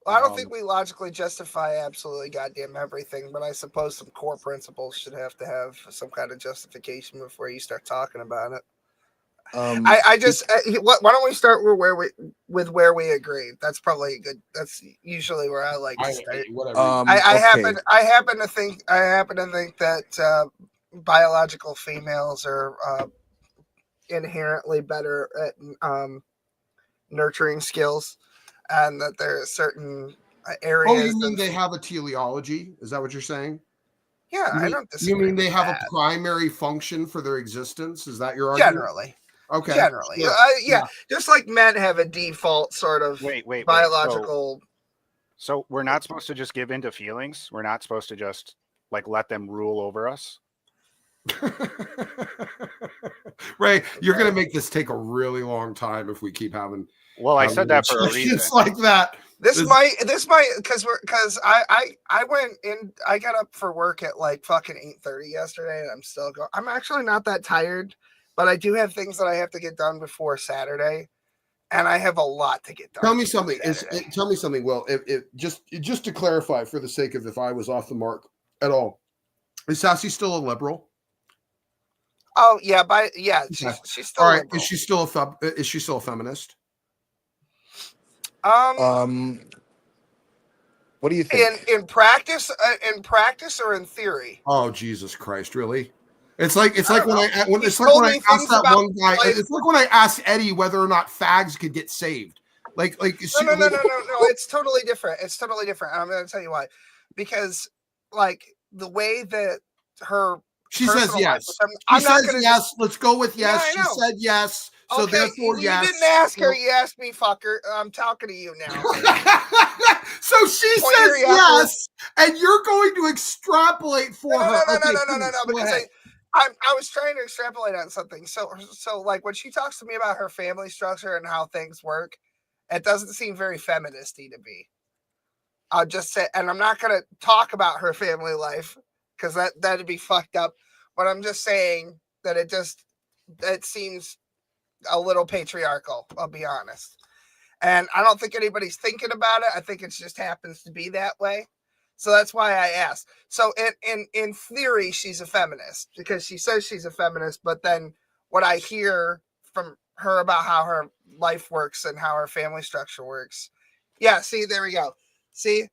Well, I don't think we logically justify absolutely goddamn everything, but I suppose some core principles should have to have some kind of justification before you start talking about it. Why don't we start with where we agree? That's probably good. That's usually where I like to start. I happen to think that biological females are inherently better at nurturing skills, and that there are certain areas. Oh, you mean they have a teleology? Is that what you're saying? Yeah, I don't disagree. You mean they have a primary function for their existence? Is that your argument? Generally. Okay. Generally. Yeah. Just like men have a default sort of biological. So we're not supposed to just give into feelings? We're not supposed to just like let them rule over us? Ray, you're going to make this take a really long time if we keep having. Well, I said that for a reason. It's like that. This might because I went in. I got up for work at like fucking 8:30 yesterday, and I'm still going. I'm actually not that tired, but I do have things that I have to get done before Saturday, and I have a lot to get done. Tell me something. Tell me something. Well, if just to clarify, for the sake of if I was off the mark at all, is Sassy still a liberal? Oh yeah, she's still all right. liberal. Is she still a feminist? What do you think? In practice or in theory? Oh Jesus Christ! Really? It's like when I asked that one guy. It's like when I asked Eddie whether or not fags could get saved. No. It's totally different. It's totally different. I'm going to tell you why. Because like the way that she says yes. She says yes. Let's go with yes. She said yes. So therefore, yes. You didn't ask her. You asked me, fucker. I'm talking to you now. So she says yes, and you're going to extrapolate for her. No. Because I was trying to extrapolate on something. So like when she talks to me about her family structure and how things work, it doesn't seem very feministy to me. I'll just say, and I'm not going to talk about her family life because that'd be fucked up. But I'm just saying that it seems a little patriarchal, I'll be honest. And I don't think anybody's thinking about it. I think it just happens to be that way. So that's why I asked. So in theory, she's a feminist because she says she's a feminist, but then what I hear from her about how her life works and how her family structure works. Yeah, see, there we go. See?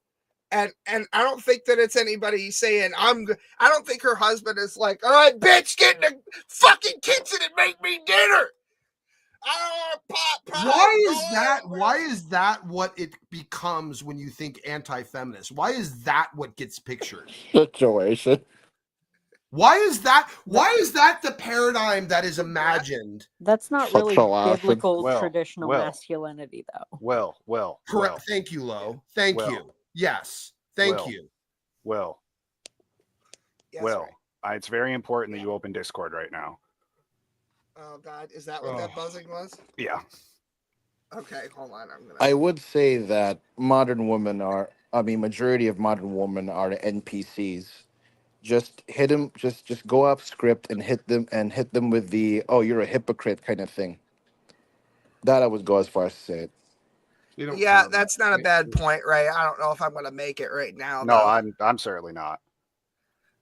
And I don't think that it's anybody saying I don't think her husband is like, all right, bitch, get in the fucking kitchen and make me dinner. I don't want to pop. Why is that what it becomes when you think anti-feminist? Why is that what gets pictured? Situation. Why is that the paradigm that is imagined? That's not really biblical traditional masculinity, though. Well. Correct. Thank you, Lo. Thank you. Yes. Thank you. It's very important that you open Discord right now. Oh God, is that what that buzzing was? Yeah. Okay, hold on. I would say that majority of modern women are the NPCs. Just hit them, just go off script and hit them with the you're a hypocrite kind of thing. That I would go as far as to say it. Yeah, that's not a bad point, right? I don't know if I'm gonna make it right now. No, I'm certainly not.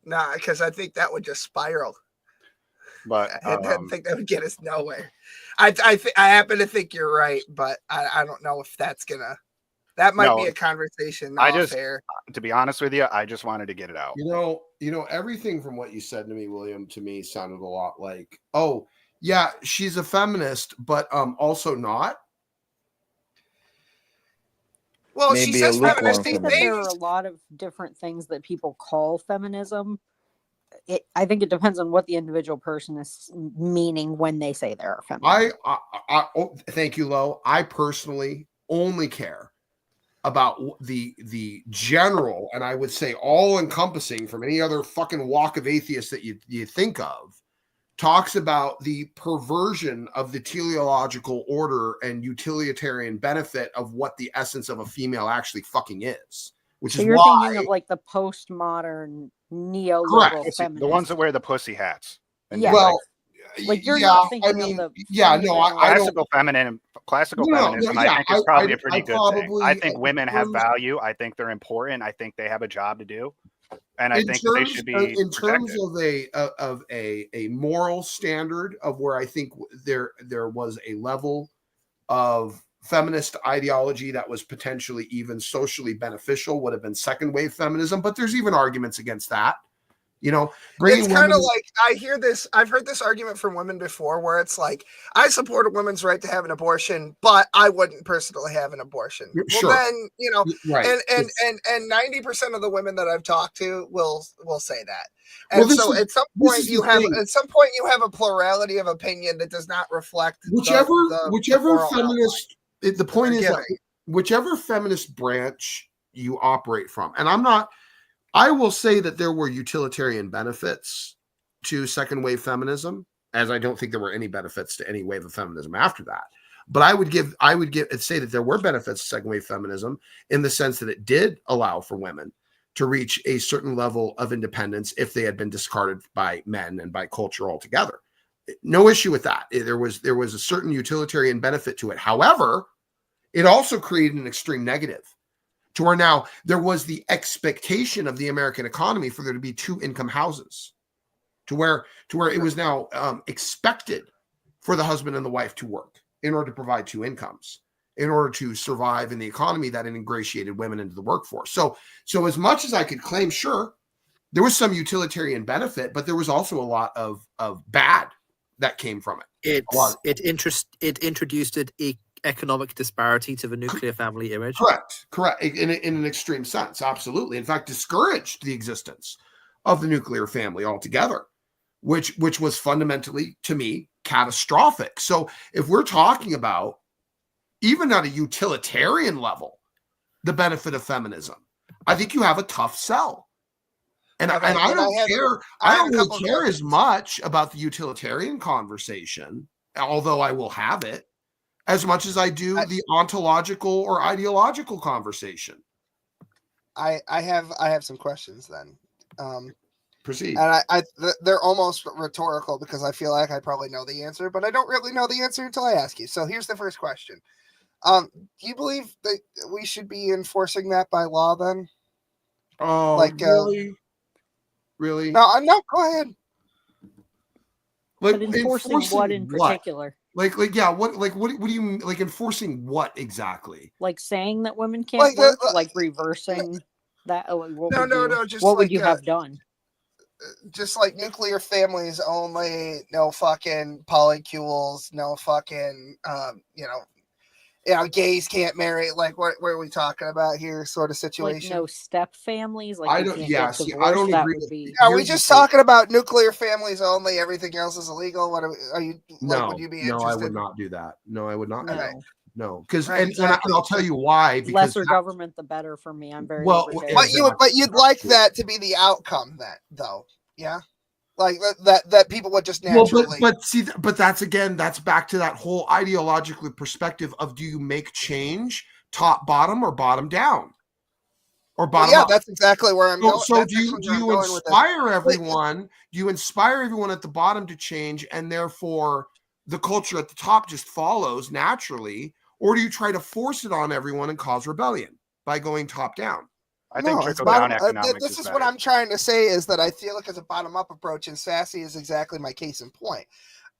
Nah, because I think that would just spiral. But I think that would get us nowhere. I happen to think you're right, but I don't know if that's gonna. That might be a conversation. To be honest with you, I just wanted to get it out. You know, everything from what you said to me, William, to me sounded a lot like, oh yeah, she's a feminist, but also not. Well, she says feminist things. There are a lot of different things that people call feminism. I think it depends on what the individual person is meaning when they say they're a feminist. Thank you, Lo. I personally only care about the general, and I would say all-encompassing from any other fucking walk of atheists that you think of, talks about the perversion of the teleological order and utilitarian benefit of what the essence of a female actually fucking is. Which is you're why thinking of like the postmodern neoliberal feminists. The ones that wear the pussy hats. Yeah. Well, like you're not thinking of the classical feminism. I think is probably a pretty good thing. I think women have value. I think they're important. I think they have a job to do, and I think they should be in terms of a moral standard of where I think there was a level of feminist ideology that was potentially even socially beneficial would have been second wave feminism, but there's even arguments against that. It's kind of like I've heard this argument from women before where it's like, I support a woman's right to have an abortion, but I wouldn't personally have an abortion. Sure. Well, then, right. and 90% of the women that I've talked to will say that. And so at some point you have a plurality of opinion that does not reflect whichever feminist. The point is that whichever feminist branch you operate from, and I will say that there were utilitarian benefits to second wave feminism, as I don't think there were any benefits to any wave of feminism after that. But I would say that there were benefits to second wave feminism in the sense that it did allow for women to reach a certain level of independence if they had been discarded by men and by culture altogether. No issue with that. There was a certain utilitarian benefit to it. However, it also created an extreme negative to where now there was the expectation of the American economy for there to be 2 income houses, to where it was now expected for the husband and the wife to work in order to provide 2 incomes, in order to survive in the economy that ingratiated women into the workforce. So as much as I could claim, sure, there was some utilitarian benefit, but there was also a lot of bad that came from it. It introduced economic disparity to the nuclear family image. Correct. In an extreme sense, absolutely. In fact, discouraged the existence of the nuclear family altogether, which was fundamentally, to me, catastrophic. So if we're talking about, even at a utilitarian level, the benefit of feminism, I think you have a tough sell. And I don't really care as much about the utilitarian conversation, although I will have it, as much as I do the ontological or ideological conversation. I have some questions then. Proceed. And they're almost rhetorical because I feel like I probably know the answer, but I don't really know the answer until I ask you. So here's the first question. Do you believe that we should be enforcing that by law then? Oh, like really? No, go ahead. Like but enforcing what in particular? Like what do you mean? Like enforcing what exactly? Like saying that women can't work, like reversing that. What would you have done? Just like nuclear families only, no fucking polycules, no fucking gays can't marry. Like what are we talking about here? Sort of situation. Like no step families. Like I don't. Yeah, see, I don't agree. Are we just talking about nuclear families only? Everything else is illegal. What are you? No, would you be interested? No, I would not do that. No, I would not. Right. No, because exactly. and I'll tell you why. Because lesser government, the better for me. I'm very but you'd like that to be the outcome, though. Yeah. Like that people would just naturally. But that's back to that whole ideological perspective of, do you make change top bottom or bottom down, or bottom up? That's exactly where I'm going. So do you inspire everyone? Do you inspire everyone at the bottom to change, and therefore the culture at the top just follows naturally, or do you try to force it on everyone and cause rebellion by going top down? I think trickle-down economics this is what I'm trying to say, is that I feel like it's a bottom-up approach, and Sassy is exactly my case in point.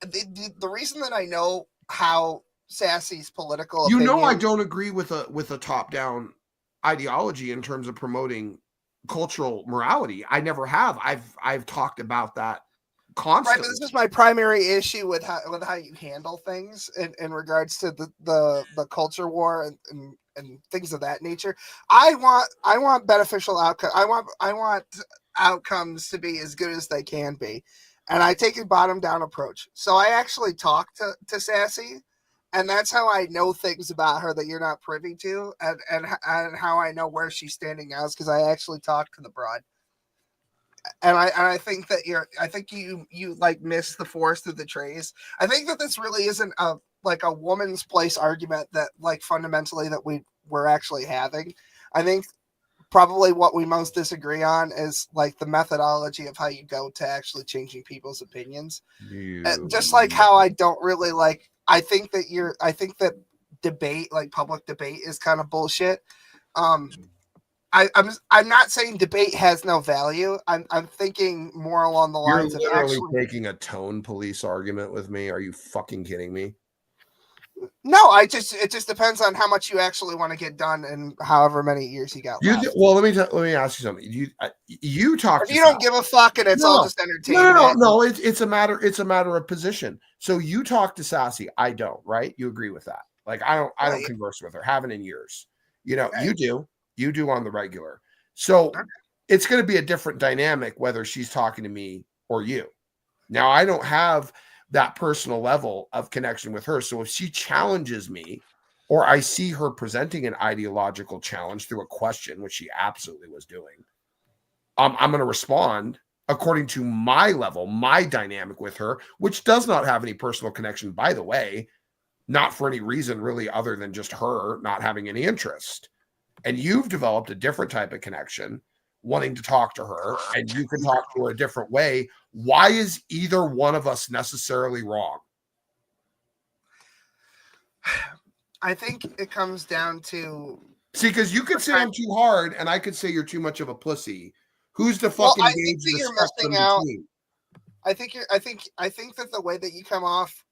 The reason that I know how Sassy's political opinion, I don't agree with a top-down ideology in terms of promoting cultural morality. I never have. I've talked about that constantly. Right, but this is my primary issue with how you handle things in regards to the culture war and things of that nature. I want beneficial outcome. I want outcomes to be as good as they can be, and I take a bottom down approach. So I actually talk to Sassy, and that's how I know things about her that you're not privy to, and how I know where she's standing now is because I actually talked to the broad. And I think that you like miss the forest through the trees. I think that this really isn't a woman's place argument that like fundamentally that we're actually having. I think probably what we most disagree on is like the methodology of how you go to actually changing people's opinions. Just like how I don't really like. I think that debate, like public debate, is kind of bullshit. I'm not saying debate has no value. I'm thinking more along the lines You're of literally actually taking a tone police argument with me. Are you fucking kidding me? No, it just depends on how much you actually want to get done and however many years you got left. Well, let me ask you something. You talk. If you don't give a fuck and it's all just entertainment. No. It's a matter of position. So you talk to Sassy. I don't. Right? You agree with that? Like I don't converse with her. Haven't in years. You do. You do on the regular. So it's going to be a different dynamic whether she's talking to me or you. Now I don't have that personal level of connection with her. So if she challenges me, or I see her presenting an ideological challenge through a question, which she absolutely was doing, I'm going to respond according to my level, my dynamic with her, which does not have any personal connection, by the way, not for any reason really other than just her not having any interest. And you've developed a different type of connection, wanting to talk to her, and you can talk to her a different way. Why is either one of us necessarily wrong? I think it comes down to because you could say I'm too hard, and I could say you're too much of a pussy. Who's the Well, fucking I think gauge that the you're spectrum missing out. between? I think that the way that you come off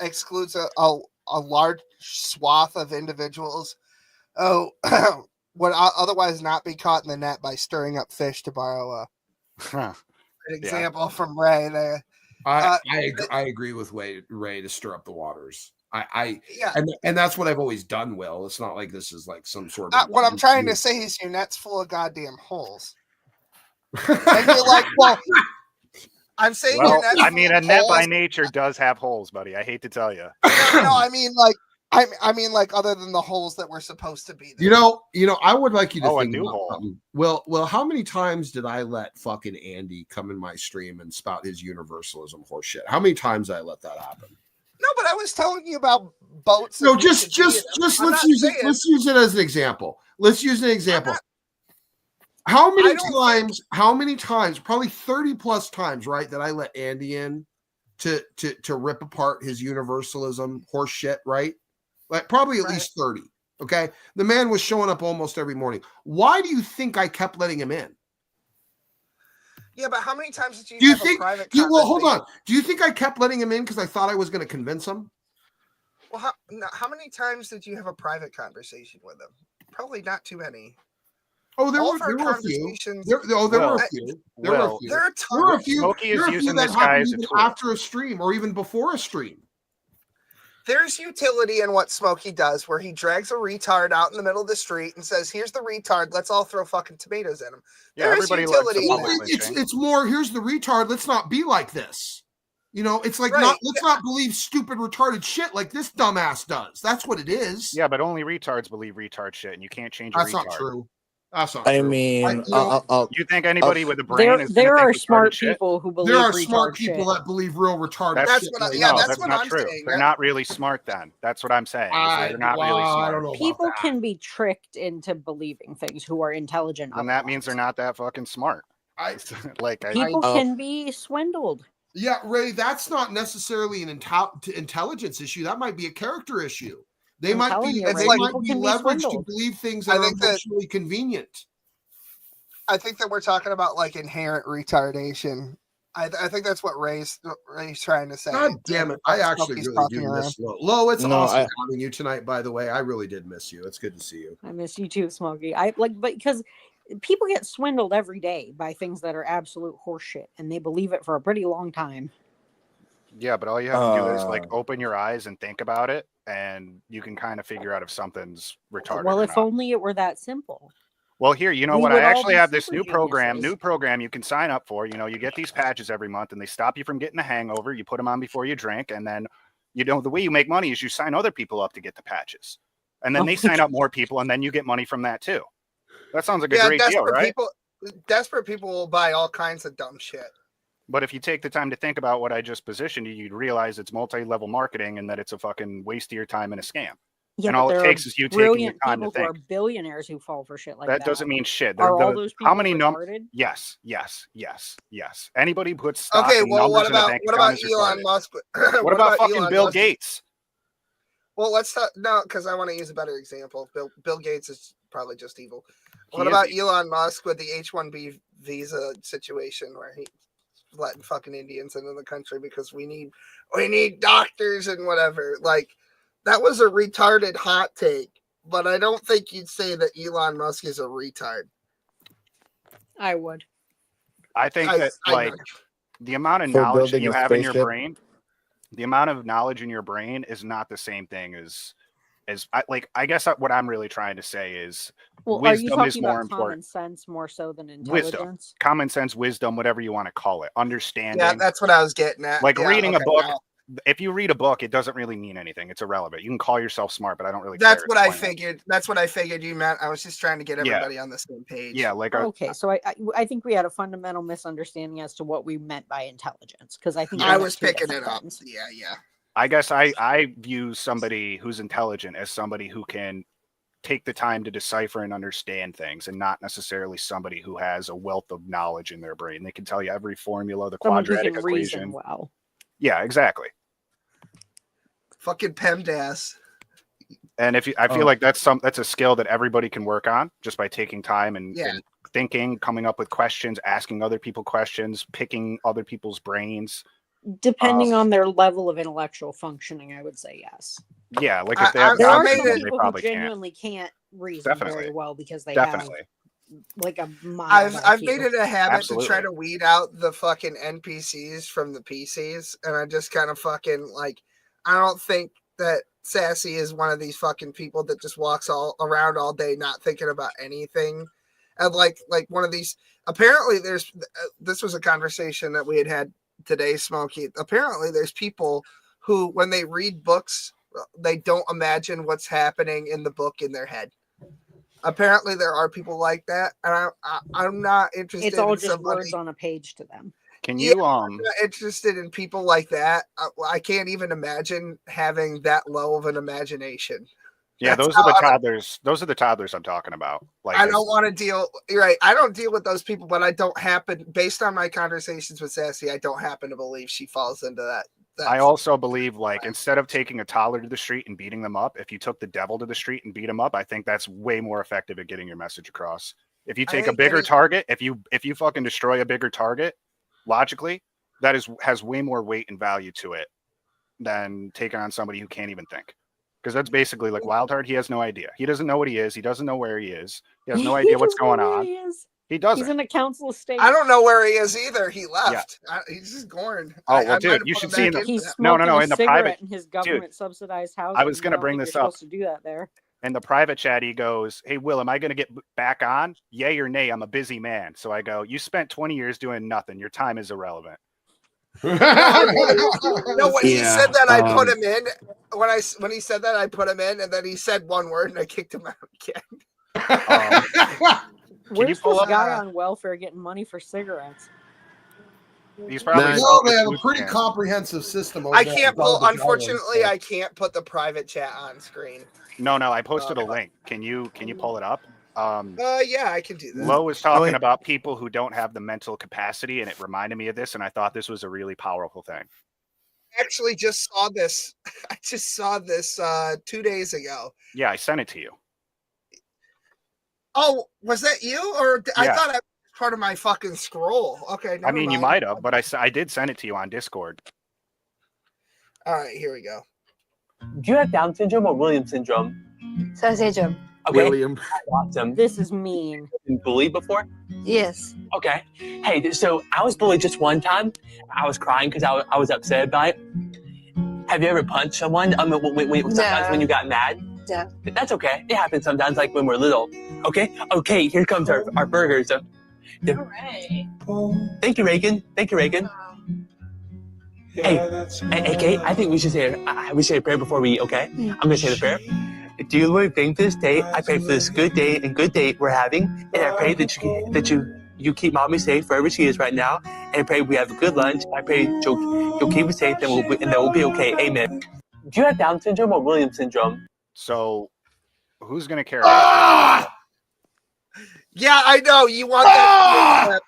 excludes a large swath of individuals. Oh, would otherwise not be caught in the net by stirring up fish, to borrow an example from Ray there. I agree with Ray to stir up the waters. And that's what I've always done. Will, it's not like this is like some sort of what I'm trying to say is your net's full of goddamn holes. And you're like, well, I'm saying your net's I mean, full a of net by holes. nature does have holes, buddy. I hate to tell you. No, I mean like. I mean, like other than the holes that were supposed to be there. You know, I would like you to a think new about hole. something. Well, how many times did I let fucking Andy come in my stream and spout his universalism horseshit? How many times did I let that happen? No, but I was telling you about boats. No, and just Wikipedia. I'm let's not use it. saying- Let's use it as an example. Let's use an example. How many times? Probably 30 plus times, right? That I let Andy in to rip apart his universalism horseshit, right? Like probably at least 30. Okay. The man was showing up almost every morning. Why do you think I kept letting him in? Yeah, but how many times did you, Do you have think? a private Well, hold conversation? on. Do you think I kept letting him in because I thought I was going to convince him? Well, how many times did you have a private conversation with him? Probably not too many. Oh, there All were of our a few. conversations- There were a I- few. There were a few. There are There were a few. Smokey is there were a few using that this guy happened as a even tool. after a stream or even before a stream. There's utility in what Smokey does, where he drags a retard out in the middle of the street and says, "Here's the retard. Let's all throw fucking tomatoes at him." Yeah, There is everybody likes utility the in public that. It's more. Here's the retard. Let's not be like this. You know, it's like Right, let's not believe stupid retarded shit like this dumbass does. That's what it is. Yeah, but only retards believe retard shit, and you can't change a That's retard. not true. That's not I true. mean, You think anybody with a brain is There gonna are think retarded smart shit? people who believe There are retard smart people shit. that believe real retarded That's shit. what I- like yeah, that. that's that's what not I'm true. saying. They're not really smart then. That's what I'm saying. is they're not really I smart. don't know about People that. can be tricked into believing things who are intelligent. And that means they're not that fucking smart. Like People can be swindled. Yeah, Ray, that's not necessarily an intelligence issue. That might be a character issue. They I'm might telling be, you, they Ray, might people be can be leveraged to swindled. believe things I that are think that- emotionally convenient. I think that we're talking about like inherent retardation. I think that's what Ray's trying to say. God damn it. I actually Smokey's really talking do around. miss Lo. It's No, awesome having you tonight, by the way. I really did miss you. It's good to see you. I miss you too, Smokey. But because people get swindled every day by things that are absolute horseshit, and they believe it for a pretty long time. Yeah, but all you have to do is like open your eyes and think about it, and you can kind of figure out if something's retarded. Well, or if not. only it were that simple. Well, here, you know We what? would I all actually be have this super new program you can sign up for. You know, you get these patches every month, and they stop you from getting a hangover. You put them on before you drink, and then, you know, the way you make money is you sign other people up to get the patches, and then they sign up more people, and then you get money from that too. That sounds like a great deal, right? Desperate people will buy all kinds of dumb shit. But if you take the time to think about what I just positioned you, you'd realize it's multi-level marketing and that it's a fucking waste of your time and a scam. Yeah, and but all it there takes are is you taking your brilliant time to people who are think. billionaires who fall for shit like that. That doesn't mean shit. Are They're all the- those how people many retarded? Yes. Anybody who puts stock Okay, in well, numbers what in the about bank what account about is Elon retarded. Musk? What about fucking Elon Bill Musk? Gates? Well, let's talk no, because I want to use a better example. Bill Gates is probably just evil. He What is about evil. Elon Musk with the H-1B visa situation where he's letting fucking Indians into the country because we need doctors and whatever? Like, that was a retarded hot take, but I don't think you'd say that Elon Musk is a retard. I would. I think I- that I like know. the amount of For knowledge that building you a have in your spaceship? brain, the amount of knowledge in your brain is not the same thing as I guess what I'm really trying to say is Well, are you wisdom is talking more about common important. sense more so than Wisdom, intelligence? common sense, wisdom, whatever you want to call it, understanding. Yeah, that's what I was getting at. Like Yeah, reading a okay, book. well, If you read a book, it doesn't really mean anything. It's irrelevant. You can call yourself smart, but I don't really. that's care what at I this point. figured. That's what I figured you meant. I was just trying to get Yeah. everybody on the same page. Yeah, like Okay, so I think we had a fundamental misunderstanding as to what we meant by intelligence because I think I we was meant two picking it different up. things. Yeah. I guess I view somebody who's intelligent as somebody who can take the time to decipher and understand things, and not necessarily somebody who has a wealth of knowledge in their brain. They can tell you every formula, the Someone who quadratic can reason equation. well. Yeah, exactly. Fucking PEMDAS. And if you, I feel like that's a skill that everybody can work on just by taking time and thinking, coming up with questions, asking other people questions, picking other people's brains. Depending on their level of intellectual functioning, I would say yes. Yeah, like if they have there are Down some syndrome, they people who probably can't. genuinely can't reason very Definitely. well because they Definitely. have like a mild I've IQ. made it a habit to try Absolutely. to weed out the fucking NPCs from the PCs, and I just kind of fucking like. I don't think that Sassy is one of these fucking people that just walks all around all day not thinking about anything, and like one of these. Apparently, there's this was a conversation that we had today, Smokey. Apparently, there's people who, when they read books, they don't imagine what's happening in the book in their head. Apparently, there are people like that, and I'm not interested. It's all in just somebody, words on a page to them. Can you I'm not interested in people like that. I can't even imagine having that low of an imagination. Yeah, That's those are the how I- toddlers. Those are the toddlers I'm talking about. Like I don't want to deal. You're right. I don't deal with those people, but I don't happen, based on my conversations with Sassy, I don't happen to believe she falls into that. I also believe, like, instead of taking a toddler to the street and beating them up, if you took the devil to the street and beat him up, I think that's way more effective at getting your message across. If you I take a think bigger any- target, if you fucking destroy a bigger target, logically, that has way more weight and value to it than taking on somebody who can't even think. Because that's basically like Wildheart. He has no idea. He doesn't know what he is. He doesn't know where he is. He has no idea what's going on. He doesn't. He's in a council state. I don't know where he is either. He left. He's just gorn. Oh, well, dude, you should see in the He's no, smoking in a the cigarette private in his government subsidized housing. I was going to don't bring think this you're up. supposed to do that there. In the private chat, he goes, "Hey, Will, am I going to get back on? Yay or nay? I'm a busy man." So I go, "You spent 20 years doing nothing. Your time is irrelevant." No, when he said that, I put him in. When he said that, I put him in, and then he said one word, and I kicked him out again. Where's pull this up- guy on welfare getting money for cigarettes? He's probably No, they have a pretty comprehensive system. Over I there can't with all pull. the Unfortunately, dollars. I can't put the private chat on screen. No, I posted a link. Can you pull it up? Yeah, I can do that. Lo was talking about people who don't have the mental capacity, and it reminded me of this, and I thought this was a really powerful thing. Actually, just saw this. I just saw this 2 days ago. Yeah, I sent it to you. Oh, was that you? Or I Yeah. thought I was part of my fucking scroll. Okay, I mean, you never might mind. have, but I did send it to you on Discord. All right, here we go. Do you have Down syndrome or Williams syndrome? Syndrome. Okay. William. Awesome. This is mean. Been bullied before? Yes. Okay. Hey, so I was bullied just one time. I was crying because I was upset about it. Have you ever punched someone? Sometimes when you got mad? Yeah. That's okay. It happens sometimes, like when we're little. Okay, here comes our burgers. All right. Thank you, Reagan. Hey, Kate, I think we should say a prayer before we eat, okay? I'm going to say the prayer. Dear Lord, thank you for this day. I pray for this good day and good date we're having. And I pray that you keep Mommy safe wherever she is right now. And I pray we have a good lunch. I pray you'll keep us safe and we'll be okay. Amen. Do you have Down syndrome or Williams syndrome? So, who's going to care? Yeah, I know you want that to be a clip.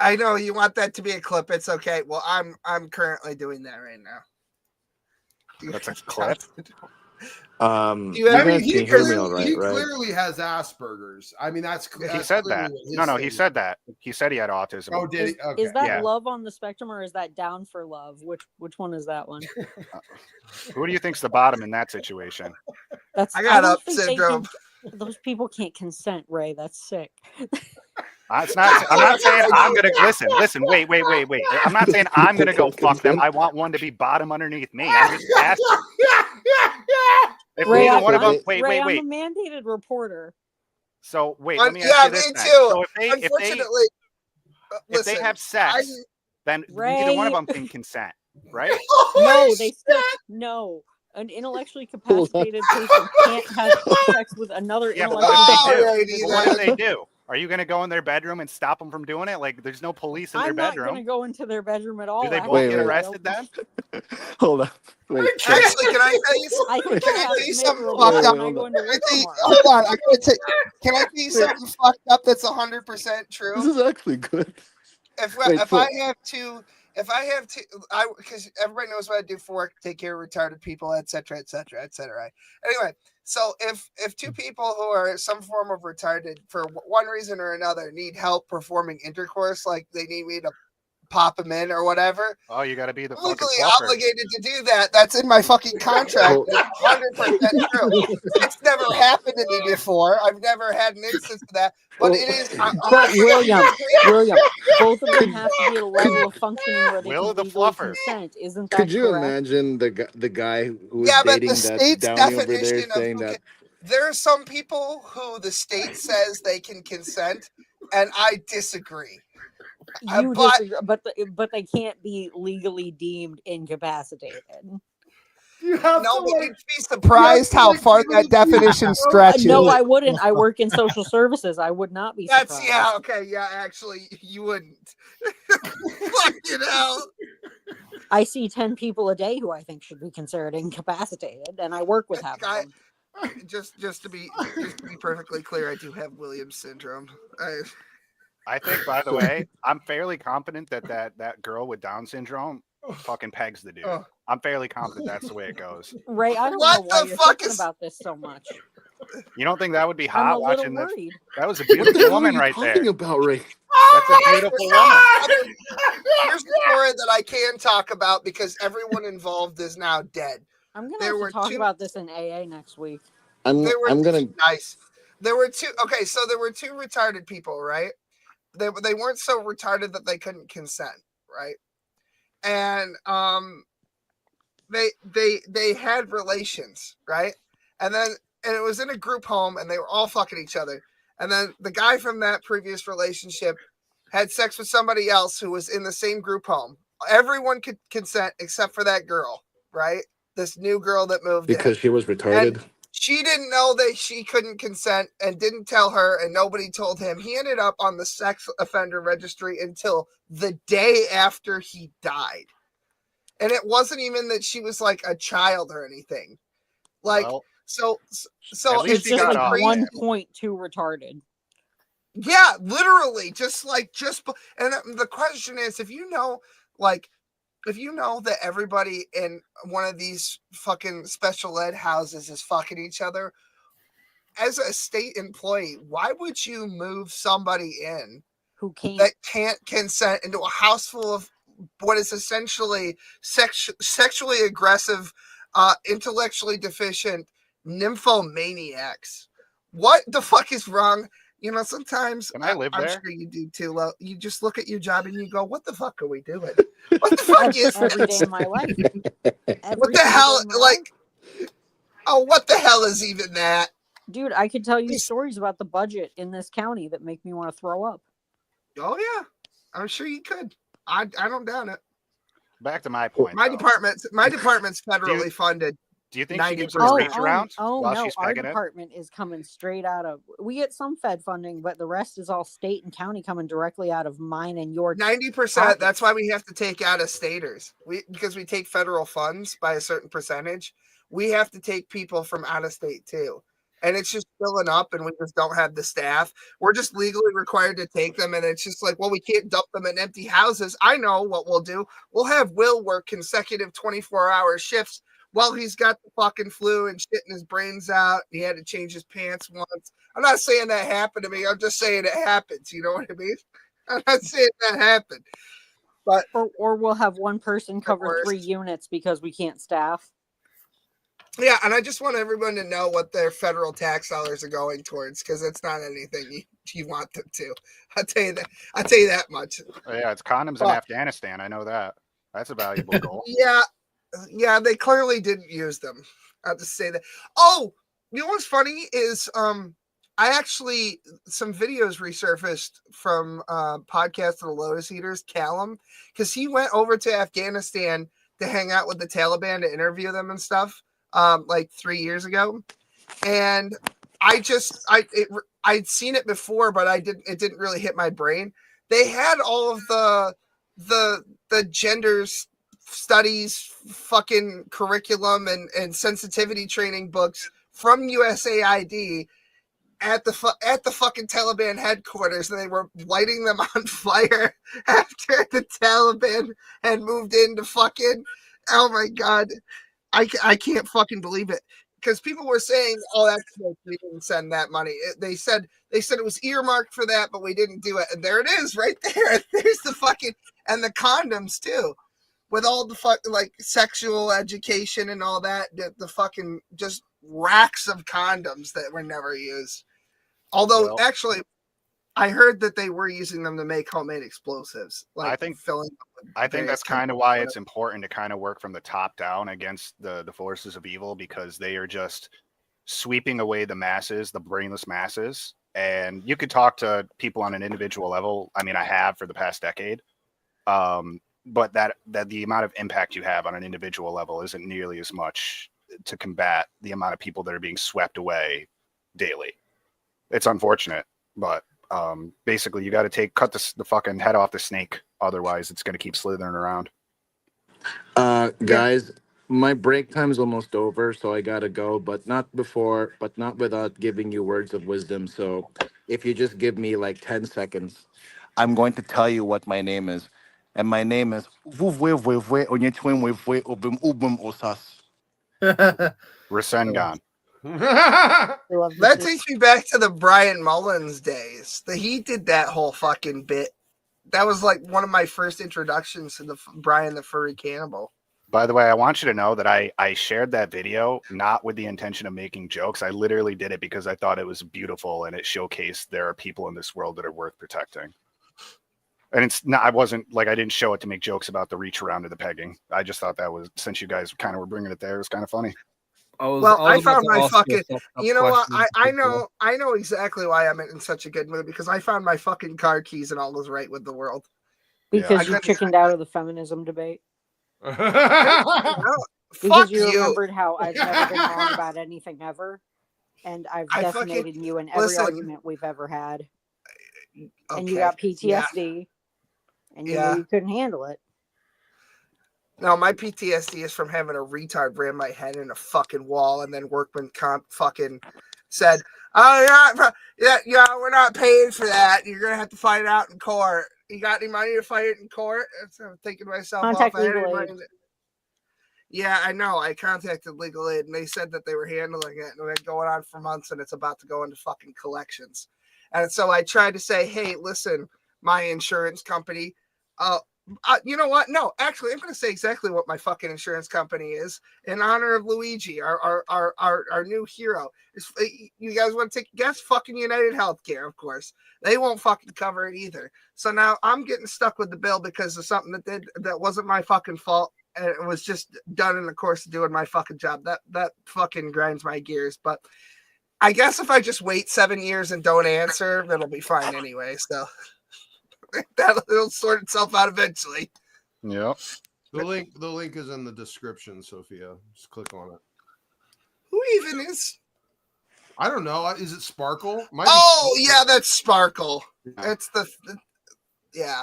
I know you want that to be a clip. It's okay. Well, I'm currently doing that right now. That's a clip. You guys he can hear me clearly, all right, he right? clearly has Asperger's. I mean, that's He said that. No, he said that. He said he had autism. Oh, did he? Okay. Is that Yeah. love on the spectrum or is that down for love? Which one is that one? Who do you think's the bottom in that situation? That's I got don't up think they syndrome. those people can't consent, Ray. That's sick. It's not. I'm not saying I'm gonna listen. Wait. I'm not saying I'm gonna go fuck them. I want one to be bottom underneath me. I'm just asking. If Ray, neither one of them. Ray, Wait. I'm a mandated reporter. So wait. Let me ask Yeah, you me this. too. then. So Unfortunately, if they have sex, then neither one of them can consent, right? No, they still no. An intellectually capacitated person can't have sex with another Yeah, but intellectually what if they do? capacitated But what if they do? Are you going to go in their bedroom and stop them from doing it? Like, there's no police in their I'm not bedroom. going to go into their bedroom at all. Do they both actually. get arrested then? Hold on. Wait. Actually, can I tell you? I can Can I have tell you something miserable fucked up? when I go into work tomorrow. Hold on, I gotta tell. Can I tell you something fucked up that's 100% true? This is actually good. If Wait, I have to, because everybody knows what I do for work, take care of retarded people, etc., etc., etc. Anyway, so if two people who are some form of retarded for one reason or another need help performing intercourse, like they need me to pop them in or whatever, Oh, you got to be the I'm fucking legally fluffer. obligated to do that. That's in my fucking contract. It's 100% true. It's never happened to me before. I've never had an instance of that. But it is. But William, both of them have to be at a level of functioning where they Will can the legally fluffer. consent. Isn't that Could you correct? imagine the guy who was Yeah, but dating the that state's Downey over there definition saying of that? there are some people who the state says they can consent, and I disagree. You but- disagree, but they can't be legally deemed incapacitated. No, but you'd be surprised how far that definition stretches. No, I wouldn't. I work in social services. I would not be surprised. That's yeah, okay, yeah. Actually, you wouldn't. Fucking hell. I see 10 people a day who I think should be considered incapacitated, and I work with half of them. Just to be perfectly clear, I do have Williams syndrome. I think, by the way, I'm fairly confident that girl with Down syndrome fucking pegs the dude. Oh. I'm fairly confident that's the way it goes. Ray, I don't What know why the you're fuck thinking is- about this so much. You don't think that would be I'm a hot little watching this? worried. That was a What the beautiful hell are woman you right talking there. about, Ray? That's a beautiful woman. Here's the story that I can talk about because everyone involved is now dead. I'm gonna There have were to talk two- about this in AA next week. I'm gonna. Nice. There were two. Okay, so there were two retarded people, right? They weren't so retarded that they couldn't consent, right? And they had relations, right? And it was in a group home, and they were all fucking each other. And then the guy from that previous relationship had sex with somebody else who was in the same group home. Everyone could consent except for that girl, right? This new girl that moved in. Because she was retarded. And she didn't know that she couldn't consent and didn't tell her, and nobody told him. He ended up on the sex offender registry until the day after he died. And it wasn't even that she was like a child or anything. Like, Well, so at least it's he Just got just off. crazy. 1.2 retarded. Yeah, literally, and the question is, if you know that everybody in one of these fucking special ed houses is fucking each other, as a state employee, why would you move somebody in Who can't? that can't consent into a house full of what is essentially sexually aggressive, intellectually deficient nymphomaniacs? What the fuck is wrong? You know, sometimes Can I live I'm there? sure you do too. You just look at your job and you go, "What the fuck are we doing? What the fuck is Every day this? of my life. What the hell? Like, oh, what the hell is even that?" Dude, I could tell you stories about the budget in this county that make me want to throw up. Oh yeah, I'm sure you could. I don't doubt it. Back to my point. My though. department's federally funded. Do you think she gives her 90%. reach around while no, she's our pegging it? department is coming straight out of. We get some Fed funding, but the rest is all state and county coming directly out of mine and your 90%. That's why we have to take out of staters. Because we take federal funds by a certain percentage. We have to take people from out of state too. And it's just filling up, and we just don't have the staff. We're just legally required to take them, and it's just like, well, we can't dump them in empty houses. I know what we'll do. We'll have Will work consecutive 24-hour shifts while he's got the fucking flu and shitting his brains out. He had to change his pants once. I'm not saying that happened to me. I'm just saying it happens. You know what I mean? I'm not saying that happened. But or we'll have one person cover worst. 3 units because we can't staff. yeah, and I just want everyone to know what their federal tax dollars are going towards, because it's not anything you want them to. I'll tell you that much. Oh, yeah, it's condoms in Afghanistan. I know that. That's a valuable goal. Yeah, they clearly didn't use them. I'll just say that. Oh, you know what's funny is I actually some videos resurfaced from podcast of the Lotus Eaters, Callum, because he went over to Afghanistan to hang out with the Taliban to interview them and stuff like 3 years ago. And I'd seen it before, but it didn't really hit my brain. They had all of the genders studies fucking curriculum and sensitivity training books from USAID at the fucking Taliban headquarters, and they were lighting them on fire after the Taliban had moved into fucking. Oh my god, I can't fucking believe it, because people were saying, "Oh, that's good. We didn't send that money." They said it was earmarked for that, but we didn't do it, and there it is, right there. There's the fucking and the condoms too, with all the fucking like sexual education and all that. The fucking just racks of condoms that were never used. Although, actually, I heard that they were using them to make homemade explosives. Like I think that's kind of why it's important to kind of work from the top down against the forces of evil, because they are just sweeping away the masses, the brainless masses. And you could talk to people on an individual level. I mean, I have for the past decade. But that the amount of impact you have on an individual level isn't nearly as much to combat the amount of people that are being swept away daily. It's unfortunate, but basically you got to cut the fucking head off the snake. Otherwise it's going to keep slithering around. Guys, my break time is almost over, so I gotta go, but not without giving you words of wisdom. So if you just give me like 10 seconds, I'm going to tell you what my name is. And my name is Rasengan. That takes me back to the Brian Mullins days. He did that whole fucking bit. That was like one of my first introductions to the Brian the Furry Cannibal. By the way, I want you to know that I shared that video not with the intention of making jokes. I literally did it because I thought it was beautiful and it showcased there are people in this world that are worth protecting. And it's not, I didn't show it to make jokes about the reach around to the pegging. I just thought that was, since you guys kind of were bringing it there, it was kind of funny. I found my fucking. You know what? I know exactly why I'm in such a good mood, because I found my fucking car keys and all was right with the world. Because you chickened out of the feminism debate. Because you remembered how I've never been wrong about anything ever, and I've decimated you in every argument we've ever had. And you got PTSD, and you knew you couldn't handle it. No, my PTSD is from having a retard ram my head in a fucking wall, and then workman comp fucking said, "Oh, we're not paying for that. You're gonna have to fight it out in court. You got any money to fight it in court?" So I'm thinking to myself, contact legal aid. Yeah, I know. I contacted legal aid, and they said that they were handling it, and it's been going on for months, and it's about to go into fucking collections. And so I tried to say, "Hey, listen, my insurance company, you know what? No, actually, I'm going to say exactly what my fucking insurance company is in honor of Luigi, our new hero. You guys want to take a guess? Fucking United Healthcare, of course. They won't fucking cover it either. So now I'm getting stuck with the bill because of something that wasn't my fucking fault, and it was just done in the course of doing my fucking job. That fucking grinds my gears. But I guess if I just wait 7 years and don't answer, it'll be fine anyway. So that'll sort itself out eventually. Yep. The link is in the description, Sophia. Just click on it. Who even is? I don't know. Is it Sparkle? Yeah, that's Sparkle. That's yeah.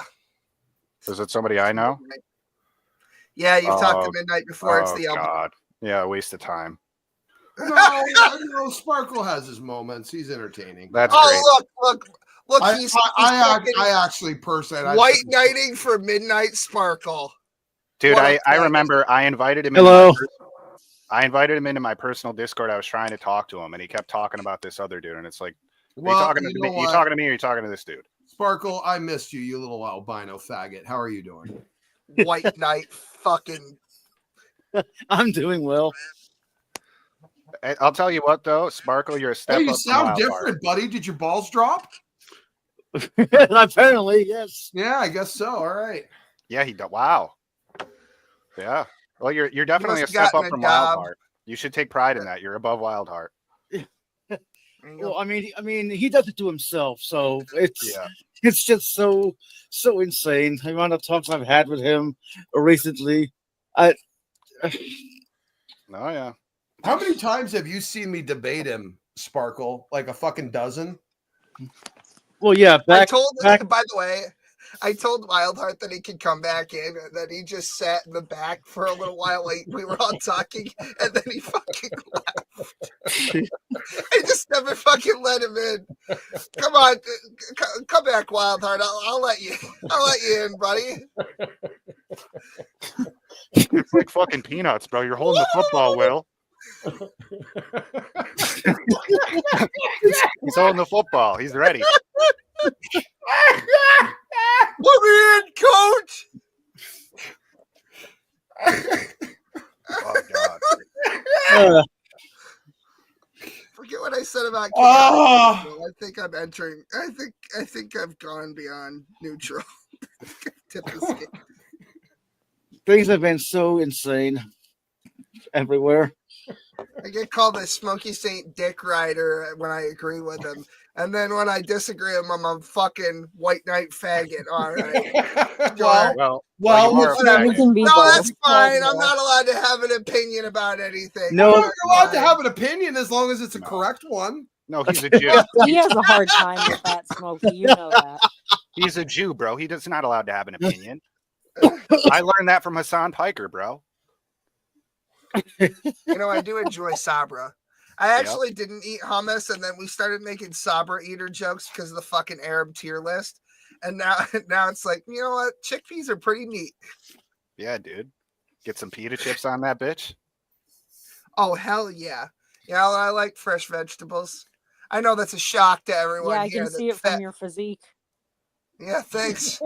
Is it somebody I know? Yeah, you've talked to Midnight before. It's the God. Yeah, waste of time. No, Sparkle has his moments. He's entertaining. That's great. Look, I actually personally white knighting for Midnight Sparkle. Dude, I remember I invited him. Hello. I invited him into my personal Discord. I was trying to talk to him, and he kept talking about this other dude. And it's like, are you talking to me? Are you talking to me, or are you talking to this dude? Sparkle, I missed you, you little albino faggot. How are you doing? White Knight, fucking. I'm doing well. I'll tell you what, though, Sparkle, you're a step up. You sound different, buddy. Did your balls drop? Apparently, yes. Yeah, I guess so. All right. Yeah, he does. Wow. Yeah. Well, you're definitely a step up from Wildheart. You should take pride in that. You're above Wildheart. Well, I mean, he does it to himself, so it's just so insane. The amount of talks I've had with him recently. Oh yeah. How many times have you seen me debate him, Sparkle? Like a fucking dozen? Well, yeah. I Back. told, back by the way, I told Wildheart that he could come back in, and then he just sat in the back for a little while. Like we were all talking, and then he fucking left. I just never fucking let him in. Come on, come back, Wildheart. I'll let you. I'll let you in, buddy. It's like fucking peanuts, bro. You're holding the football, Will. He's holding the football. He's ready. Put me in, coach. Oh God. Forget what I said about. Oh. I think I'm entering. I think I've gone beyond neutral. Tip the scale. things have been so insane everywhere. I get called a Smoky Saint Dick Rider when I agree with him. And then when I disagree with him, I'm a fucking white knight faggot. All right. Well, you are a whatever. faggot. No, that's fine. I'm not allowed to have an opinion about anything. No, you're allowed to have an opinion as long as it's a correct one. No, he's a Jew. He has a hard time with that, Smokey. You know that. He's a Jew, bro. He's not allowed to have an opinion. I learned that from Hassan Piker, bro. You know, I do enjoy Sabra. I actually didn't eat hummus, and then we started making Sabra eater jokes because of the fucking Arab tier list. And now it's like, you know what? Chickpeas are pretty neat. Yeah, dude. Get some pita chips on that bitch. Oh, hell yeah. Yeah, I like fresh vegetables. I know that's a shock to everyone. Yeah, I here can see that it from your physique. Yeah, thanks.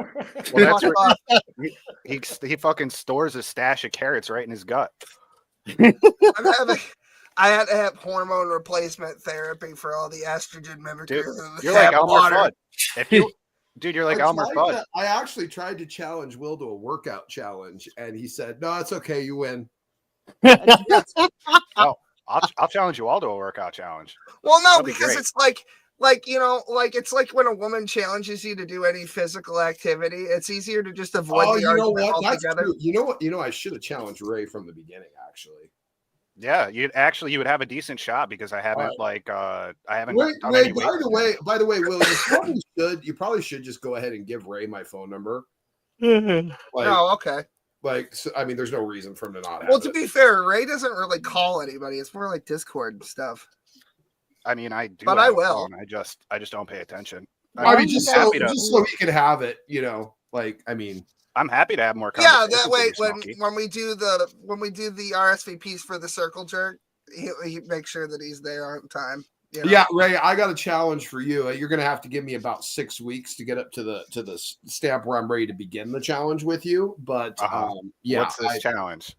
Well, that's what he fucking stores a stash of carrots right in his gut. I had to have hormone replacement therapy for all the estrogen mimicry. Dude, you're like Elmer Fudd. Dude, you're like Elmer Fudd. I actually tried to challenge Will to a workout challenge, and he said, "No, it's okay. You win." Oh, I'll challenge you all to a workout challenge. Well, no, That'd be because great. it's like you know, like it's like when a woman challenges you to do any physical activity, it's easier to just avoid Oh, the you know argument what? That's altogether. true. You know what? You know, I should have challenged Ray from the beginning. Actually, Yeah, you would have a decent shot because I haven't Right. I haven't Ray, done any by the way, Will, you probably should just go ahead and give Ray my phone number. Like, Oh, okay. Like, so, I mean, there's no reason for him to not have Well, it. to be fair, Ray doesn't really call anybody. It's more like Discord and stuff. I mean, I do, But have I a will. phone. I just don't pay attention. I mean, just so happy to- he can have it, you know. Like, I mean, I'm happy to have more. Yeah, conversations that with way you, Smokey. when we do the RSVPs for the circle jerk, he makes sure that he's there on time. You know? yeah, Ray, I got a challenge for you. You're gonna have to give me about 6 weeks to get up to the stamp where I'm ready to begin the challenge with you. But yeah, What's this challenge?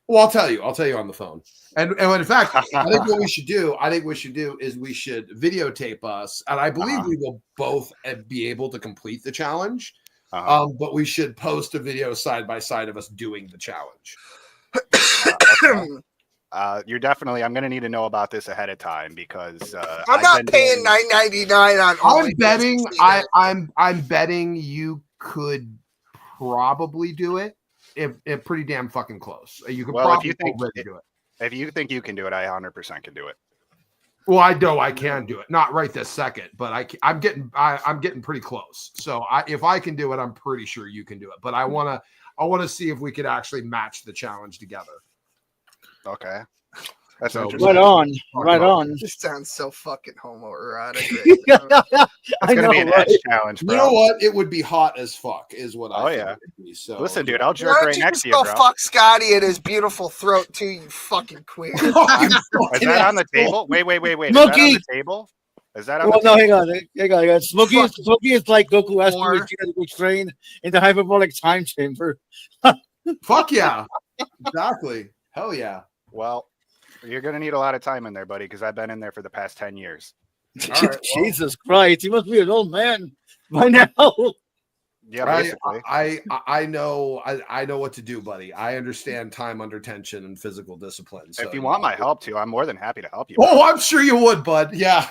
Well, I'll tell you on the phone. And in fact, I think what we should do is we should videotape us, and I believe we will both be able to complete the challenge. But we should post a video side by side of us doing the challenge. You're definitely. I'm going to need to know about this ahead of time because I'm not paying $9.99 on. I'm betting. I'm betting you could probably do it if pretty damn fucking close. You could Well, if you probably think do it. If you think you can do it, I 100% can do it. Well, I know I can do it. Not right this second, but I'm getting pretty close. So if I can do it, I'm pretty sure you can do it. But I want to see if we could actually match the challenge together. Okay. That's So, interesting. Right on. This sounds so fucking homoerotic. It's gonna be an edge challenge, bro. You know what? It would be hot as fuck, is what I think yeah. it would be. So Listen, dude, I'll Why jerk don't right you next just to you, go bro. fuck Scotty and his beautiful throat too, you fucking queer? Is that on the table? Wait. Is that on Smokey! the table? Is that on Well, the no, table? hang on. Smokey is like Goku asking Or- Vegeta to go train in the hyperbolic time chamber. Fuck yeah. Exactly. Hell yeah. Well, you're gonna need a lot of time in there, buddy, because I've been in there for the past 10 years. All right, Jesus Christ, he must be an old man by now. Yeah, Right? basically. I know what to do, buddy. I understand time under tension and physical discipline. So If you want my help too, I'm more than happy to help you. Oh, I'm sure you would, bud. Yeah.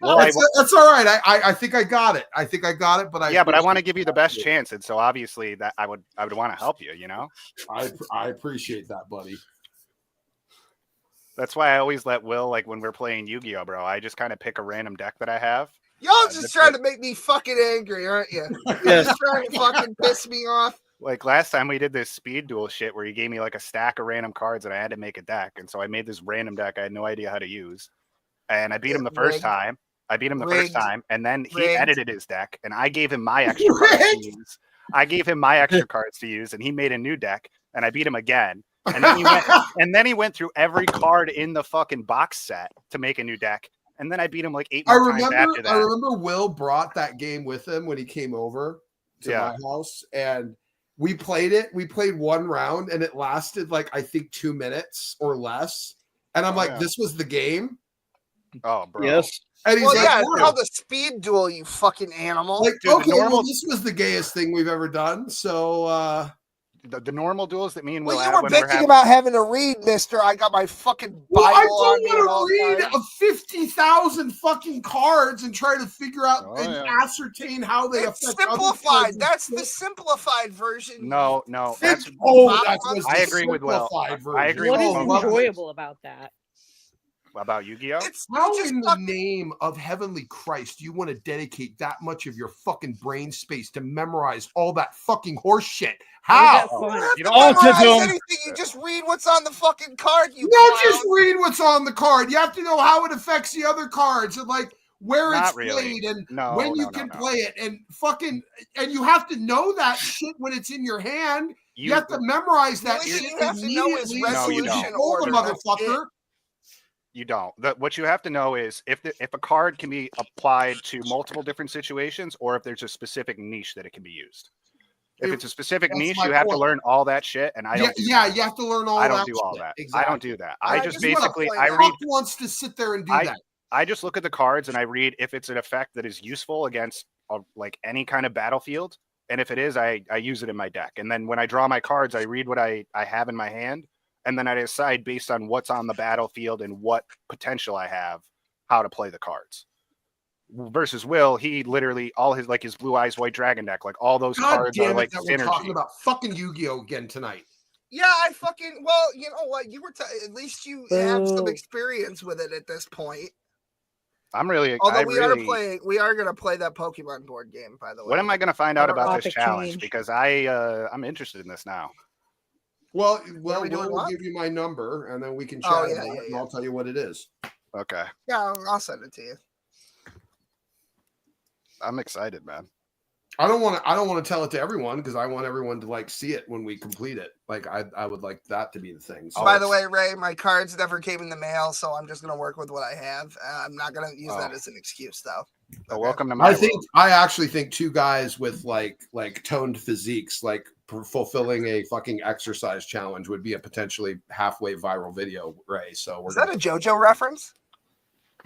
Well, that's all right. I think I got it. But I want to give you the best chance, and so obviously that I would want to help you. You know, I appreciate that, buddy. that's why I always let Will, like when we're playing Yu-Gi-Oh, bro. I just kind of pick a random deck that I have. Y'all just trying to make me fucking angry, aren't you? Yes. Just trying to fucking piss me off. Like last time we did this speed duel shit where he gave me like a stack of random cards and I had to make a deck. And so I made this random deck I had no idea how to use. And I beat him the first time. And then he edited his deck and I gave him my extra cards to use. I gave him my extra cards to use and he made a new deck and I beat him again. And then he went through every card in the fucking box set to make a new deck. And then I beat him like 8 more times after that. I remember Will brought that game with him when he came over to my house, and we played it. We played one round, and it lasted like I think 2 minutes or less. And I'm like, "This was the game." Oh, bro. Yes. And he's Well, like, yeah, it's "Wow." called a speed duel, you fucking animal. Like, Dude, the okay, normal- well, this was the gayest thing we've ever done. So, the normal duels that me and Will Well, you had were when bitching about having to read, mister. I got my fucking Bible well, I on me don't at all want to read times. 50,000 fucking cards and try to figure out Oh, and yeah. ascertain how they It's affect other simplified. cards. That's the simplified version. No. That's That was I the agree with Will. simplified version. I agree What with is Will. love it. enjoyable about that? About Yu-Gi-Oh? How in the name of heavenly Christ do you want to dedicate that much of your fucking brain space to memorize all that fucking horse shit? How? That's fun. You don't memorize anything. You just read what's on the fucking card. You don't clown. just read what's on the card. You have to know how it affects the other cards and like where Not it's really. played and No, when you no, can no. play it and you have to know that shit when it's in your hand. You have to memorize that The only shit thing you have to know is immediately. No, you resolution don't. order. Roll the That's motherfucker. You don't. What you have to know is if a card can be applied to multiple different situations or if there's a specific niche that it can be used. If it's a specific That's niche, my you have to point. learn all that shit, and I don't. You have to learn all I that. don't do all shit. that. Exactly. I don't do that. I just wanna basically play I that. read. Fuck wants to sit there and do I, that. I just look at the cards and I read if it's an effect that is useful against like any kind of battlefield, and if it is, I use it in my deck. And then when I draw my cards, I read what I have in my hand, and then I decide based on what's on the battlefield and what potential I have, how to play the cards. Versus Will, he literally all his like his Blue Eyes White Dragon deck, like all those God cards damn are it like that we're talking synergy. about fucking Yu-Gi-Oh again tonight. Yeah, well, you know what? You were at least you have some experience with it at this point. I'm really. Although I we are going to play that Pokemon board game, by the way. When am I going to find out about this Topic challenge? change. Because I'm interested in this now. Well, we doing we'll what? give you my number and then we can chat Oh, about yeah, it, and I'll tell you what it is. Okay, Yeah, I'll send it to you. I'm excited, man. I don't want to tell it to everyone because I want everyone to like see it when we complete it. Like I would like that to be the thing. So By the way, Ray, my cards never came in the mail, so I'm just going to work with what I have. I'm not going to use that as an excuse, though. Oh, welcome to my I actually think two guys with like toned physiques, like fulfilling a fucking exercise challenge, would be a potentially halfway viral video, Ray. So we're Is that a JoJo reference?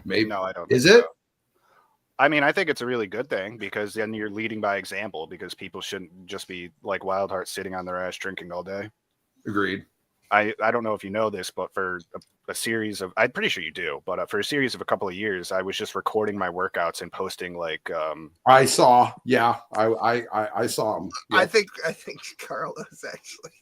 maybe No, I don't. Is think it? so. I mean, I think it's a really good thing because then you're leading by example because people shouldn't just be like Wildheart sitting on their ass drinking all day. Agreed. I don't know if you know this, but for a series of, I'm pretty sure you do, but for a series of a couple of years, I was just recording my workouts and posting like, I saw. Yeah, I saw him. I think Carlos actually.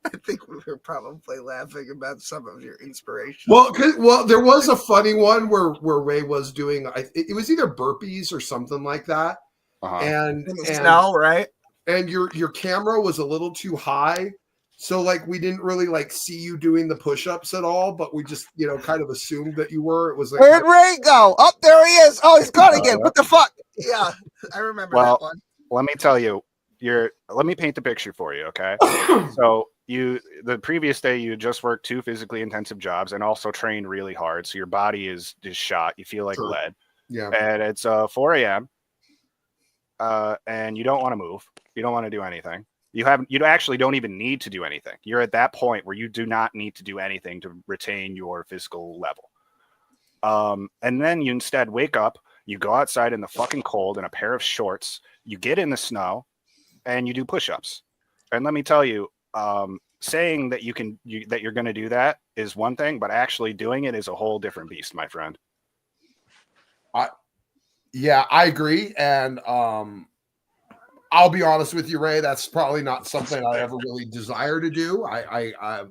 I think we were probably laughing about some of your inspiration. Well, there was a funny one where Ray was doing. It was either burpees or something like that, and In the snow, right? And your camera was a little too high, so like we didn't really like see you doing the push-ups at all. But we just kind of assumed that you were. It was like, Where'd Ray go? Oh, there he is. Oh, he's gone again. What the fuck? Yeah, I remember that one. let me tell you, let me paint the picture for you. Okay. So the previous day you just worked 2 physically intensive jobs and also trained really hard. So your body is shot. You feel like lead. Yeah. And it's 4 a.m. And you don't want to move. You don't want to do anything. You actually don't even need to do anything. You're at that point where you do not need to do anything to retain your physical level. And then you instead wake up, you go outside in the fucking cold in a pair of shorts, you get in the snow, and you do push-ups. And let me tell you, saying that that you're going to do that is one thing, but actually doing it is a whole different beast, my friend. Yeah, I agree, and I'll be honest with you, Ray. That's probably not something I ever really desire to do.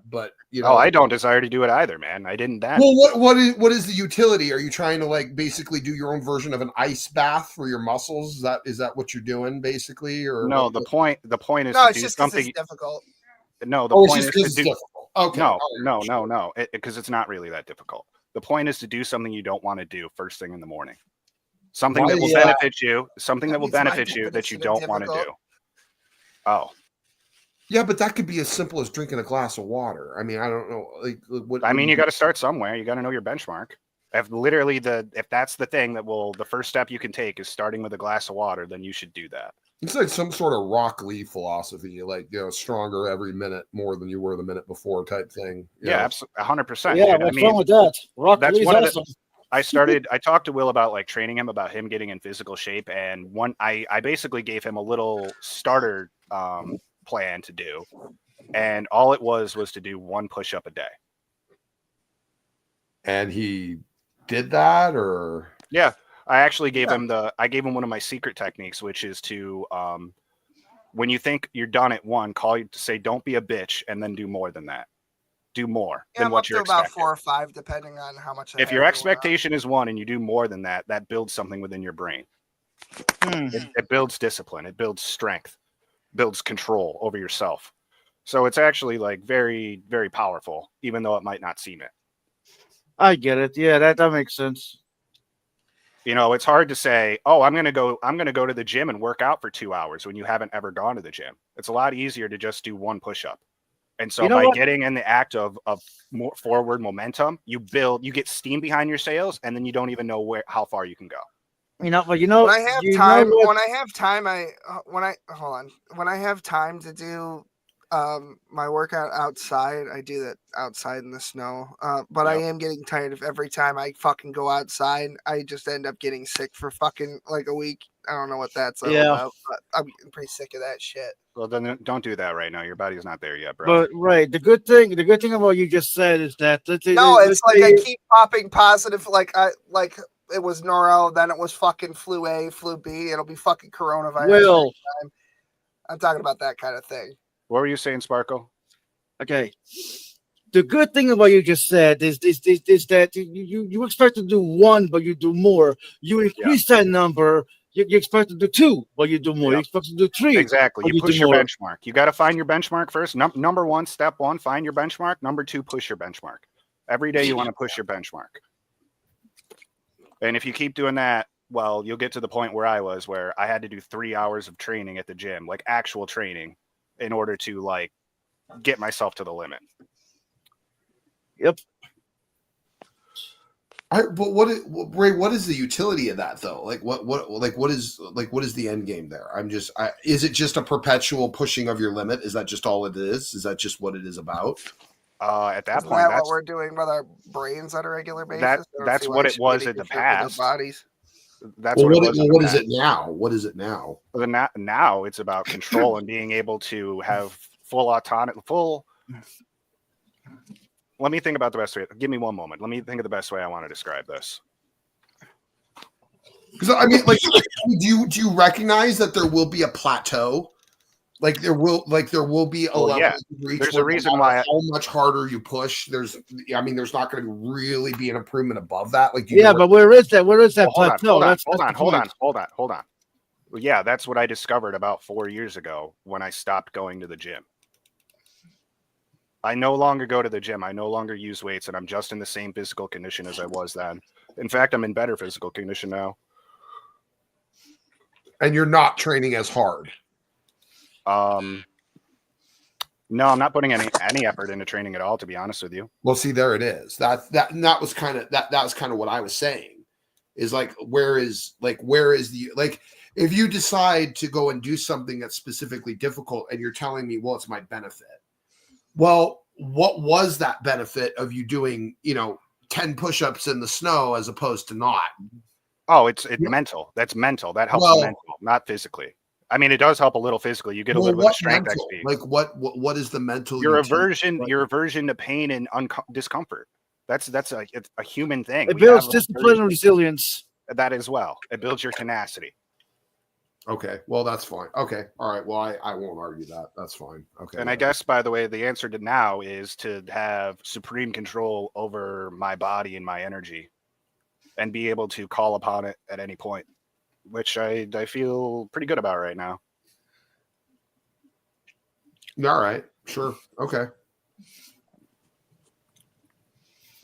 But you know, I don't desire to do it either, man. I didn't. That. Well, what is the utility? Are you trying to like basically do your own version of an ice bath for your muscles? Is that what you're doing basically? Or no? The point is No, to it's do just 'cause something. it's difficult. No, the Oh, it's point just is 'cause to it's do. difficult. Okay. No, because it's not really that difficult. The point is to do something you don't want to do first thing in the morning. Something Why that will is benefit you. Something that will means my benefit you that you definition of don't want to do. difficult. Oh, Yeah, but that could be as simple as drinking a glass of water. I mean, I don't know. Like, what? I mean, you got to start somewhere. You got to know your benchmark. If that's the thing the first step you can take is starting with a glass of water, then you should do that. It's like some sort of Rock Lee philosophy, like stronger every minute more than you were the minute before type thing. Yeah, absolutely, 100%. Yeah, dude. what's wrong with that? Rock that's Lee's one of awesome. I talked to Will about like training him, about him getting in physical shape, and I basically gave him a little starter plan to do, and all it was to do 1 push-up a day. And he did that, or yeah, I actually gave him one of my secret techniques, which is to when you think you're done at 1, call you to say don't be a bitch, and then do more than that. Do more Yeah, than I'm what up you're to about expecting. 4 or 5, depending on how much. If your expectation is 1 and you do more than that, that builds something within your brain. It builds discipline. It builds strength. Builds control over yourself. So it's actually like very, very powerful, even though it might not seem it. I get it. Yeah, that makes sense. You know, it's hard to say, oh, I'm gonna go to the gym and work out for 2 hours when you haven't ever gone to the gym. It's a lot easier to just do 1 push-up. And so by getting in the act of more forward momentum, you get steam behind your sails, and then you don't even know how far you can go. When I have time, when I have time to do my workout outside, I do that outside in the snow. But I am getting tired of every time I fucking go outside, I just end up getting sick for fucking like a week. I don't know what that's all about, but I'm pretty sick of that shit. Well, then don't do that right now. Your body's not there yet, bro. But right, the good thing about what you just said is that I keep popping positive, like it was Noro, then it was fucking flu A, flu B. It'll be fucking coronavirus. Will. Time. I'm talking about that kind of thing. What were you saying, Sparkle? Okay. The good thing about what you just said is that you expect to do 1, but you do more. You increase that number. You expect to do 2, but you do more. You expect to do 3. Exactly. but You push do your more. benchmark. You got to find your benchmark first. Number 1, step 1, find your benchmark. Number 2, push your benchmark. Every day you want to push your benchmark. And if you keep doing that, well, you'll get to the point where I was, where I had to do 3 hours of training at the gym, like actual training, in order to like get myself to the limit. Yep. But Ray, what is the utility of that though? Like what is the end game there? Is it just a perpetual pushing of your limit? Is that just all it is? Is that just what it is about? At that Isn't point, that that's what we're doing with our brains on a regular basis. that's what it was in the past. Bodies. That's what it was. What is it now? What is it now? Well, now it's about control and being able to have full autonomy. Let me think about the best way. Give me one moment. Let me think of the best way I want to describe this. Because I mean, like, do you recognize that there will be a plateau? Like there will be a level to reach. There's a reason why how much harder you push. There's not going to really be an improvement above that. Like, but where is that? Where is that plateau? Hold on. Well, yeah, that's what I discovered about 4 years ago when I stopped going to the gym. I no longer go to the gym. I no longer use weights, and I'm just in the same physical condition as I was then. In fact, I'm in better physical condition now. And you're not training as hard. No, I'm not putting any effort into training at all, to be honest with you. Well, see, there it is. That was kind of what I was saying. Is like, where is the, like, if you decide to go and do something that's specifically difficult and you're telling me, well, it's my benefit. Well, what was that benefit of you doing, 10 push-ups in the snow as opposed to not? Oh, it's mental. That's mental. That helps mental, not physically. I mean, it does help a little physically. You get a little bit of strength XP. Like what is the mental? Your aversion to pain and discomfort. That's a human thing. It builds discipline and resilience. That as well. It builds your tenacity. Okay, well that's fine. Okay, all right. Well, I won't argue that. That's fine. Okay. And I guess, by the way, the answer to now is to have supreme control over my body and my energy, and be able to call upon it at any point, which I feel pretty good about right now. All right, sure. Okay.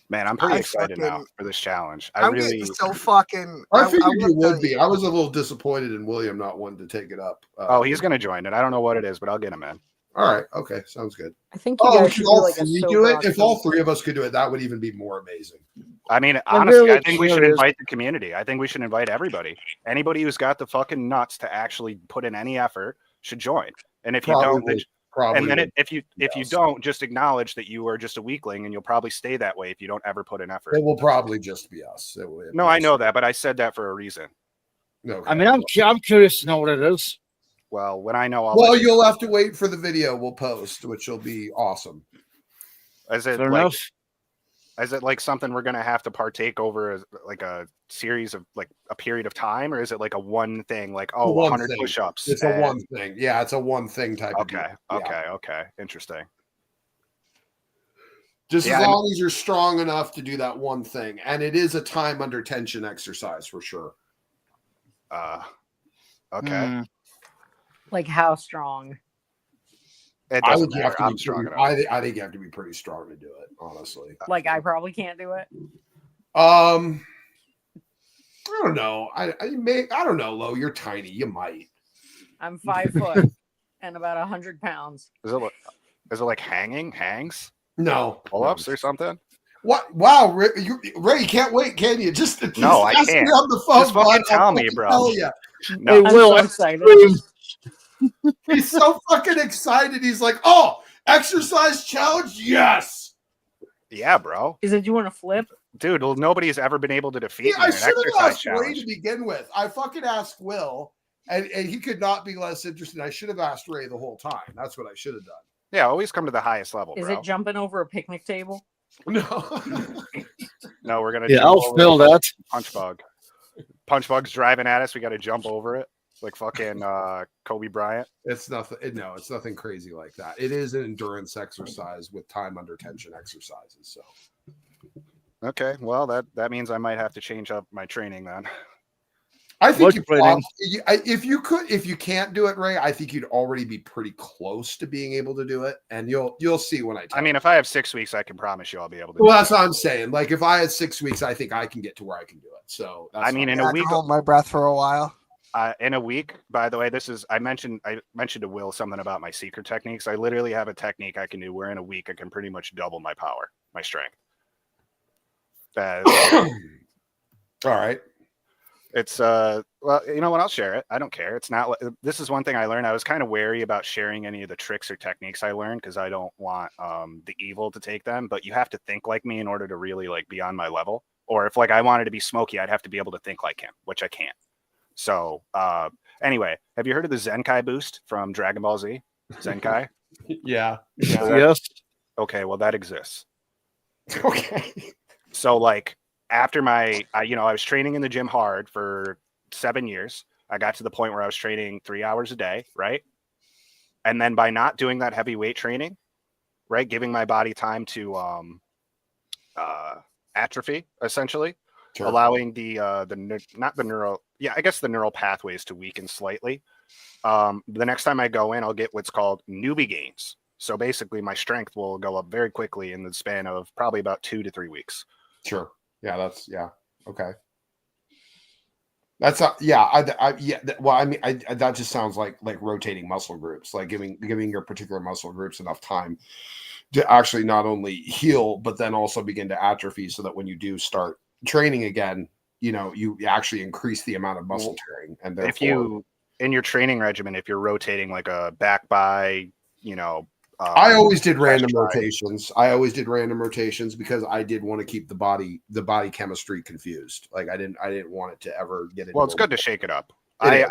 Man, I'm pretty I excited now fucking- for this challenge. I'm really getting so fucking. I figured will you tell would be. I was a little disappointed in William not wanting to take it up. Oh, he's gonna join it. I don't know what it is, but I'll get him in. All right. Okay. Sounds good. I think you Oh, we guys could should do all like a three sober do it. If all October. three of us could do it, that would even be more amazing. I mean, I'm honestly, really I think we should curious. invite the community. I think we should invite everybody. Anybody who's got the fucking nuts to actually put in any effort should join. And if you don't, then, and then if you don't, just acknowledge that you are just a weakling, and you'll probably stay that way if you don't ever put in effort. It will probably just be us. It will, No, I know that, but I said that for a reason. No. I mean, I'm curious to know what it is. Well, when I know, I'll Well, let you you'll have to wait for the video we'll post, which will be awesome. Is it Fair like, enough. is it like something we're gonna have to partake over as like a series of like a period of time, or is it like a one thing, like A one 100 thing. push-ups? It's a and- one thing. Yeah, it's a one thing type of Okay, deal. okay, Yeah. okay, interesting. Just Yeah, as I long as you're strong enough to do that one thing. And it is a time under tension exercise for sure. Okay. Like how strong? It I doesn't think you have matter. to I'm be strong pretty, enough. I think you have to be pretty strong to do it, honestly. Like I probably can't do it. I don't know. I don't know, Lo. You're tiny. You might. I'm 5 foot and about 100 pounds. Is it like hangs? No. Pull-ups or something? What? Wow, Ray, you can't wait, can you? Just No, I ask me can't. on the phone. Just fucking bud. I'll tell me, fucking bro. Tell ya. No. Hey, Will, so I'm excited. He's so fucking excited. He's like, "Oh, exercise challenge? Yes." Yeah, bro. Is it you want to flip? Dude, well, nobody's ever been able to defeat Yeah, me I in an should have exercise asked Ray challenge. to begin with. I fucking asked Will, and he could not be less interested. I should have asked Ray the whole time. That's what I should have done. Yeah, always come to the highest level, Is bro. it jumping over a picnic table? No. No, we're gonna Yeah, jump I'll over fill the that. punch bug. Punch bug's driving at us. We got to jump over it like fucking Kobe Bryant. It's nothing. No, it's nothing crazy like that. It is an endurance exercise with time under tension exercises. So Okay, well that means I might have to change up my training then. I think What's you training? if you can't do it, Ray, I think you'd already be pretty close to being able to do it, and you'll see when I. I mean, if I have 6 weeks, I can promise you I'll be able to. Well, do that's it. what I'm saying. Like if I had 6 weeks, I think I can get to where I can do it. So that's I mean, in I a can week, hold my breath for a while. in a week. By the way, I mentioned to Will something about my secret techniques. I literally have a technique I can do where in a week I can pretty much double my power, my strength. all right. It's well, you know what? I'll share it. I don't care. It's not. This is one thing I learned. I was kind of wary about sharing any of the tricks or techniques I learned because I don't want the evil to take them. But you have to think like me in order to really like be on my level. Or if like I wanted to be Smokey, I'd have to be able to think like him, which I can't. So anyway, have you heard of the Zenkai boost from Dragon Ball Z? Zenkai. Yeah. Yes. Okay, well that exists. Okay. So like after I was training in the gym hard for 7 years. I got to the point where I was training 3 hours a day, right? And then by not doing that heavy weight training, right, giving my body time to atrophy, essentially, Sure. allowing the neural pathways to weaken slightly. The next time I go in, I'll get what's called newbie gains. So basically, my strength will go up very quickly in the span of probably about 2 to 3 weeks. Sure. Yeah. Okay. That's well, I mean, that just sounds like rotating muscle groups, like giving your particular muscle groups enough time to actually not only heal, but then also begin to atrophy, so that when you do start training again, you actually increase the amount of muscle tearing. And therefore, if you in your training regimen, if you're rotating like a back by, I always did random try. rotations. I always did random rotations because I did want to keep the body chemistry confused. Like I didn't want it to ever get into. Well, it's good to shake it up. It is.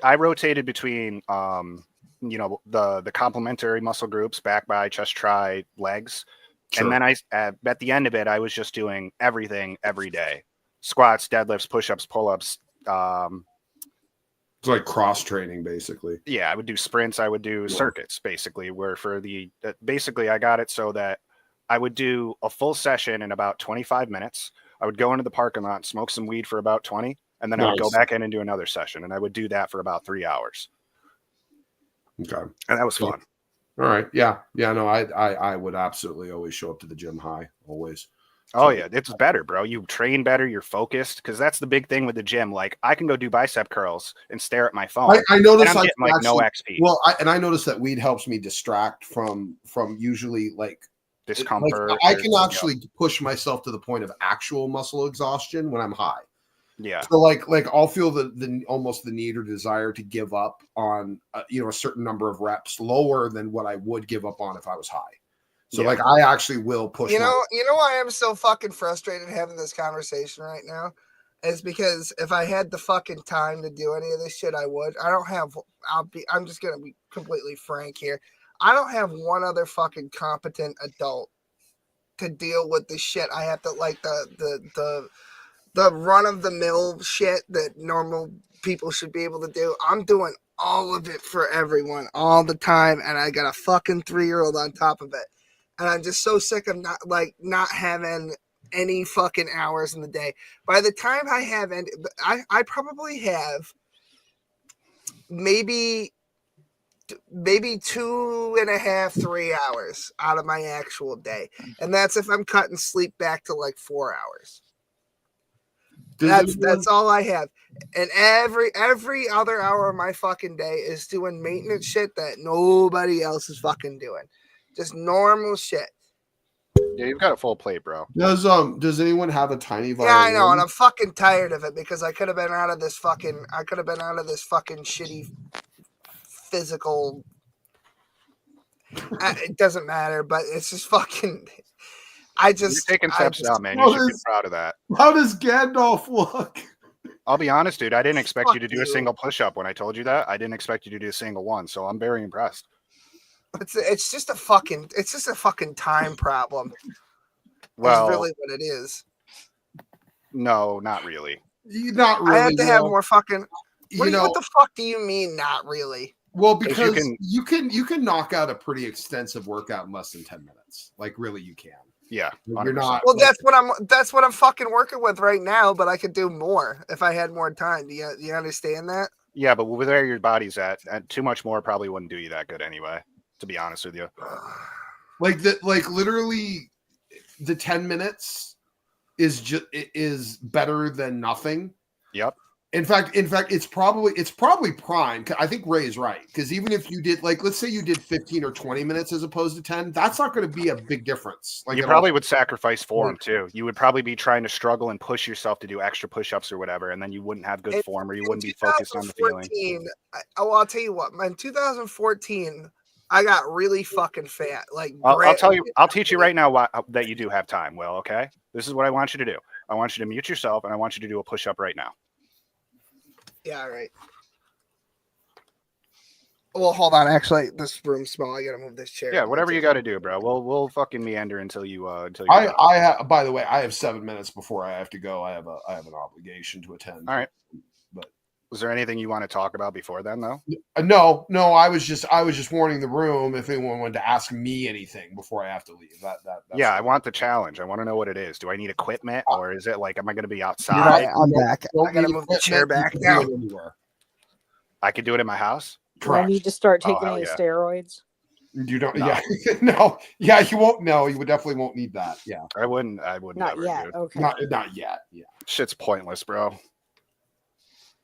I rotated between the complementary muscle groups, back, by, chest, tri, legs. Sure. And then at the end of it, I was just doing everything every day: squats, deadlifts, push-ups, pull-ups, It's like cross training, basically. Yeah, I would do sprints. I would do circuits, basically, where for the basically I got it so that I would do a full session in about 25 minutes. I would go into the parking lot and smoke some weed for about 20, and then I would go back in and do another session, and I would do that for about 3 hours. Okay. And that was fun. All right. Yeah. Yeah. No, I would absolutely always show up to the gym high, always. Oh yeah, it's better, bro. You train better, you're focused, because that's the big thing with the gym. Like I can go do bicep curls and stare at my phone. I noticed I'm getting like no XP. Well, I noticed that weed helps me distract from usually like discomfort. Like, I can actually push myself to the point of actual muscle exhaustion when I'm high. Yeah. So like I'll feel the almost the need or desire to give up on a certain number of reps lower than what I would give up on if I was high. So like I actually will push. You know why I'm so fucking frustrated having this conversation right now? Is because if I had the fucking time to do any of this shit, I would. I'm just gonna be completely frank here. I don't have one other fucking competent adult to deal with the shit. I have to like the run of the mill shit that normal people should be able to do. I'm doing all of it for everyone all the time, and I got a fucking 3-year-old on top of it. And I'm just so sick of not having any fucking hours in the day. By the time I have, I probably have maybe 2.5, 3 hours out of my actual day, and that's if I'm cutting sleep back to like 4 hours. That's all I have, and every other hour of my fucking day is doing maintenance shit that nobody else is fucking doing. Just normal shit. Yeah, you've got a full plate, bro. Does anyone have a tiny violin? Yeah, I know, and I'm fucking tired of it because I could have been out of this fucking shitty physical. It doesn't matter, but it's just fucking. You're taking steps out, man. You should be proud of that. How does Gandalf look? I'll be honest, dude. I didn't expect you to do a single push-up when I told you that. I didn't expect you to do a single one, so I'm very impressed. It's just a fucking time problem. Well, that's really what it is. No, not really. Not really. I have to have more fucking. What know- the fuck do you mean? Not really. Well, because you can knock out a pretty extensive workout in less than 10 minutes. Like really, you can. Yeah, you're not. Well, that's what I'm fucking working with right now. But I could do more if I had more time. Do you understand that? Yeah, but where your body's at, too much more probably wouldn't do you that good anyway. To be honest with you, like literally, the 10 minutes is better than nothing. Yep. In fact, it's probably prime. I think Ray is right, because even if you did, like, let's say you did 15 or 20 minutes as opposed to 10, that's not going to be a big difference. Like, you probably would sacrifice form too. You would probably be trying to struggle and push yourself to do extra push-ups or whatever, and then you wouldn't have good form, or you wouldn't be focused on the feeling. I'll tell you what. In 2014, I got really fucking fat. Like, I'll teach you right now that you do have time. Well, okay, this is what I want you to do. I want you to mute yourself, and I want you to do a push-up right now. Yeah, all right. Well, hold on. Actually, this room's small. I gotta move this chair. Yeah, whatever you got to do, bro. We'll fucking meander until you. By the way, I have 7 minutes before I have to go. I have an obligation to attend. All right. But was there anything you want to talk about before then, though? No. I was just warning the room if anyone wanted to ask me anything before I have to leave. Yeah, I want the challenge. I want to know what it is. Do I need equipment, or is it like, am I going to be outside? I'm back. I gotta move the chair back now. I could do it in my house. Do I need to start taking hell any yeah. steroids? You don't. No. Yeah. No. Yeah. You won't. No. You definitely won't need that. Yeah. I wouldn't. Not never, yet. dude. Okay. Not yet. Yeah. Shit's pointless, bro.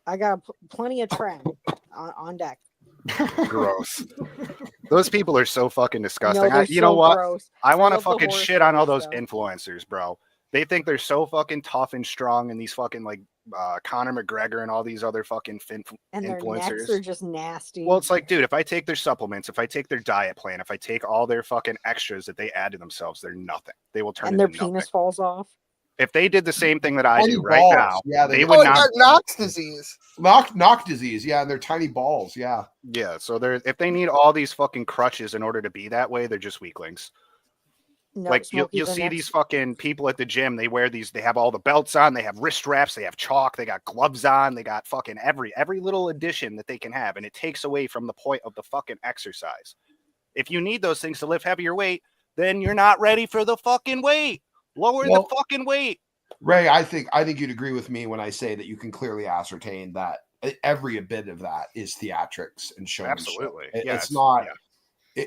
I got plenty of tren on deck. Gross. Those people are so fucking disgusting. No, You know what? gross. I want to love the fucking horse shit on all those stuff. influencers, bro. They think they're so fucking tough and strong, and these fucking like Conor McGregor and all these other fucking And their influencers. necks are just nasty. Well, it's like, dude, if I take their supplements, if I take their diet plan, if I take all their fucking extras that they add to themselves, they're nothing. They will turn and their into penis nothing. falls off. If they did the same thing that I Tiny do right balls. now, Yeah, they would not. Knox disease. Knock disease. Yeah, and they're tiny balls. Yeah. Yeah, so if they need all these fucking crutches in order to be that way, they're just weaklings. No, Like you'll Smokey's the see next- these fucking people at the gym. They wear these. They have all the belts on. They have wrist straps. They have chalk. They got gloves on. They got fucking every little addition that they can have, and it takes away from the point of the fucking exercise. If you need those things to lift heavier weight, then you're not ready for the fucking weight. Lower Well, the fucking weight. Ray, I think you'd agree with me when I say that you can clearly ascertain that every bit of that is theatrics and showmanship. Absolutely. It's not.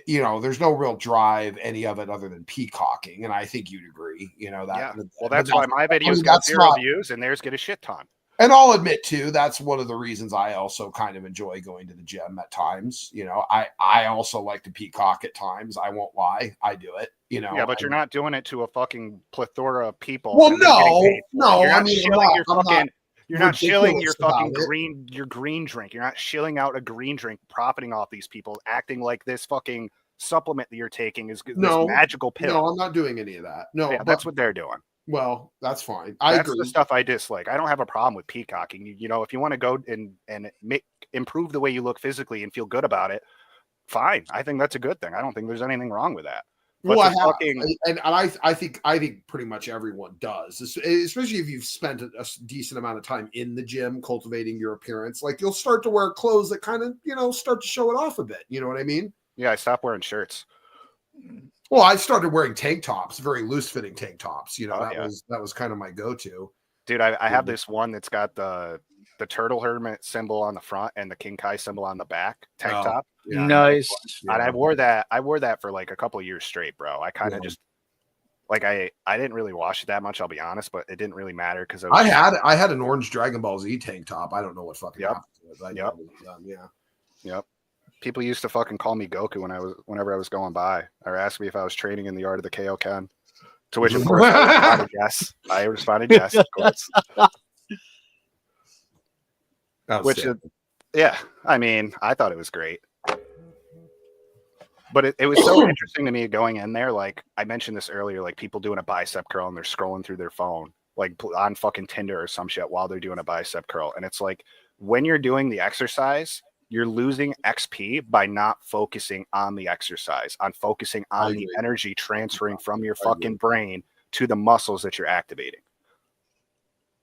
You know, there's no real drive any of it other than peacocking, and I think you'd agree. You know that. Yeah. Well, but that's why my videos got 0 views and theirs get a shit ton. And I'll admit too, that's one of the reasons I also kind of enjoy going to the gym at times. You know, I also like to peacock at times. I won't lie, I do it. You know, Yeah, but you're not doing it to a fucking plethora of people. Well, and then getting no, paid for it. no, You're I not mean, shilling your I'm not fucking. You're not shilling your ridiculous about fucking it. green drink. You're not shilling out a green drink, profiting off these people, acting like this fucking supplement that you're taking is this magical pill. No, I'm not doing any of that. No, Yeah, that's what they're doing. Well, that's fine. I That's agree. the stuff I dislike. I don't have a problem with peacocking. You know, if you want to go and improve the way you look physically and feel good about it, fine. I think that's a good thing. I don't think there's anything wrong with that. But Well, I think pretty much everyone does, especially if you've spent a decent amount of time in the gym cultivating your appearance. Like you'll start to wear clothes that kind of start to show it off a bit. You know what I mean? Yeah, I stopped wearing shirts. Well, I started wearing tank tops, very loose fitting tank tops. You know, Oh, that was kind of my go to. Dude, I have this one that's got the turtle hermit symbol on the front and the King Kai symbol on the back tank top. Yeah. Nice. And I wore that for like a couple of years straight, bro. I kind of just like I didn't really wash it that much, I'll be honest, but it didn't really matter because I had an orange Dragon Ball Z tank top. I don't know what fucking happened to it. But I know it was done, yeah. Yep. People used to fucking call me Goku whenever I was going by, or ask me if I was training in the art of the Kaioken. To which, of course, I responded yes. I responded yes, of course. Which, yeah, I mean, I thought it was great. But it was so interesting to me going in there. Like I mentioned this earlier, like people doing a bicep curl and they're scrolling through their phone, like on fucking Tinder or some shit while they're doing a bicep curl. And it's like when you're doing the exercise, you're losing XP by not focusing on the exercise, on focusing on the energy transferring from your fucking brain to the muscles that you're activating.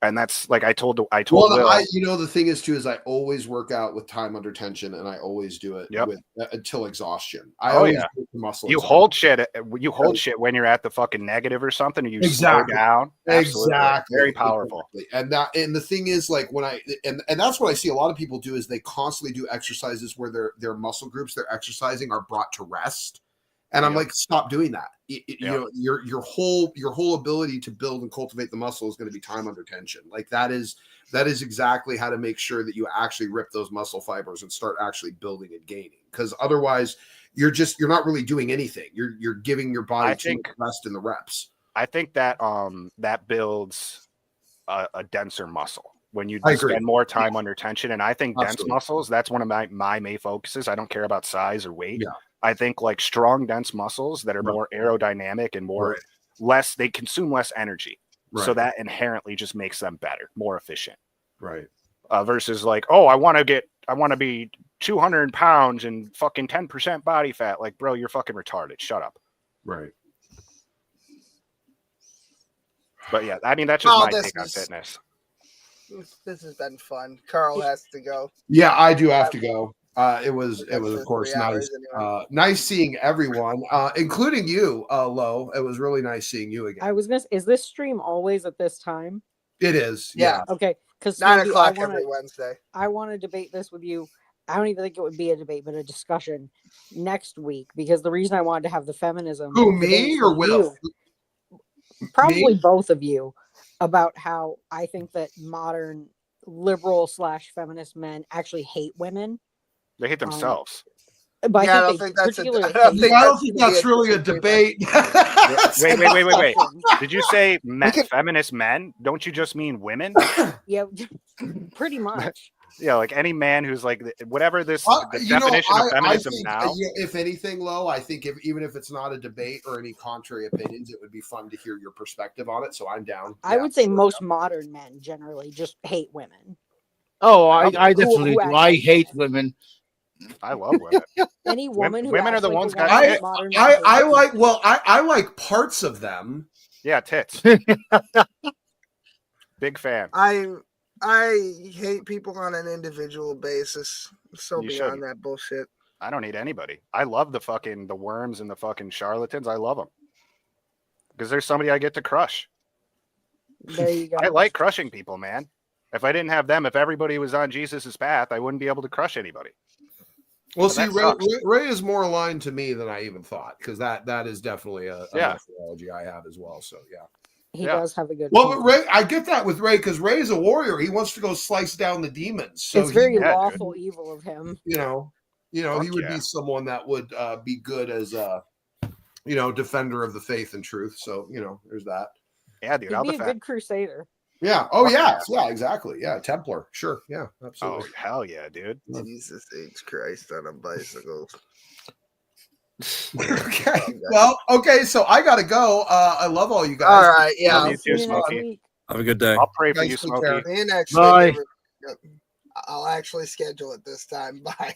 And that's like I told Will. The thing is too is I always work out with time under tension, and I always do it with until exhaustion. I always do the muscle. You hold shit. You hold shit when you're at the fucking negative or something, or you slow down. Absolutely. Exactly, very powerful. Exactly. And the thing is, like when and that's what I see a lot of people do is they constantly do exercises where their muscle groups they're exercising are brought to rest. And I'm like, stop doing that. You know, your whole ability to build and cultivate the muscle is going to be time under tension. Like that is exactly how to make sure that you actually rip those muscle fibers and start actually building and gaining. Because otherwise, you're not really doing anything. You're giving your body too much rest in the reps. I think that that builds a denser muscle when you I agree. spend more time under tension. And I think dense Absolutely. muscles, that's one of my main focuses. I don't care about size or weight. Yeah. I think like strong, dense muscles that are more aerodynamic and more less, they consume less energy. So Right. that inherently just makes them better, more efficient. Right. Versus like, oh, I want to be 200 pounds and fucking 10% body fat. Like, bro, you're fucking retarded. Shut up. Right. But yeah, I mean, that's just Oh, my this take on is- fitness. This has been fun. Carl has to go. Yeah, I do have to go. It was of for course 3 nice. hours anyway. Nice seeing everyone, including you, Lo. It was really nice seeing you again. I was gonna. Is this stream always at this time? It is. Yeah. Okay. Because 9 o'clock every Wednesday. I want to debate this with you. I don't even think it would be a debate, but a discussion next week. Because the reason I wanted to have the feminism. Who, me debate or with Will? you, probably Me? both of you, about how I think that modern liberal / feminist men actually hate women. They hate themselves. But Yeah, I I don't think think that's particularly I don't think I don't that's think gonna be that's really a debate. Wait. Did you say feminist men? Don't you just mean women? Yeah, pretty much. Yeah, like any man who's like whatever the definition of feminism think, now. if anything, Lo, I think even if it's not a debate or any contrary opinions, it would be fun to hear your perspective on it. So I'm down. I would say most modern men generally just hate women. Oh, I definitely who do. I hate women. I love women. Any woman who women are acts the like a ones woman got is tits. modern I like. Well, I like parts of them. Yeah, tits. Big fan. I hate people on an individual basis. So You beyond shouldn't. that bullshit. I don't need anybody. I love the worms and the fucking charlatans. I love them because there's somebody I get to crush. There you go. I like crushing people, man. If I didn't have them, if everybody was on Jesus's path, I wouldn't be able to crush anybody. Well, So see, that Ray, sucks. Ray is more aligned to me than I even thought, because that is definitely a Yeah. methodology I have as well. So yeah. He does have a good. Well, point. but Ray, I get that with Ray because Ray's a warrior. He wants to go slice down the demons. So It's very he, lawful evil of him. you know, Fuck he would yeah. be someone that would be good as a, defender of the faith and truth. So there's that. Yeah, dude, He'd I'll be a defend. good crusader. Yeah. Oh Fuck yeah. Yeah. Exactly. Yeah. Templar. Sure. Yeah. Oh Absolutely. hell yeah, dude. Jesus H. Christ on a bicycle. Okay. Well. Okay. So I gotta go. I love all you guys. All right. Yeah. Love you too, Smokey. Have a good day. I'll pray for Guys, you, take care. Smokey. And Bye. actually, I'll actually schedule it this time. Bye.